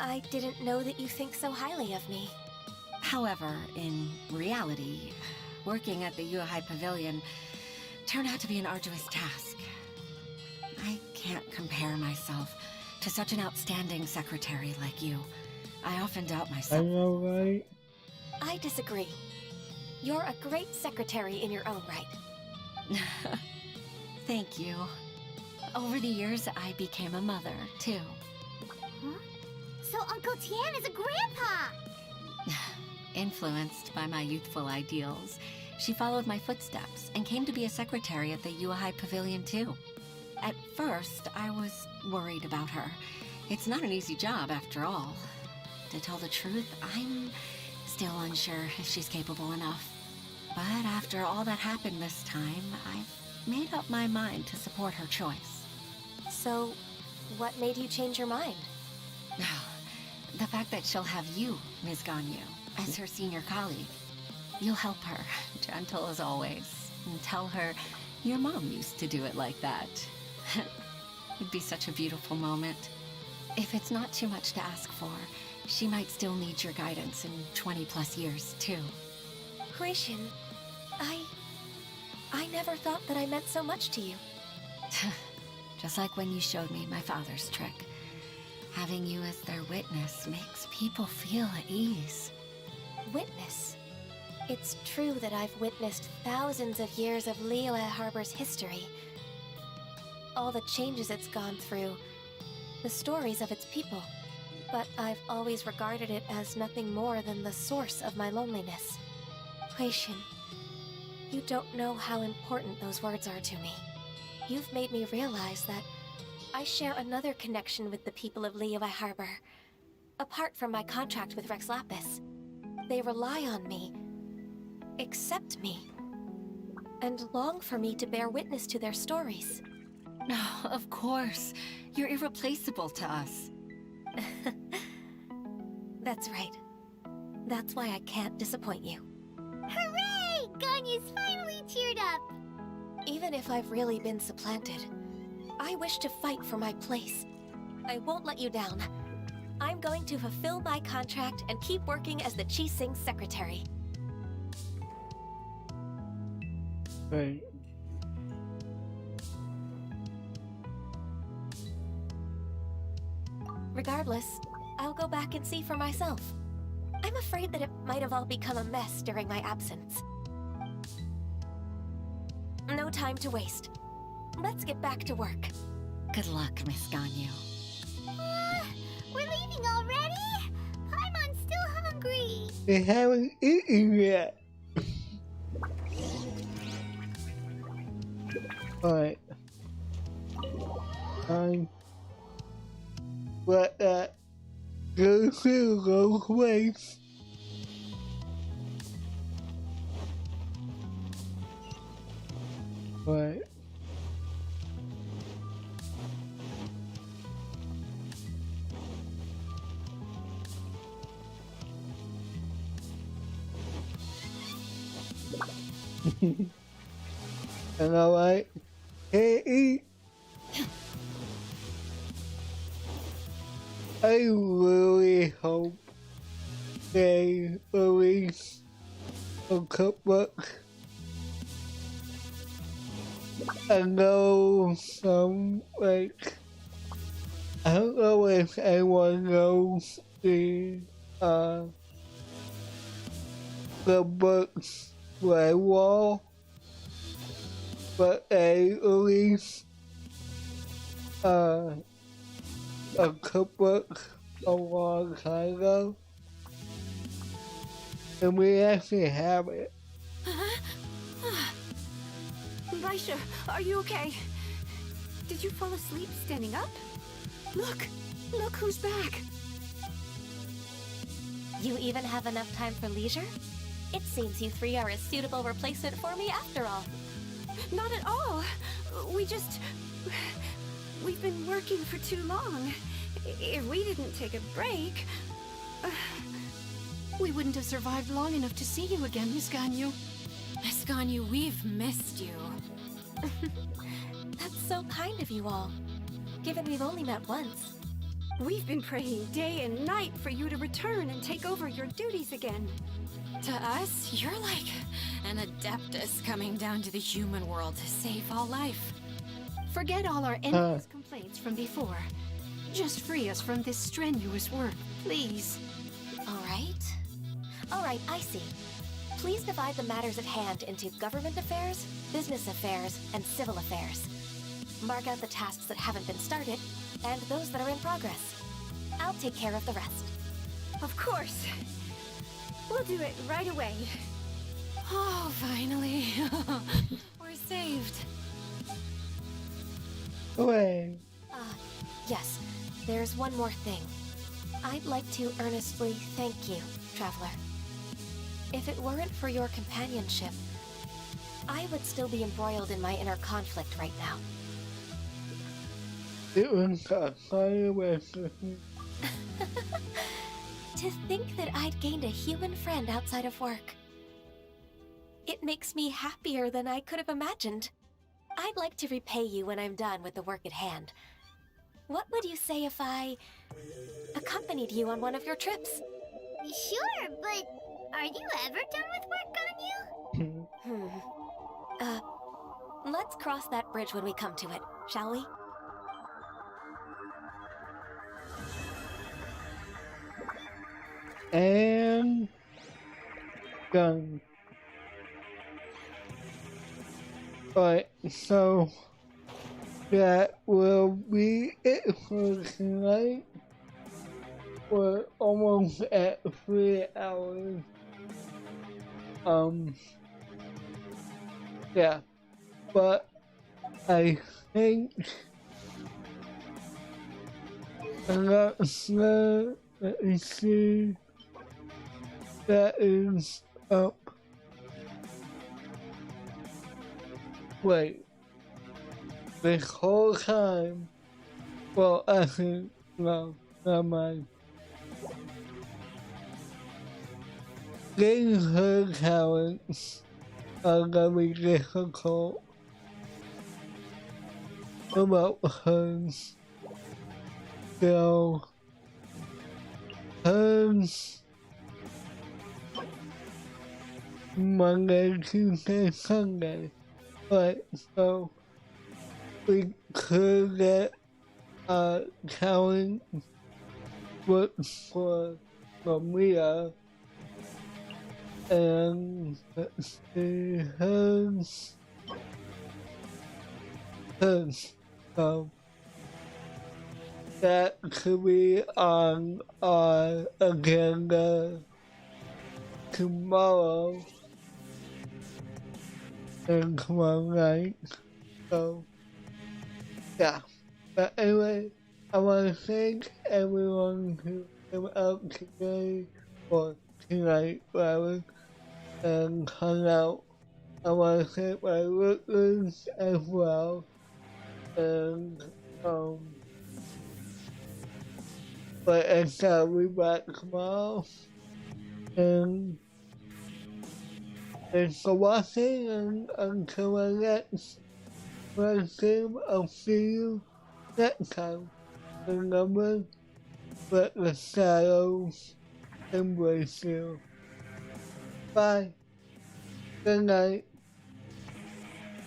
I didn't know that you think so highly of me. However, in reality, working at the Yuhai Pavilion turned out to be an arduous task. I can't compare myself to such an outstanding secretary like you. I often doubt myself. I know, right? I disagree. You're a great secretary in your own right. Thank you. Over the years, I became a mother, too. Huh? So Uncle Tian is a grandpa! Influenced by my youthful ideals, she followed my footsteps and came to be a secretary at the Yuhai Pavilion, too. At first, I was worried about her. It's not an easy job, after all. To tell the truth, I'm still unsure if she's capable enough. But after all that happened this time, I've made up my mind to support her choice. So, what made you change your mind? The fact that she'll have you, Ms. Ganyu, as her senior colleague. You'll help her, gentle as always, and tell her your mom used to do it like that. It'd be such a beautiful moment. If it's not too much to ask for, she might still need your guidance in 20+ years, too. Huishin, I never thought that I meant so much to you. Just like when you showed me my father's trick. Having you as their witness makes people feel at ease. Witness? It's true that I've witnessed thousands of years of Liyue Harbor's history. All the changes it's gone through, the stories of its people. But I've always regarded it as nothing more than the source of my loneliness. Huishin, you don't know how important those words are to me. You've made me realize that I share another connection with the people of Liyue Harbor. Apart from my contract with Rex Lapis, they rely on me, accept me, and long for me to bear witness to their stories. No, of course. You're irreplaceable to us. That's right. That's why I can't disappoint you. Hooray! Ganyu's finally cheered up! Even if I've really been supplanted, I wish to fight for my place. I won't let you down. I'm going to fulfill my contract and keep working as the Qixing secretary. Right. Regardless, I'll go back and see for myself. I'm afraid that it might have all become a mess during my absence. No time to waste. Let's get back to work. Good luck, Miss Ganyu. We're leaving already? Paimon's still hungry. They haven't eaten yet. Alright. Let that go through those ways. Right. And I'm like, can't eat. I really hope they release a cookbook. I know some, like, I don't know if anyone knows the book's Red Wall, but they released a cookbook a long time ago, and we actually have it. Baisha, are you okay? Did you fall asleep standing up? Look! Look who's back! You even have enough time for leisure? It seems you three are a suitable replacement for me after all. Not at all! We've been working for too long. If we didn't take a break... We wouldn't have survived long enough to see you again, Miss Ganyu. Miss Ganyu, we've missed you. That's so kind of you all, given we've only met once. We've been praying day and night for you to return and take over your duties again. To us, you're like an adeptus coming down to the human world to save all life. Forget all our endless complaints from before. Just free us from this strenuous work, please. All right, I see. Please divide the matters at hand into government affairs, business affairs, and civil affairs. Mark out the tasks that haven't been started, and those that are in progress. I'll take care of the rest. Of course. We'll do it right away. Oh, finally. We're saved. Hooray. Yes, there's one more thing. I'd like to earnestly thank you, Traveler. If it weren't for your companionship, I would still be embroiled in my inner conflict right now. It was a firework. To think that I'd gained a human friend outside of work. It makes me happier than I could have imagined. I'd like to repay you when I'm done with the work at hand. What would you say if I accompanied you on one of your trips? Sure, but are you ever done with work, Ganyu? Let's cross that bridge when we come to it, shall we? And done. Alright, so that will be it for tonight. We're almost at 3 hours. Yeah, but I think let me see, that is up. Wait, this whole time, well, actually, no, never mind. Getting her talents are gonna be difficult. About hers. So, hers Monday, Tuesday, Sunday. But so we could get talent books for Maria. And let's see, hers. That could be on our agenda tomorrow and tomorrow night. So, yeah. But anyway, I want to thank everyone who came out today or tonight, rather, and hung out. I want to thank my listeners as well. And, but I shall be back tomorrow. And Thanks for watching, and until our next stream, I'll see you next time. Remember, let the shadows embrace you. Bye. Good night.